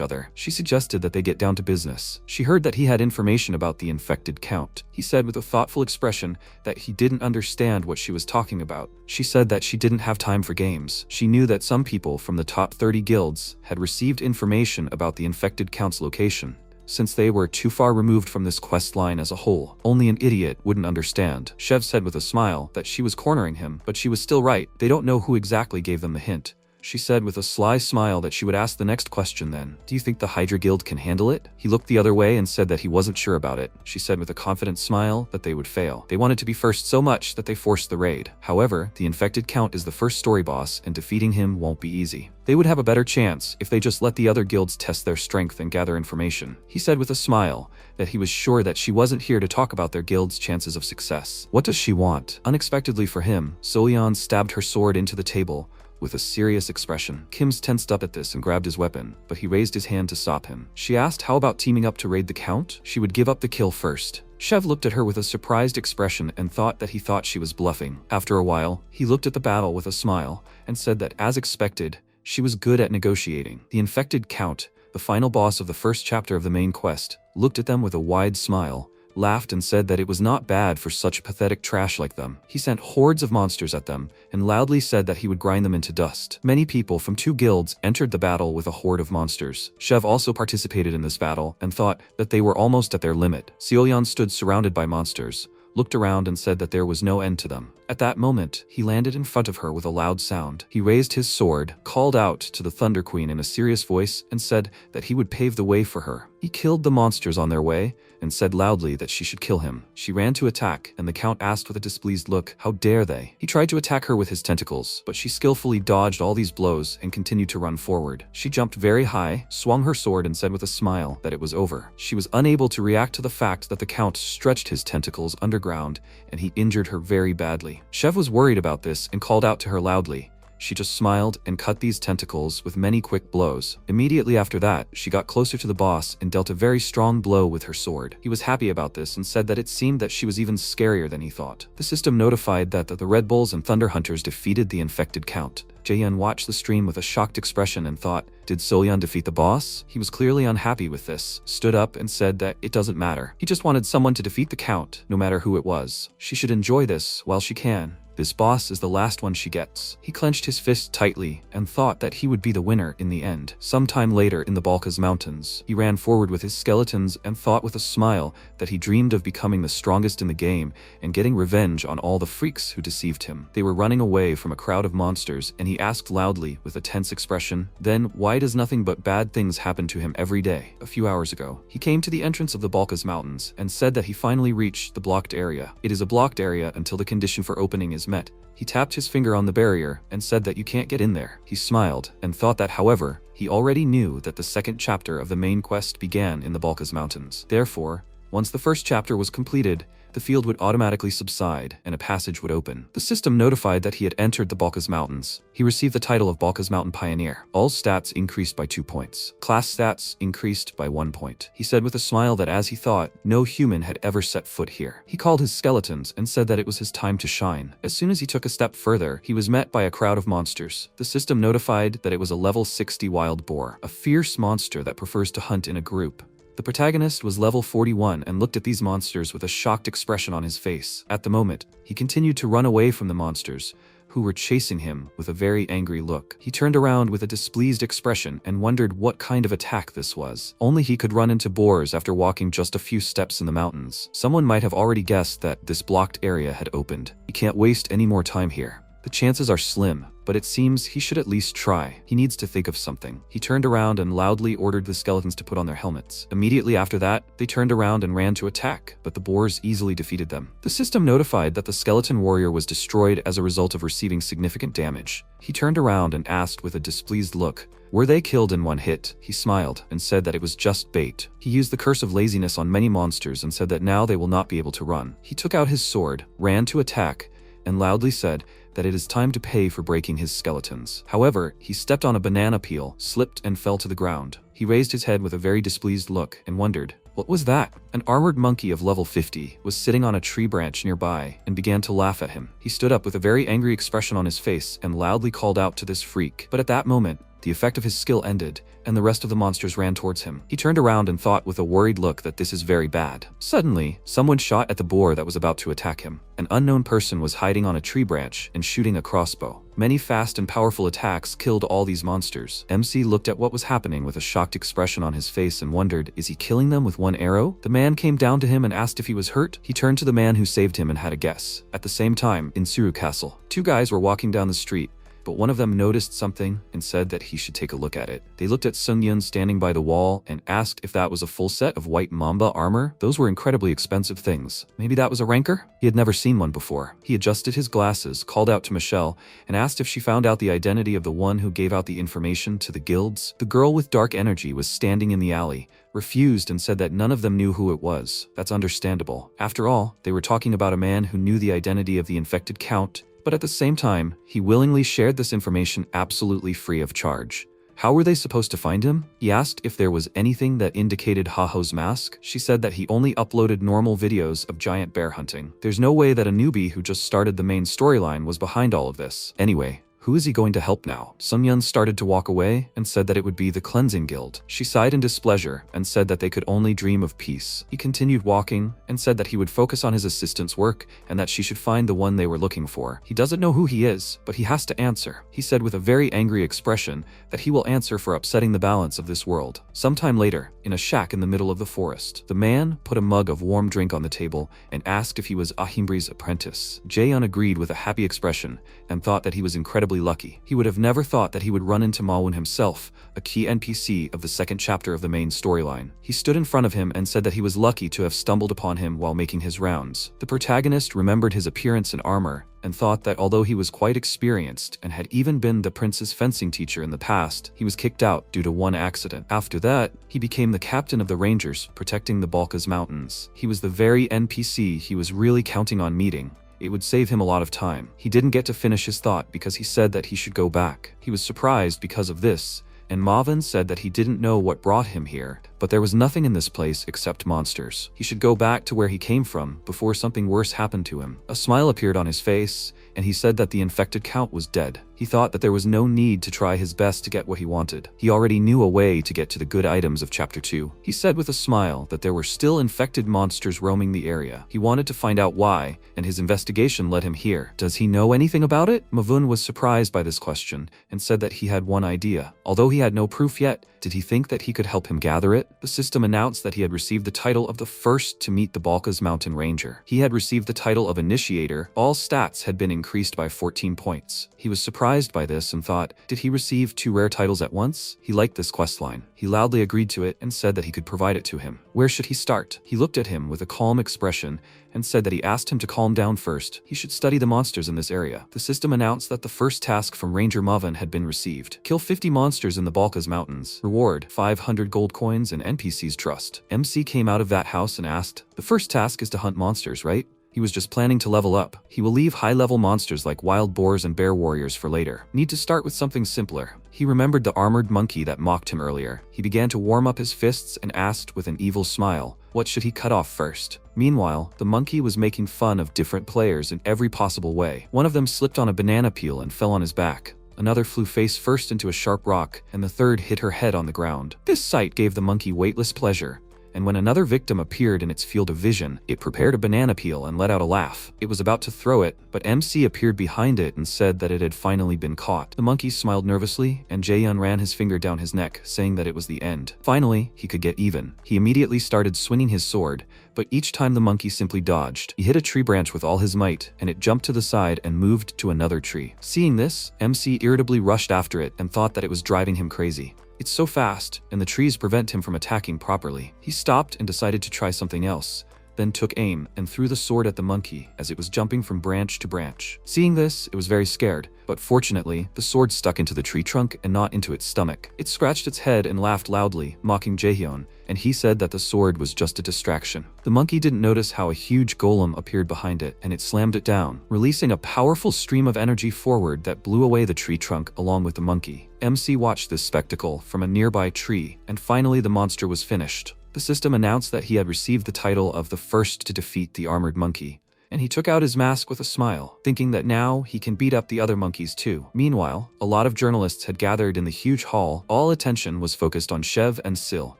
[SPEAKER 1] other. She suggested that they get down to business. She heard that he had information about the infected count. He said with a thoughtful expression that he didn't understand what she was talking about. She said that she didn't have time for games. She knew that some people from the top 30 guilds had received information about the infected count's location. Since they were too far removed from this quest line as a whole, only an idiot wouldn't understand. Shev said with a smile that she was cornering him, but she was still right. They don't know who exactly gave them the hint. She said with a sly smile that she would ask the next question then. Do you think the Hydra Guild can handle it? He looked the other way and said that he wasn't sure about it. She said with a confident smile that they would fail. They wanted to be first so much that they forced the raid. However, the infected count is the first story boss and defeating him won't be easy. They would have a better chance if they just let the other guilds test their strength and gather information. He said with a smile that he was sure that she wasn't here to talk about their guild's chances of success. What does she want? Unexpectedly for him, Solian stabbed her sword into the table with a serious expression. Kim's tensed up at this and grabbed his weapon, but he raised his hand to stop him. She asked how about teaming up to raid the count? She would give up the kill first. Shev looked at her with a surprised expression and thought that he thought she was bluffing. After a while, he looked at the battle with a smile and said that, as expected, she was good at negotiating. The infected count, the final boss of the first chapter of the main quest, looked at them with a wide smile, laughed and said that it was not bad for such pathetic trash like them. He sent hordes of monsters at them and loudly said that he would grind them into dust. Many people from 2 guilds entered the battle with a horde of monsters. Shev also participated in this battle and thought that they were almost at their limit. Seolyan stood surrounded by monsters, looked around and said that there was no end to them. At that moment, he landed in front of her with a loud sound. He raised his sword, called out to the Thunder Queen in a serious voice, and said that he would pave the way for her. He killed the monsters on their way and said loudly that she should kill him. She ran to attack, and the Count asked with a displeased look, "How dare they?" He tried to attack her with his tentacles, but she skillfully dodged all these blows and continued to run forward. She jumped very high, swung her sword, and said with a smile that it was over. She was unable to react to the fact that the Count stretched his tentacles underground, and he injured her very badly. Shev was worried about this and called out to her loudly. She just smiled and cut these tentacles with many quick blows. Immediately after that, she got closer to the boss and dealt a very strong blow with her sword. He was happy about this and said that it seemed that she was even scarier than he thought. The system notified that the Red Bulls and Thunder Hunters defeated the infected Count. Jaehyun watched the stream with a shocked expression and thought, did Solyan defeat the boss? He was clearly unhappy with this, stood up and said that it doesn't matter. He just wanted someone to defeat the Count, no matter who it was. She should enjoy this while she can. This boss is the last one she gets. He clenched his fist tightly and thought that he would be the winner in the end. Sometime later in the Balkaz Mountains, he ran forward with his skeletons and thought with a smile that he dreamed of becoming the strongest in the game and getting revenge on all the freaks who deceived him. They were running away from a crowd of monsters, and he asked loudly with a tense expression, "Then why does nothing but bad things happen to him every day?" A few hours ago, he came to the entrance of the Balkaz Mountains and said that he finally reached the blocked area. It is a blocked area until the condition for opening is met. He tapped his finger on the barrier and said that you can't get in there. He smiled and thought that, however, he already knew that the second chapter of the main quest began in the Balkaz Mountains. Therefore, once the first chapter was completed, the field would automatically subside and a passage would open. The system notified that he had entered the Balkaz Mountains. He received the title of Balkaz Mountain Pioneer. All stats increased by 2 points. Class stats increased by 1 point. He said with a smile that, as he thought, no human had ever set foot here. He called his skeletons and said that it was his time to shine. As soon as he took a step further, he was met by a crowd of monsters. The system notified that it was a level 60 wild boar, a fierce monster that prefers to hunt in a group. The protagonist was level 41 and looked at these monsters with a shocked expression on his face. At the moment, he continued to run away from the monsters, who were chasing him with a very angry look. He turned around with a displeased expression and wondered what kind of attack this was. Only he could run into boars after walking just a few steps in the mountains. Someone might have already guessed that this blocked area had opened. He can't waste any more time here. The chances are slim, but it seems he should at least try. He needs to think of something. He turned around and loudly ordered the skeletons to put on their helmets. Immediately after that, they turned around and ran to attack, but the boars easily defeated them. The system notified that the skeleton warrior was destroyed as a result of receiving significant damage. He turned around and asked with a displeased look, "Were they killed in one hit?" He smiled and said that it was just bait. He used the curse of laziness on many monsters and said that now they will not be able to run. He took out his sword, ran to attack, and loudly said that it is time to pay for breaking his skeletons. However, he stepped on a banana peel, slipped and fell to the ground. He raised his head with a very displeased look and wondered, what was that? An armored monkey of level 50 was sitting on a tree branch nearby and began to laugh at him. He stood up with a very angry expression on his face and loudly called out to this freak. But at that moment, the effect of his skill ended, and the rest of the monsters ran towards him. He turned around and thought with a worried look that this is very bad. Suddenly, someone shot at the boar that was about to attack him. An unknown person was hiding on a tree branch and shooting a crossbow. Many fast and powerful attacks killed all these monsters. MC looked at what was happening with a shocked expression on his face and wondered, is he killing them with one arrow? The man came down to him and asked if he was hurt. He turned to the man who saved him and had a guess. At the same time, in Suru Castle, two guys were walking down the street, but one of them noticed something and said that he should take a look at it. They looked at Sun Yun standing by the wall and asked if that was a full set of white mamba armor. Those were incredibly expensive things. Maybe that was a rancor? He had never seen one before. He adjusted his glasses, called out to Michelle, and asked if she found out the identity of the one who gave out the information to the guilds. The girl with dark energy was standing in the alley, refused and said that none of them knew who it was. That's understandable. After all, they were talking about a man who knew the identity of the infected count, but at the same time, he willingly shared this information absolutely free of charge. How were they supposed to find him? He asked if there was anything that indicated Haho's mask. She said that he only uploaded normal videos of giant bear hunting. There's no way that a newbie who just started the main storyline was behind all of this. Anyway, who is he going to help now? Sun Yun started to walk away and said that it would be the Cleansing Guild. She sighed in displeasure and said that they could only dream of peace. He continued walking and said that he would focus on his assistant's work and that she should find the one they were looking for. He doesn't know who he is, but he has to answer. He said with a very angry expression that he will answer for upsetting the balance of this world. Sometime later, in a shack in the middle of the forest, the man put a mug of warm drink on the table and asked if he was Ahimri's apprentice. Jae-un agreed with a happy expression and thought that he was incredibly lucky. He would have never thought that he would run into Mawon himself, a key NPC of the second chapter of the main storyline. He stood in front of him and said that he was lucky to have stumbled upon him while making his rounds. The protagonist remembered his appearance and armor and thought that although he was quite experienced and had even been the prince's fencing teacher in the past, he was kicked out due to one accident. After that, he became the captain of the Rangers protecting the Balkaz Mountains. He was the very NPC he was really counting on meeting. It would save him a lot of time. He didn't get to finish his thought because he said that he should go back. He was surprised because of this, and Mawon said that he didn't know what brought him here, but there was nothing in this place except monsters. He should go back to where he came from before something worse happened to him. A smile appeared on his face, and he said that the infected count was dead. He thought that there was no need to try his best to get what he wanted. He already knew a way to get to the good items of Chapter 2. He said with a smile that there were still infected monsters roaming the area. He wanted to find out why, and his investigation led him here. Does he know anything about it? Mawon was surprised by this question and said that he had one idea. Although he had no proof yet, did he think that he could help him gather it? The system announced that he had received the title of the first to meet the Balkaz Mountain Ranger. He had received the title of Initiator. All stats had been increased by 14 points. He was surprised by this and thought, did he receive 2 rare titles at once? He liked this questline. He loudly agreed to it and said that he could provide it to him. Where should he start? He looked at him with a calm expression and said that he asked him to calm down first. He should study the monsters in this area. The system announced that the first task from Ranger Mawon had been received. Kill 50 monsters in the Balkaz Mountains. Reward, 500 gold coins and NPC's trust. MC came out of that house and asked, the first task is to hunt monsters, right? He was just planning to level up. He will leave high-level monsters like wild boars and bear warriors for later. Need to start with something simpler. He remembered the armored monkey that mocked him earlier. He began to warm up his fists and asked with an evil smile, what should he cut off first? Meanwhile, the monkey was making fun of different players in every possible way. One of them slipped on a banana peel and fell on his back. Another flew face first into a sharp rock, and the third hit her head on the ground. This sight gave the monkey weightless pleasure, and when another victim appeared in its field of vision, it prepared a banana peel and let out a laugh. It was about to throw it, but MC appeared behind it and said that it had finally been caught. The monkey smiled nervously, and Jaehyun ran his finger down his neck, saying that it was the end. Finally, he could get even. He immediately started swinging his sword, but each time the monkey simply dodged. He hit a tree branch with all his might, and it jumped to the side and moved to another tree. Seeing this, MC irritably rushed after it and thought that it was driving him crazy. It's so fast, and the trees prevent him from attacking properly. He stopped and decided to try something else, then took aim and threw the sword at the monkey as it was jumping from branch to branch. Seeing this, it was very scared, but fortunately, the sword stuck into the tree trunk and not into its stomach. It scratched its head and laughed loudly, mocking Jaehyun, and he said that the sword was just a distraction. The monkey didn't notice how a huge golem appeared behind it, and it slammed it down, releasing a powerful stream of energy forward that blew away the tree trunk along with the monkey. MC watched this spectacle from a nearby tree, and finally the monster was finished. The system announced that he had received the title of the first to defeat the armored monkey, and he took out his mask with a smile, thinking that now he can beat up the other monkeys too. Meanwhile, a lot of journalists had gathered in the huge hall. All attention was focused on Shev and Sil.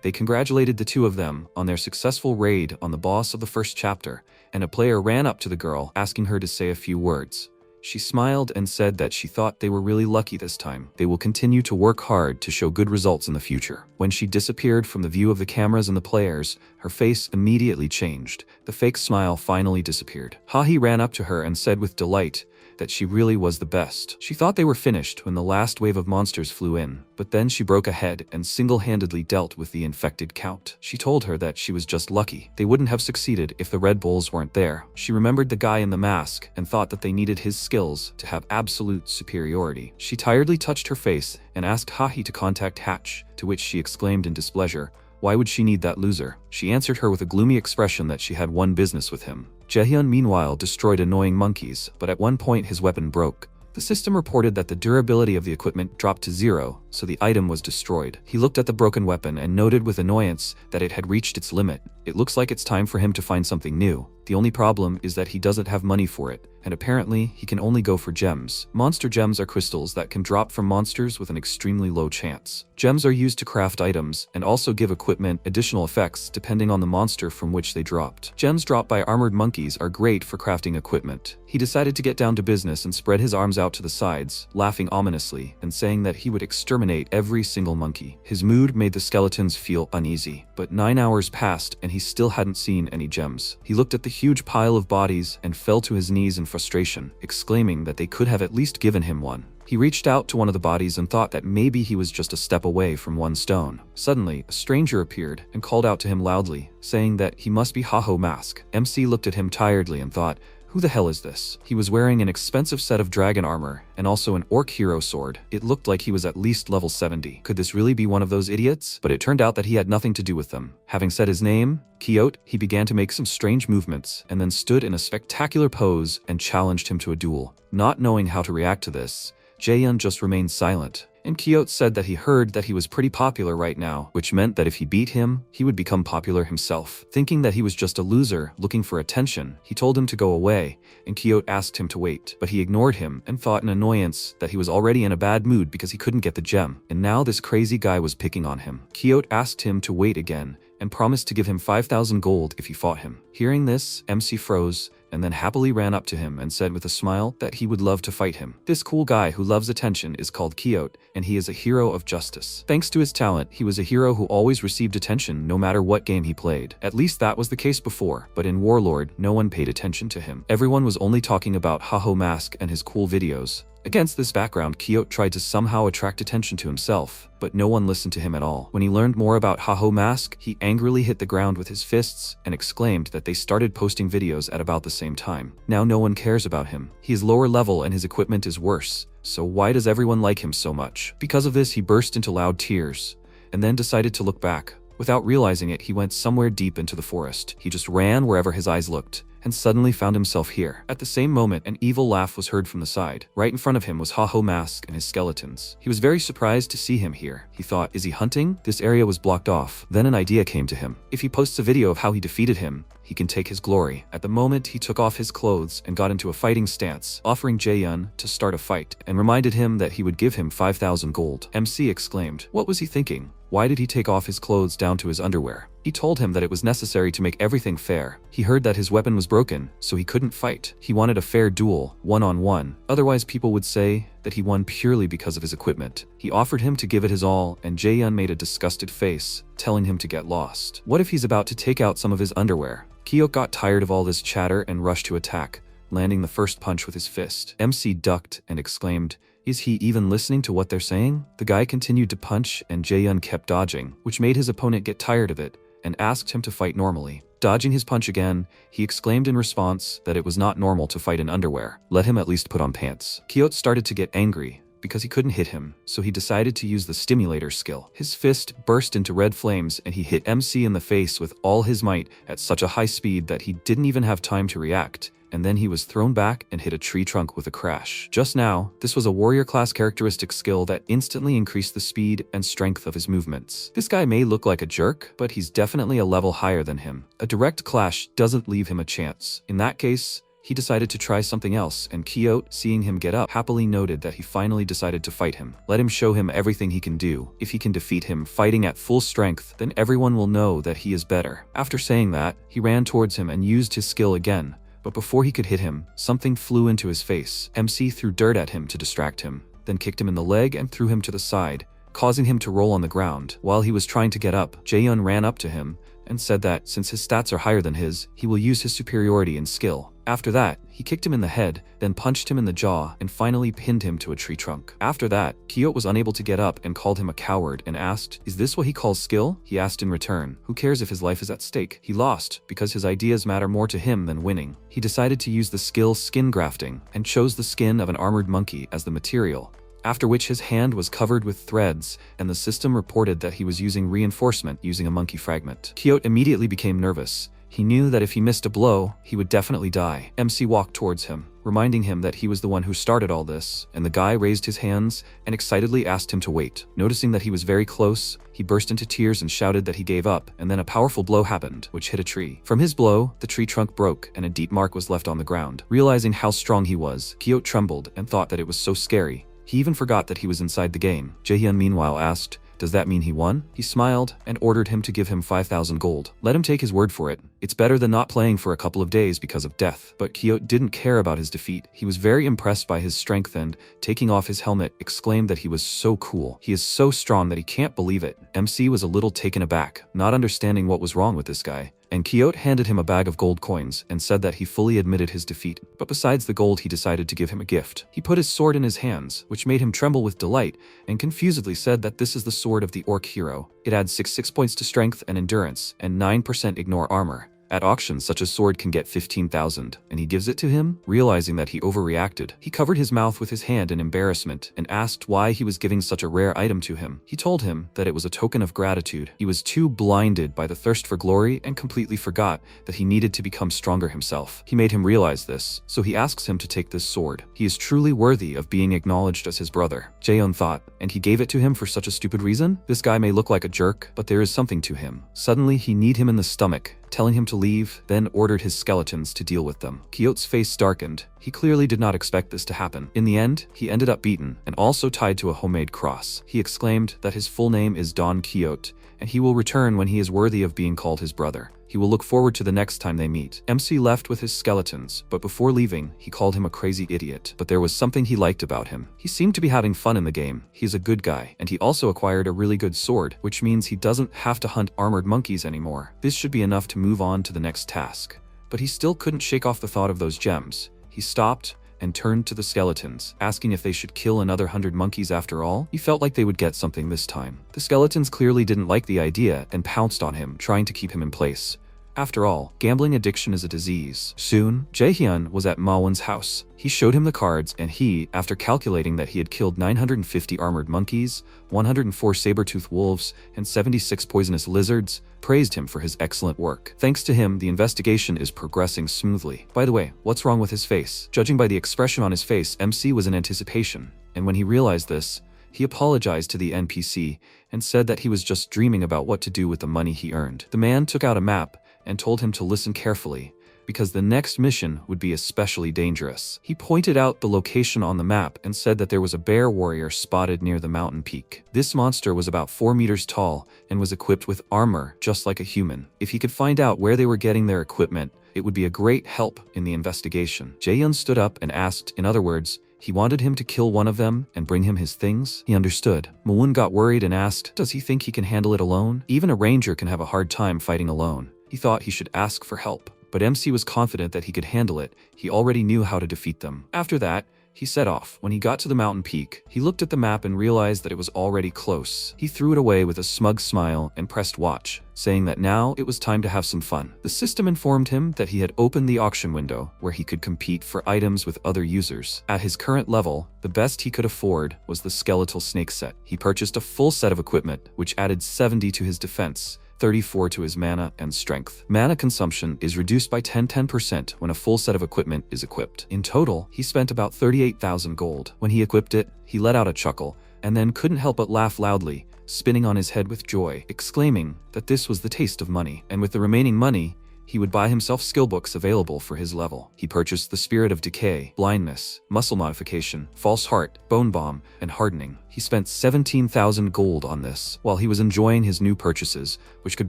[SPEAKER 1] They congratulated the two of them on their successful raid on the boss of the first chapter, and a player ran up to the girl, asking her to say a few words. She smiled and said that she thought they were really lucky this time. They will continue to work hard to show good results in the future. When she disappeared from the view of the cameras and the players, her face immediately changed. The fake smile finally disappeared. Hahi ran up to her and said with delight that she really was the best. She thought they were finished when the last wave of monsters flew in, but then she broke ahead and single-handedly dealt with the infected count. She told her that she was just lucky. They wouldn't have succeeded if the Red Bulls weren't there. She remembered the guy in the mask and thought that they needed his skills to have absolute superiority. She tiredly touched her face and asked Hahi to contact Hatch, to which she exclaimed in displeasure, "Why would she need that loser?" She answered her with a gloomy expression that she had one business with him. Jaehyun meanwhile destroyed annoying monkeys, but at one point his weapon broke. The system reported that the durability of the equipment dropped to 0, so the item was destroyed. He looked at the broken weapon and noted with annoyance that it had reached its limit. It looks like it's time for him to find something new. The only problem is that he doesn't have money for it, and apparently he can only go for gems. Monster gems are crystals that can drop from monsters with an extremely low chance. Gems are used to craft items and also give equipment additional effects depending on the monster from which they dropped. Gems dropped by armored monkeys are great for crafting equipment. He decided to get down to business and spread his arms out to the sides, laughing ominously and saying that he would exterminate every single monkey. His mood made the skeletons feel uneasy, but 9 hours passed and he still hadn't seen any gems. He looked at the huge pile of bodies and fell to his knees in frustration, exclaiming that they could have at least given him one. He reached out to one of the bodies and thought that maybe he was just a step away from one stone. Suddenly, a stranger appeared and called out to him loudly, saying that he must be Haho Mask. MC looked at him tiredly and thought, "Who the hell is this?" He was wearing an expensive set of dragon armor and also an orc hero sword. It looked like he was at least level 70. Could this really be one of those idiots? But it turned out that he had nothing to do with them. Having said his name, Kyote, he began to make some strange movements and then stood in a spectacular pose and challenged him to a duel. Not knowing how to react to this, Jaehyun just remained silent. And Kyote said that he heard that he was pretty popular right now, which meant that if he beat him, he would become popular himself. Thinking that he was just a loser looking for attention, he told him to go away, and Kyote asked him to wait. But he ignored him and thought in annoyance that he was already in a bad mood because he couldn't get the gem, and now this crazy guy was picking on him. Kyote asked him to wait again, and promised to give him 5,000 gold if he fought him. Hearing this, MC froze, and then happily ran up to him and said with a smile that he would love to fight him. This cool guy who loves attention is called Kyote, and he is a hero of justice. Thanks to his talent, he was a hero who always received attention no matter what game he played. At least that was the case before, but in Warlord, no one paid attention to him. Everyone was only talking about Haho Mask and his cool videos. Against this background, Kyote tried to somehow attract attention to himself, but no one listened to him at all. When he learned more about Haho Mask, he angrily hit the ground with his fists and exclaimed that they started posting videos at about the same time. Now no one cares about him. He is lower level and his equipment is worse, so why does everyone like him so much? Because of this, he burst into loud tears, and then decided to look back. Without realizing it, he went somewhere deep into the forest. He just ran wherever his eyes looked, and suddenly found himself here. At the same moment, an evil laugh was heard from the side. Right in front of him was Haho Mask and his skeletons. He was very surprised to see him here. He thought, is he hunting? This area was blocked off. Then an idea came to him. If he posts a video of how he defeated him, he can take his glory. At the moment, he took off his clothes and got into a fighting stance, offering Jae-yun to start a fight, and reminded him that he would give him 5,000 gold. MC exclaimed. What was he thinking? Why did he take off his clothes down to his underwear? He told him that it was necessary to make everything fair. He heard that his weapon was broken, so he couldn't fight. He wanted a fair duel, one-on-one. Otherwise, people would say that he won purely because of his equipment. He offered him to give it his all, and Jae-yun made a disgusted face, telling him to get lost. What if he's about to take out some of his underwear? Kyote got tired of all this chatter and rushed to attack, landing the first punch with his fist. MC ducked and exclaimed, "Is he even listening to what they're saying?" The guy continued to punch, and Jae-yun kept dodging, which made his opponent get tired of it and asked him to fight normally. Dodging his punch again, he exclaimed in response that it was not normal to fight in underwear. Let him at least put on pants. Kyote started to get angry because he couldn't hit him, so he decided to use the stimulator skill. His fist burst into red flames and he hit MC in the face with all his might at such a high speed that he didn't even have time to react, and then he was thrown back and hit a tree trunk with a crash. Just now, this was a warrior class characteristic skill that instantly increased the speed and strength of his movements. This guy may look like a jerk, but he's definitely a level higher than him. A direct clash doesn't leave him a chance. In that case, he decided to try something else, and Kyote, seeing him get up, happily noted that he finally decided to fight him. Let him show him everything he can do. If he can defeat him fighting at full strength, then everyone will know that he is better. After saying that, he ran towards him and used his skill again. But before he could hit him, something flew into his face. MC threw dirt at him to distract him, then kicked him in the leg and threw him to the side, causing him to roll on the ground. While he was trying to get up, Jae-yun ran up to him and said that since his stats are higher than his, he will use his superiority in skill. After that, he kicked him in the head, then punched him in the jaw, and finally pinned him to a tree trunk. After that, Kyote was unable to get up and called him a coward and asked, "Is this what he calls skill?" He asked in return, "Who cares if his life is at stake?" He lost because his ideas matter more to him than winning. He decided to use the skill skin grafting and chose the skin of an armored monkey as the material, after which his hand was covered with threads, and the system reported that he was using reinforcement using a monkey fragment. Kyote immediately became nervous. He knew that if he missed a blow, he would definitely die. MC walked towards him, reminding him that he was the one who started all this, and the guy raised his hands and excitedly asked him to wait. Noticing that he was very close, he burst into tears and shouted that he gave up, and then a powerful blow happened, which hit a tree. From his blow, the tree trunk broke and a deep mark was left on the ground. Realizing how strong he was, Kyote trembled and thought that it was so scary. He even forgot that he was inside the game. Jae-hyun meanwhile asked, "Does that mean he won?" He smiled and ordered him to give him 5,000 gold. Let him take his word for it. It's better than not playing for a couple of days because of death. But Kyote didn't care about his defeat. He was very impressed by his strength and, taking off his helmet, exclaimed that he was so cool. He is so strong that he can't believe it. MC was a little taken aback, not understanding what was wrong with this guy. And Kyote handed him a bag of gold coins and said that he fully admitted his defeat. But besides the gold, he decided to give him a gift. He put his sword in his hands, which made him tremble with delight, and confusedly said that this is the sword of the orc hero. It adds 6 points to strength and endurance, and 9% ignore armor. At auction, such a sword can get 15,000, and he gives it to him, realizing that he overreacted. He covered his mouth with his hand in embarrassment and asked why he was giving such a rare item to him. He told him that it was a token of gratitude. He was too blinded by the thirst for glory and completely forgot that he needed to become stronger himself. He made him realize this, so he asks him to take this sword. He is truly worthy of being acknowledged as his brother. Jae-hyun thought, and he gave it to him for such a stupid reason? This guy may look like a jerk, but there is something to him. Suddenly, he kneed him in the stomach, telling him to leave, then ordered his skeletons to deal with them. Kyote's face darkened. He clearly did not expect this to happen. In the end, he ended up beaten and also tied to a homemade cross. He exclaimed that his full name is Don Kyote, and he will return when he is worthy of being called his brother. He will look forward to the next time they meet. MC left with his skeletons, but before leaving, he called him a crazy idiot. But there was something he liked about him. He seemed to be having fun in the game. He's a good guy, and he also acquired a really good sword, which means he doesn't have to hunt armored monkeys anymore. This should be enough to move on to the next task. But he still couldn't shake off the thought of those gems. He stopped and turned to the skeletons, asking if they should kill another 100 monkeys after all. He felt like they would get something this time. The skeletons clearly didn't like the idea and pounced on him, trying to keep him in place. After all, gambling addiction is a disease. Soon, Jae-hyun was at Ma-won's house. He showed him the cards, and he, after calculating that he had killed 950 armored monkeys, 104 saber-toothed wolves, and 76 poisonous lizards, praised him for his excellent work. Thanks to him, the investigation is progressing smoothly. By the way, what's wrong with his face? Judging by the expression on his face, MC was in anticipation, and when he realized this, he apologized to the NPC and said that he was just dreaming about what to do with the money he earned. The man took out a map and told him to listen carefully, because the next mission would be especially dangerous. He pointed out the location on the map and said that there was a bear warrior spotted near the mountain peak. This monster was about 4 meters tall and was equipped with armor just like a human. If he could find out where they were getting their equipment, it would be a great help in the investigation. Jaehyun stood up and asked, in other words, he wanted him to kill one of them and bring him his things? He understood. Moon got worried and asked, does he think he can handle it alone? Even a ranger can have a hard time fighting alone. He thought he should ask for help. But MC was confident that he could handle it. He already knew how to defeat them. After that, he set off. When he got to the mountain peak, he looked at the map and realized that it was already close. He threw it away with a smug smile and pressed watch, saying that now it was time to have some fun. The system informed him that he had opened the auction window where he could compete for items with other users. At his current level, the best he could afford was the skeletal snake set. He purchased a full set of equipment, which added 70 to his defense, 34 to his mana and strength. Mana consumption is reduced by 10% when a full set of equipment is equipped. In total, he spent about 38,000 gold. When he equipped it, he let out a chuckle, and then couldn't help but laugh loudly, spinning on his head with joy, exclaiming that this was the taste of money. And with the remaining money, he would buy himself skill books available for his level. He purchased the Spirit of Decay, Blindness, Muscle Modification, False Heart, Bone Bomb, and Hardening. He spent 17,000 gold on this. While he was enjoying his new purchases, which could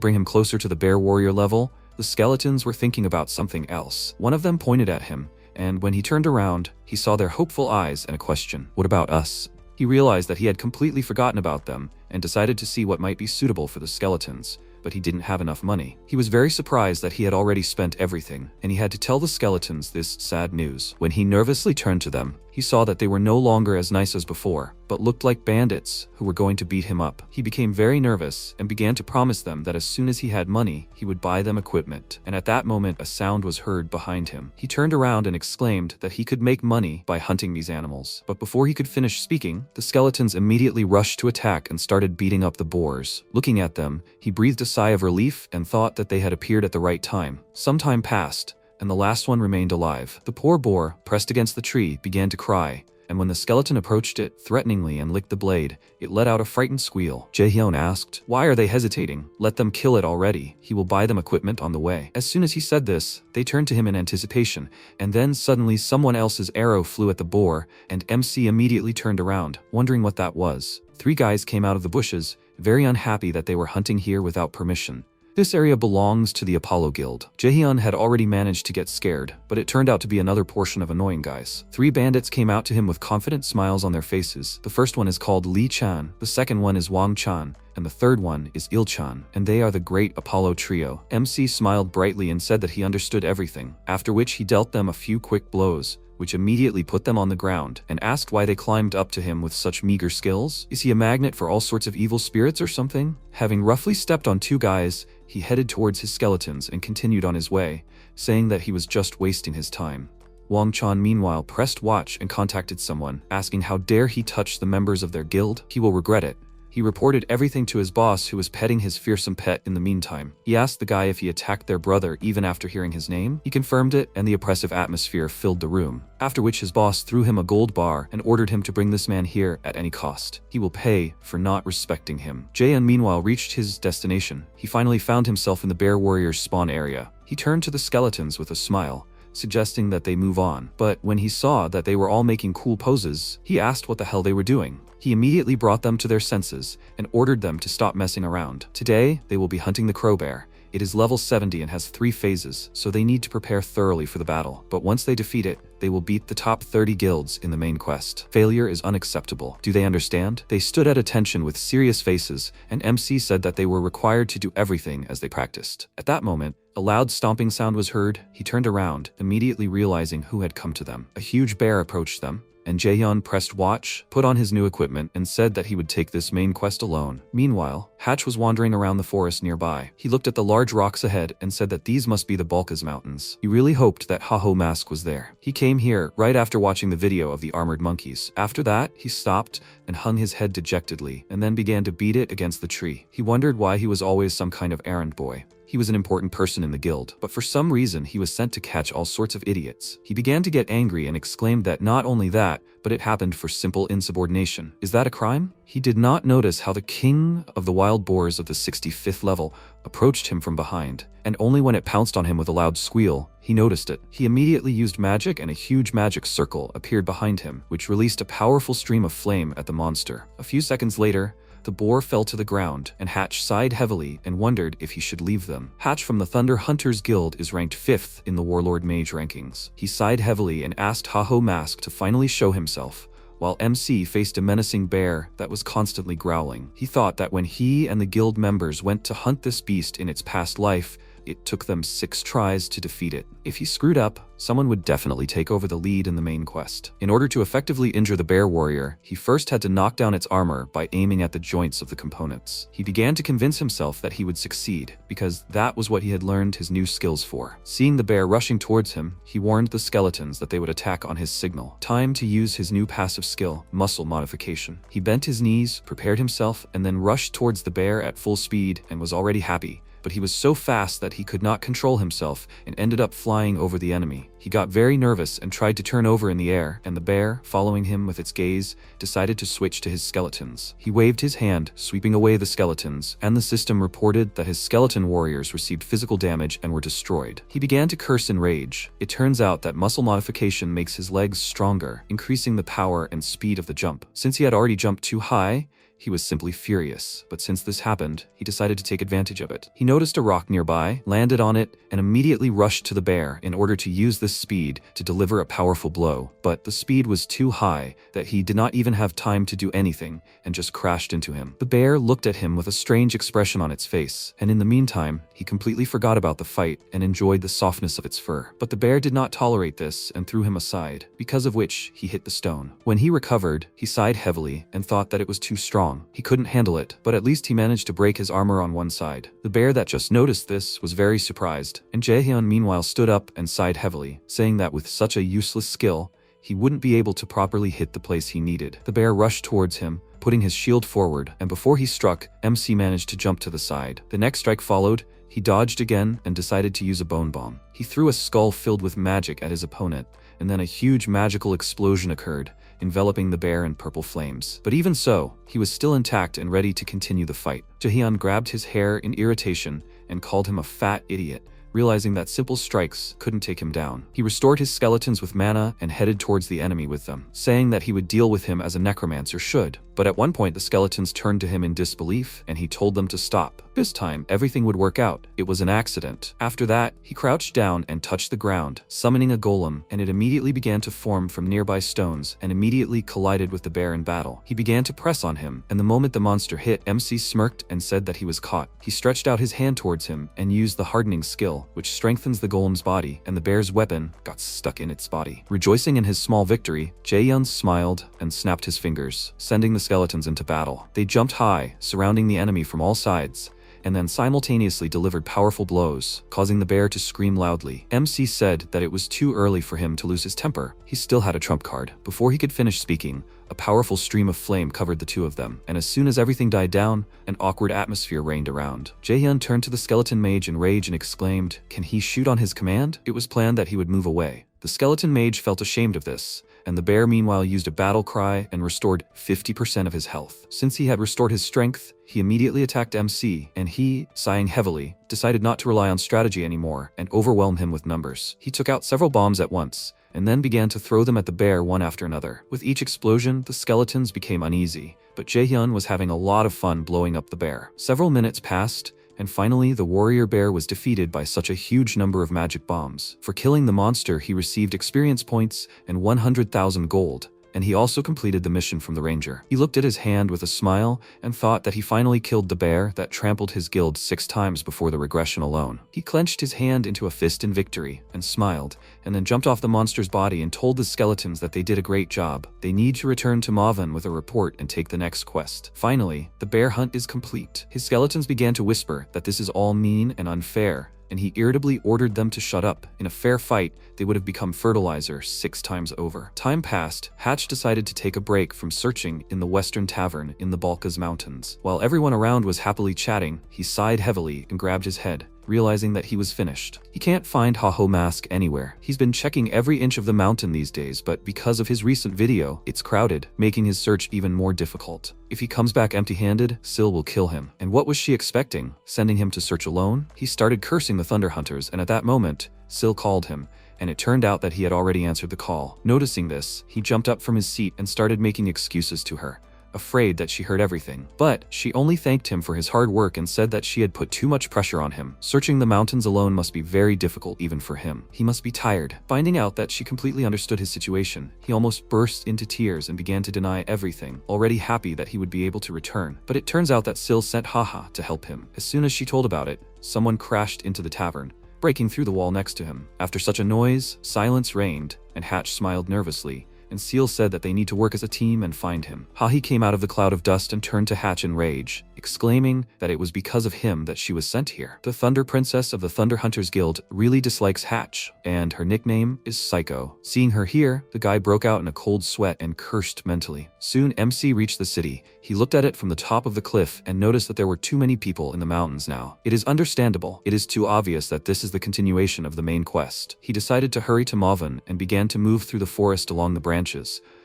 [SPEAKER 1] bring him closer to the Bear Warrior level, the skeletons were thinking about something else. One of them pointed at him, and when he turned around, he saw their hopeful eyes and a question. What about us? He realized that he had completely forgotten about them and decided to see what might be suitable for the skeletons. But he didn't have enough money. He was very surprised that he had already spent everything, and he had to tell the skeletons this sad news. When he nervously turned to them, he saw that they were no longer as nice as before, but looked like bandits who were going to beat him up. He became very nervous and began to promise them that as soon as he had money, he would buy them equipment. And at that moment, a sound was heard behind him. He turned around and exclaimed that he could make money by hunting these animals. But before he could finish speaking, the skeletons immediately rushed to attack and started beating up the boars. Looking at them, he breathed a sigh of relief and thought that they had appeared at the right time. Some time passed, and the last one remained alive. The poor boar, pressed against the tree, began to cry, and when the skeleton approached it threateningly and licked the blade, it let out a frightened squeal. Jaehyun asked, why are they hesitating? Let them kill it already. He will buy them equipment on the way. As soon as he said this, they turned to him in anticipation, and then suddenly someone else's arrow flew at the boar, and MC immediately turned around, wondering what that was. 3 guys came out of the bushes, very unhappy that they were hunting here without permission. This area belongs to the Apollo Guild. Jaehyun had already managed to get scared, but it turned out to be another portion of annoying guys. 3 bandits came out to him with confident smiles on their faces. The first one is called Lee Chan, the second one is Wang Chan, and the third one is Il Chan, and they are the Great Apollo Trio. MC smiled brightly and said that he understood everything, after which he dealt them a few quick blows, which immediately put them on the ground, and asked why they climbed up to him with such meager skills. Is he a magnet for all sorts of evil spirits or something? Having roughly stepped on 2 guys, he headed towards his skeletons and continued on his way, saying that he was just wasting his time. Wang Chan meanwhile pressed watch and contacted someone, asking how dare he touch the members of their guild. He will regret it. He reported everything to his boss, who was petting his fearsome pet in the meantime. He asked the guy if he attacked their brother even after hearing his name. He confirmed it, and the oppressive atmosphere filled the room, after which his boss threw him a gold bar and ordered him to bring this man here at any cost. He will pay for not respecting him. Jaehyun meanwhile reached his destination. He finally found himself in the Bear Warriors spawn area. He turned to the skeletons with a smile, suggesting that they move on. But when he saw that they were all making cool poses, he asked what the hell they were doing. He immediately brought them to their senses and ordered them to stop messing around. Today, they will be hunting the crow bear. It is level 70 and has 3 phases, so they need to prepare thoroughly for the battle. But once they defeat it, they will beat the top 30 guilds in the main quest. Failure is unacceptable. Do they understand? They stood at attention with serious faces, and MC said that they were required to do everything as they practiced. At that moment, a loud stomping sound was heard. He turned around, immediately realizing who had come to them. A huge bear approached them, and Jaehyun pressed watch, put on his new equipment, and said that he would take this main quest alone. Meanwhile, Hatch was wandering around the forest nearby. He looked at the large rocks ahead and said that these must be the Balkaz Mountains. He really hoped that Haho Mask was there. He came here right after watching the video of the armored monkeys. After that, he stopped and hung his head dejectedly, and then began to beat it against the tree. He wondered why he was always some kind of errand boy. He was an important person in the guild, but for some reason he was sent to catch all sorts of idiots. He began to get angry and exclaimed that not only that, but it happened for simple insubordination. Is that a crime? He did not notice how the king of the wild boars of the 65th level approached him from behind, and only when it pounced on him with a loud squeal, he noticed it. He immediately used magic, and a huge magic circle appeared behind him, which released a powerful stream of flame at the monster. A few seconds later, the boar fell to the ground, and Hatch sighed heavily and wondered if he should leave them. Hatch from the Thunder Hunters Guild is ranked 5th in the Warlord Mage rankings. He sighed heavily and asked Haho Mask to finally show himself, while MC faced a menacing bear that was constantly growling. He thought that when he and the guild members went to hunt this beast in its past life, it took them 6 tries to defeat it. If he screwed up, someone would definitely take over the lead in the main quest. In order to effectively injure the bear warrior, he first had to knock down its armor by aiming at the joints of the components. He began to convince himself that he would succeed, because that was what he had learned his new skills for. Seeing the bear rushing towards him, he warned the skeletons that they would attack on his signal. Time to use his new passive skill, muscle modification. He bent his knees, prepared himself, and then rushed towards the bear at full speed and was already happy. But he was so fast that he could not control himself and ended up flying over the enemy. He got very nervous and tried to turn over in the air, and the bear, following him with its gaze, decided to switch to his skeletons. He waved his hand, sweeping away the skeletons, and the system reported that his skeleton warriors received physical damage and were destroyed. He began to curse in rage. It turns out that muscle modification makes his legs stronger, increasing the power and speed of the jump. Since he had already jumped too high, he was simply furious, but since this happened, he decided to take advantage of it. He noticed a rock nearby, landed on it, and immediately rushed to the bear in order to use this speed to deliver a powerful blow. But the speed was too high that he did not even have time to do anything and just crashed into him. The bear looked at him with a strange expression on its face, and in the meantime, he completely forgot about the fight and enjoyed the softness of its fur. But the bear did not tolerate this and threw him aside, because of which he hit the stone. When he recovered, he sighed heavily and thought that it was too strong. He couldn't handle it, but at least he managed to break his armor on one side. The bear that just noticed this was very surprised, and Jaehyun meanwhile stood up and sighed heavily, saying that with such a useless skill, he wouldn't be able to properly hit the place he needed. The bear rushed towards him, putting his shield forward, and before he struck, MC managed to jump to the side. The next strike followed. He dodged again and decided to use a bone bomb. He threw a skull filled with magic at his opponent, and then a huge magical explosion occurred, enveloping the bear in purple flames. But even so, he was still intact and ready to continue the fight. Jaehyun grabbed his hair in irritation and called him a fat idiot, realizing that simple strikes couldn't take him down. He restored his skeletons with mana and headed towards the enemy with them, saying that he would deal with him as a necromancer should. But at one point the skeletons turned to him in disbelief, and he told them to stop. This time, everything would work out. It was an accident. After that, he crouched down and touched the ground, summoning a golem, and it immediately began to form from nearby stones and immediately collided with the bear in battle. He began to press on him, and the moment the monster hit, MC smirked and said that he was caught. He stretched out his hand towards him and used the hardening skill, which strengthens the golem's body, and the bear's weapon got stuck in its body. Rejoicing in his small victory, Jaehyun smiled and snapped his fingers, sending the skeletons into battle. They jumped high, surrounding the enemy from all sides, and then simultaneously delivered powerful blows, causing the bear to scream loudly. MC said that it was too early for him to lose his temper. He still had a trump card. Before he could finish speaking, a powerful stream of flame covered the two of them, and as soon as everything died down, an awkward atmosphere reigned around. Jaehyun turned to the skeleton mage in rage and exclaimed, "Can he shoot on his command?" It was planned that he would move away. The skeleton mage felt ashamed of this, and the bear meanwhile used a battle cry and restored 50% of his health. Since he had restored his strength, he immediately attacked MC, and he, sighing heavily, decided not to rely on strategy anymore and overwhelm him with numbers. He took out several bombs at once, and then began to throw them at the bear one after another. With each explosion, the skeletons became uneasy, but Jaehyun was having a lot of fun blowing up the bear. Several minutes passed, and finally the warrior bear was defeated by such a huge number of magic bombs. For killing the monster, he received experience points and 100,000 gold, and he also completed the mission from the ranger. He looked at his hand with a smile and thought that he finally killed the bear that trampled his guild 6 times before the regression alone. He clenched his hand into a fist in victory and smiled, and then jumped off the monster's body and told the skeletons that they did a great job. They need to return to Mavan with a report and take the next quest. Finally, the bear hunt is complete. His skeletons began to whisper that this is all mean and unfair, and he irritably ordered them to shut up. In a fair fight, they would have become fertilizer 6 times over. Time passed. Hatch decided to take a break from searching in the western tavern in the Balkaz Mountains. While everyone around was happily chatting, he sighed heavily and grabbed his head. realizing that he was finished. He can't find Haho mask anywhere. He's been checking every inch of the mountain these days, but because of his recent video, it's crowded, making his search even more difficult. If he comes back empty-handed, Syl will kill him. And what was she expecting? Sending him to search alone? He started cursing the Thunder Hunters, and at that moment, Syl called him, and it turned out that he had already answered the call. Noticing this, he jumped up from his seat and started making excuses to her, afraid that she heard everything. But she only thanked him for his hard work and said that she had put too much pressure on him. Searching the mountains alone must be very difficult even for him. He must be tired. Finding out that she completely understood his situation, he almost burst into tears and began to deny everything, already happy that he would be able to return. But it turns out that Syl sent Haha to help him. As soon as she told about it, someone crashed into the tavern, breaking through the wall next to him. After such a noise, silence reigned, and Hatch smiled nervously, and Seal said that they need to work as a team and find him. Hahi came out of the cloud of dust and turned to Hatch in rage, exclaiming that it was because of him that she was sent here. The Thunder Princess of the Thunder Hunters Guild really dislikes Hatch, and her nickname is Psycho. Seeing her here, the guy broke out in a cold sweat and cursed mentally. Soon MC reached the city. He looked at it from the top of the cliff and noticed that there were too many people in the mountains now. It is understandable. It is too obvious that this is the continuation of the main quest. He decided to hurry to Mauvin and began to move through the forest along the branches.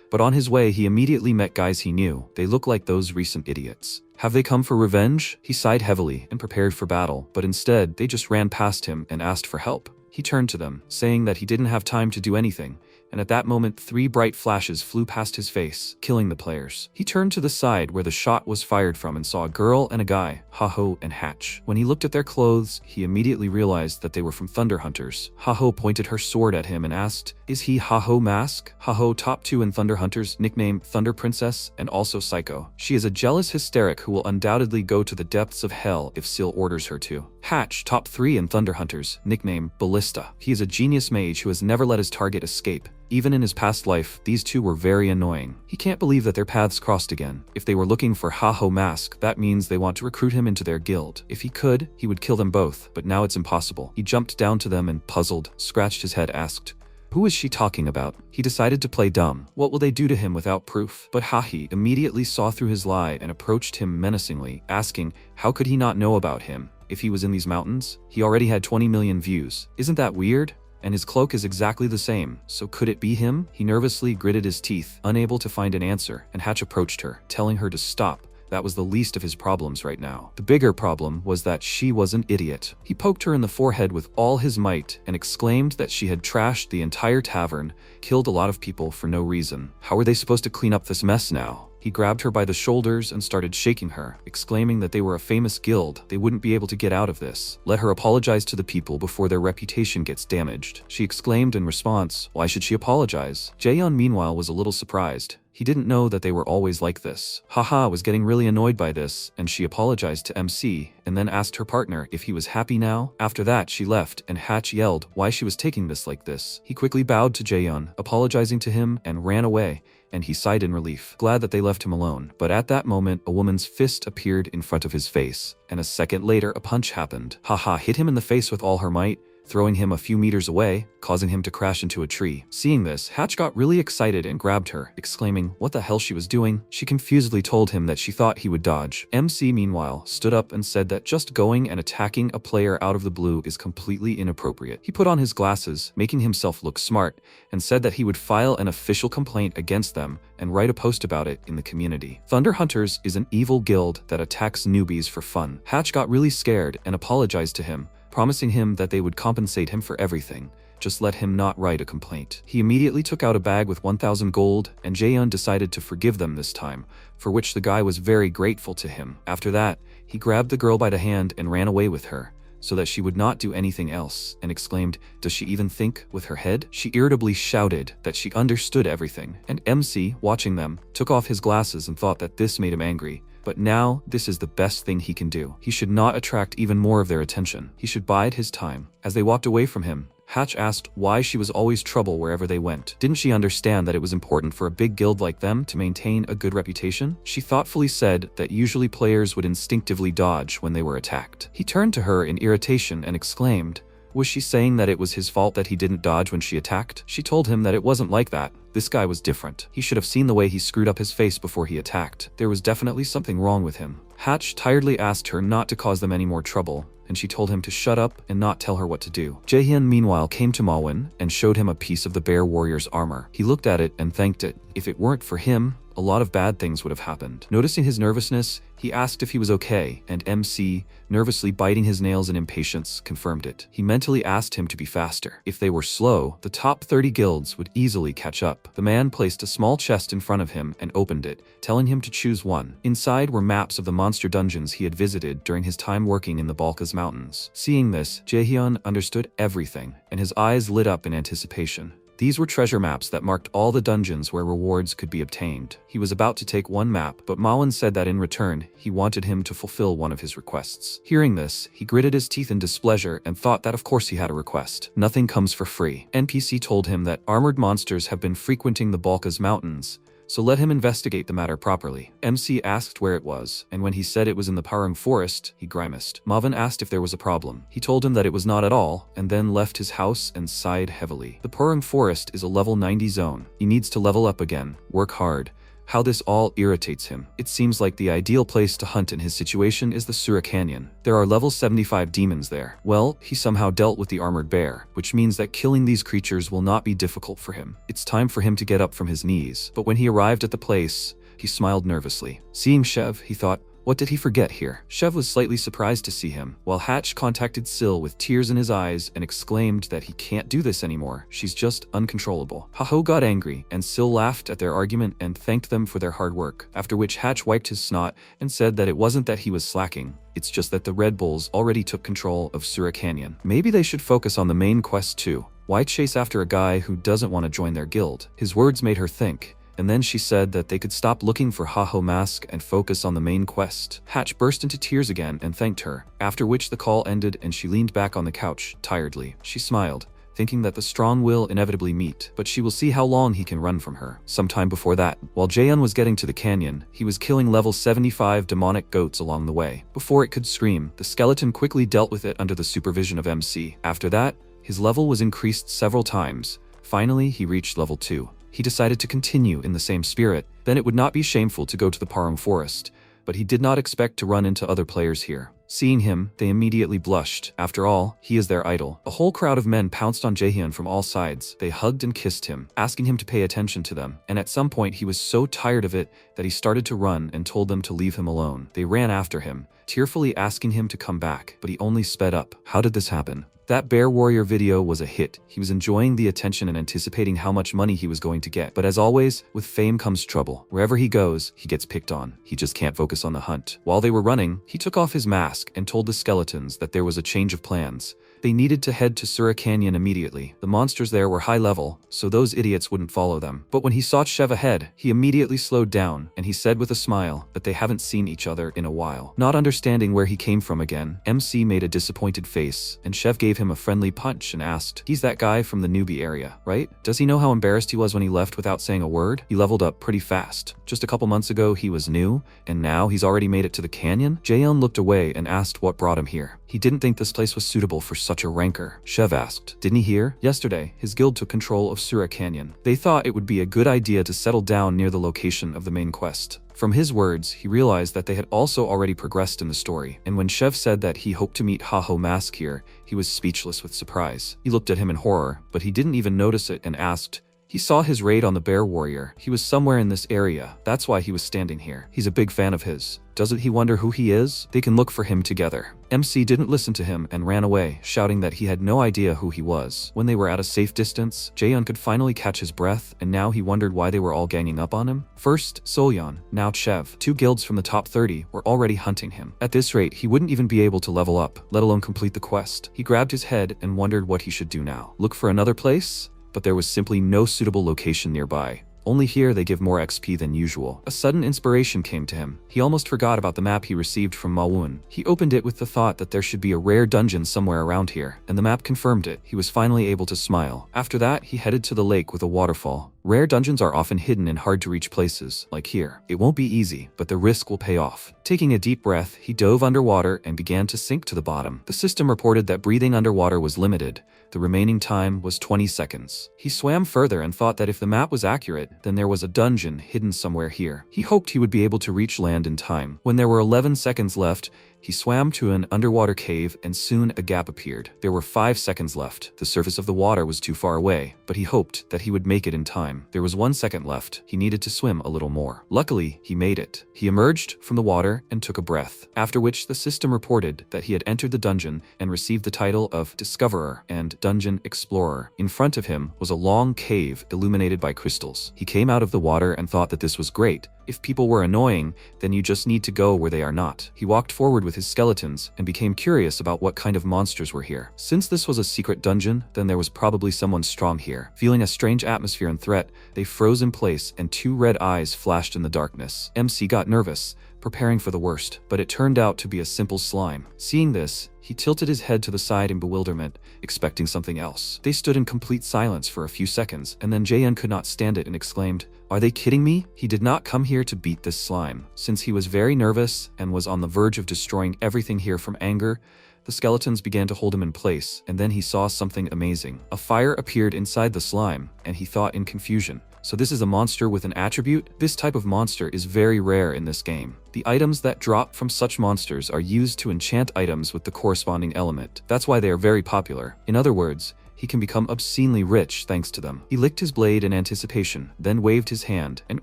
[SPEAKER 1] But on his way, he immediately met guys he knew. They look like those recent idiots. Have they come for revenge? He sighed heavily and prepared for battle, but instead, they just ran past him and asked for help. He turned to them, saying that he didn't have time to do anything, and at that moment 3 bright flashes flew past his face, killing the players. He turned to the side where the shot was fired from and saw a girl and a guy, Haho and Hatch. When he looked at their clothes, he immediately realized that they were from Thunder Hunters. Haho pointed her sword at him and asked, "Is he Haho Mask?" Haho, top 2 in Thunder Hunters, nickname Thunder Princess and also Psycho. She is a jealous hysteric who will undoubtedly go to the depths of hell if Seal orders her to. Hatch, top 3 in Thunder Hunters, nickname Ballista. He is a genius mage who has never let his target escape. Even in his past life, these two were very annoying. He can't believe that their paths crossed again. If they were looking for Haho Mask, that means they want to recruit him into their guild. If he could, he would kill them both, but now it's impossible. He jumped down to them and, puzzled, scratched his head, asked, "Who is she talking about?" He decided to play dumb. What will they do to him without proof? But Hahi immediately saw through his lie and approached him menacingly, asking how could he not know about him if he was in these mountains? He already had 20 million views. Isn't that weird? And his cloak is exactly the same, so could it be him? He nervously gritted his teeth, unable to find an answer, and Hatch approached her, telling her to stop. That was the least of his problems right now. The bigger problem was that she was an idiot. He poked her in the forehead with all his might and exclaimed that she had trashed the entire tavern, killed a lot of people for no reason. How were they supposed to clean up this mess now? He grabbed her by the shoulders and started shaking her, exclaiming that they were a famous guild. They wouldn't be able to get out of this. Let her apologize to the people before their reputation gets damaged. She exclaimed in response, why should she apologize? Jaeyeon meanwhile was a little surprised. He didn't know that they were always like this. Haha was getting really annoyed by this, and she apologized to MC, and then asked her partner if he was happy now. After that, she left, and Hatch yelled why she was taking this like this. He quickly bowed to Jaeyeon, apologizing to him, and ran away, and he sighed in relief, glad that they left him alone. But at that moment, a woman's fist appeared in front of his face, and a second later, a punch happened. Haha hit him in the face with all her might, throwing him a few meters away, causing him to crash into a tree. Seeing this, Hatch got really excited and grabbed her, exclaiming what the hell she was doing. She confusedly told him that she thought he would dodge. MC, meanwhile, stood up and said that just going and attacking a player out of the blue is completely inappropriate. He put on his glasses, making himself look smart, and said that he would file an official complaint against them and write a post about it in the community. Thunder Hunters is an evil guild that attacks newbies for fun. Hatch got really scared and apologized to him, promising him that they would compensate him for everything. Just let him not write a complaint. He immediately took out a bag with 1,000 gold, and Jaeyeon decided to forgive them this time, for which the guy was very grateful to him. After that, he grabbed the girl by the hand and ran away with her, so that she would not do anything else, and exclaimed, "Does she even think with her head?" She irritably shouted that she understood everything, and MC, watching them, took off his glasses and thought that this made him angry. But now, this is the best thing he can do. He should not attract even more of their attention. He should bide his time. As they walked away from him, Hatch asked why she was always trouble wherever they went. Didn't she understand that it was important for a big guild like them to maintain a good reputation? She thoughtfully said that usually players would instinctively dodge when they were attacked. He turned to her in irritation and exclaimed, was she saying that it was his fault that he didn't dodge when she attacked? She told him that it wasn't like that. This guy was different. He should have seen the way he screwed up his face before he attacked. There was definitely something wrong with him. Hatch tiredly asked her not to cause them any more trouble, and she told him to shut up and not tell her what to do. Jaehyun meanwhile came to Mawon and showed him a piece of the bear warrior's armor. He looked at it and thanked it. If it weren't for him, a lot of bad things would have happened. Noticing his nervousness, he asked if he was okay, and MC, nervously biting his nails in impatience, confirmed it. He mentally asked him to be faster. If they were slow, the top 30 guilds would easily catch up. The man placed a small chest in front of him and opened it, telling him to choose one. Inside were maps of the monster dungeons he had visited during his time working in the Balkaz Mountains. Seeing this, Jaehyun understood everything, and his eyes lit up in anticipation. These were treasure maps that marked all the dungeons where rewards could be obtained. He was about to take one map, but Mawon said that in return, he wanted him to fulfill one of his requests. Hearing this, he gritted his teeth in displeasure and thought that of course he had a request. Nothing comes for free. NPC told him that armored monsters have been frequenting the Balkaz Mountains, so let him investigate the matter properly. MC asked where it was, and when he said it was in the Parung Forest, he grimaced. Mawon asked if there was a problem. He told him that it was not at all, and then left his house and sighed heavily. The Parung Forest is a level 90 zone. He needs to level up again, work hard. How this all irritates him. It seems like the ideal place to hunt in his situation is the Sura Canyon. There are level 75 demons there. Well, he somehow dealt with the armored bear, which means that killing these creatures will not be difficult for him. It's time for him to get up from his knees. But when he arrived at the place, he smiled nervously. Seeing Shev, he thought, what did he forget here? Shev was slightly surprised to see him, while Hatch contacted Syl with tears in his eyes and exclaimed that he can't do this anymore. She's just uncontrollable. Haho got angry, and Syl laughed at their argument and thanked them for their hard work, after which Hatch wiped his snot and said that it wasn't that he was slacking. It's just that the Red Bulls already took control of Sura Canyon. Maybe they should focus on the main quest too. Why chase after a guy who doesn't want to join their guild? His words made her think. And then she said that they could stop looking for Haho Mask and focus on the main quest. Hatch burst into tears again and thanked her, after which the call ended and she leaned back on the couch, tiredly. She smiled, thinking that the strong will inevitably meet, but she will see how long he can run from her. Sometime before that, while Jaehyun was getting to the canyon, he was killing level 75 demonic goats along the way. Before it could scream, the skeleton quickly dealt with it under the supervision of MC. After that, his level was increased several times. Finally, he reached level 2. He decided to continue in the same spirit. Then it would not be shameful to go to the Parung Forest, but he did not expect to run into other players here. Seeing him, they immediately blushed. After all, he is their idol. A whole crowd of men pounced on Jaehyun from all sides. They hugged and kissed him, asking him to pay attention to them. And at some point, he was so tired of it that he started to run and told them to leave him alone. They ran after him, tearfully asking him to come back, but he only sped up. How did this happen? That Bear Warrior video was a hit. He was enjoying the attention and anticipating how much money he was going to get. But as always, with fame comes trouble. Wherever he goes, he gets picked on. He just can't focus on the hunt. While they were running, he took off his mask and told the skeletons that there was a change of plans. They needed to head to Sura Canyon immediately. The monsters there were high level, so those idiots wouldn't follow them. But when he saw Shev ahead, he immediately slowed down, and he said with a smile that they haven't seen each other in a while. Not understanding where he came from again, MC made a disappointed face, and Shev gave him a friendly punch and asked, he's that guy from the newbie area, right? Does he know how embarrassed he was when he left without saying a word? He leveled up pretty fast. Just a couple months ago, he was new, and now he's already made it to the canyon? Jaehyun looked away and asked what brought him here. He didn't think this place was suitable for such a ranker. Shev asked, didn't he hear? Yesterday, his guild took control of Sura Canyon. They thought it would be a good idea to settle down near the location of the main quest. From his words, he realized that they had also already progressed in the story, and when Shev said that he hoped to meet Haho Mask here, he was speechless with surprise. He looked at him in horror, but he didn't even notice it and asked, he saw his raid on the Bear Warrior. He was somewhere in this area. That's why he was standing here. He's a big fan of his. Doesn't he wonder who he is? They can look for him together. MC didn't listen to him and ran away, shouting that he had no idea who he was. When they were at a safe distance, Jaehyun could finally catch his breath, and now he wondered why they were all ganging up on him. First, Solyon, now Chev. 2 guilds from the top 30 were already hunting him. At this rate, he wouldn't even be able to level up, let alone complete the quest. He grabbed his head and wondered what he should do now. Look for another place? But there was simply no suitable location nearby. Only here they give more XP than usual. A sudden inspiration came to him. He almost forgot about the map he received from Mawon. He opened it with the thought that there should be a rare dungeon somewhere around here, and the map confirmed it. He was finally able to smile. After that, he headed to the lake with a waterfall. Rare dungeons are often hidden in hard-to-reach places, like here. It won't be easy, but the risk will pay off. Taking a deep breath, he dove underwater and began to sink to the bottom. The system reported that breathing underwater was limited. The remaining time was 20 seconds. He swam further and thought that if the map was accurate, then there was a dungeon hidden somewhere here. He hoped he would be able to reach land in time. When there were 11 seconds left, He swam to an underwater cave and soon a gap appeared. There were 5 seconds left. The surface of the water was too far away, but he hoped that he would make it in time. There was 1 second left. He needed to swim a little more. Luckily, he made it. He emerged from the water and took a breath, after which the system reported that he had entered the dungeon and received the title of Discoverer and Dungeon Explorer. In front of him was a long cave illuminated by crystals. He came out of the water and thought that this was great. If people were annoying, then you just need to go where they are not. He walked forward with his skeletons and became curious about what kind of monsters were here. Since this was a secret dungeon, then there was probably someone strong here. Feeling a strange atmosphere and threat, they froze in place and 2 red eyes flashed in the darkness. MC got nervous, preparing for the worst, but it turned out to be a simple slime. Seeing this, he tilted his head to the side in bewilderment, expecting something else. They stood in complete silence for a few seconds, and then Jaehyun could not stand it and exclaimed, "Are they kidding me?" He did not come here to beat this slime. Since he was very nervous and was on the verge of destroying everything here from anger, the skeletons began to hold him in place, and then he saw something amazing. A fire appeared inside the slime, and he thought in confusion, so this is a monster with an attribute? This type of monster is very rare in this game. The items that drop from such monsters are used to enchant items with the corresponding element. That's why they are very popular. In other words, he can become obscenely rich thanks to them. He licked his blade in anticipation, then waved his hand and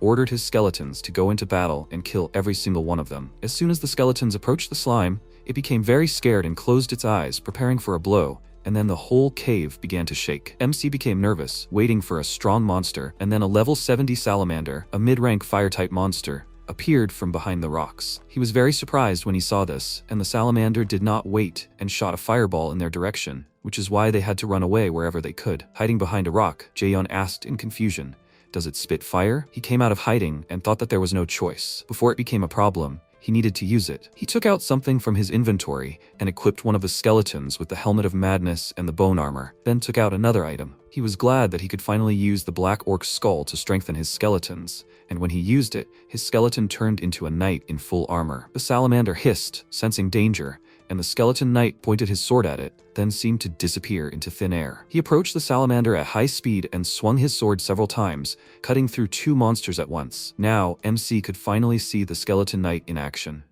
[SPEAKER 1] ordered his skeletons to go into battle and kill every single one of them. As soon as the skeletons approached the slime, it became very scared and closed its eyes, preparing for a blow, and then the whole cave began to shake. MC became nervous, waiting for a strong monster, and then a level 70 salamander, a mid-rank fire-type monster, appeared from behind the rocks. He was very surprised when he saw this, and the salamander did not wait and shot a fireball in their direction, which is why they had to run away wherever they could. Hiding behind a rock, Jaehyun asked in confusion, "Does it spit fire?" He came out of hiding and thought that there was no choice. Before it became a problem, he needed to use it. He took out something from his inventory and equipped one of the skeletons with the helmet of madness and the bone armor, then took out another item. He was glad that he could finally use the black orc's skull to strengthen his skeletons, and when he used it, his skeleton turned into a knight in full armor. The salamander hissed, sensing danger, and the skeleton knight pointed his sword at it, then seemed to disappear into thin air. He approached the salamander at high speed and swung his sword several times, cutting through 2 monsters at once. Now, MC could finally see the skeleton knight in action.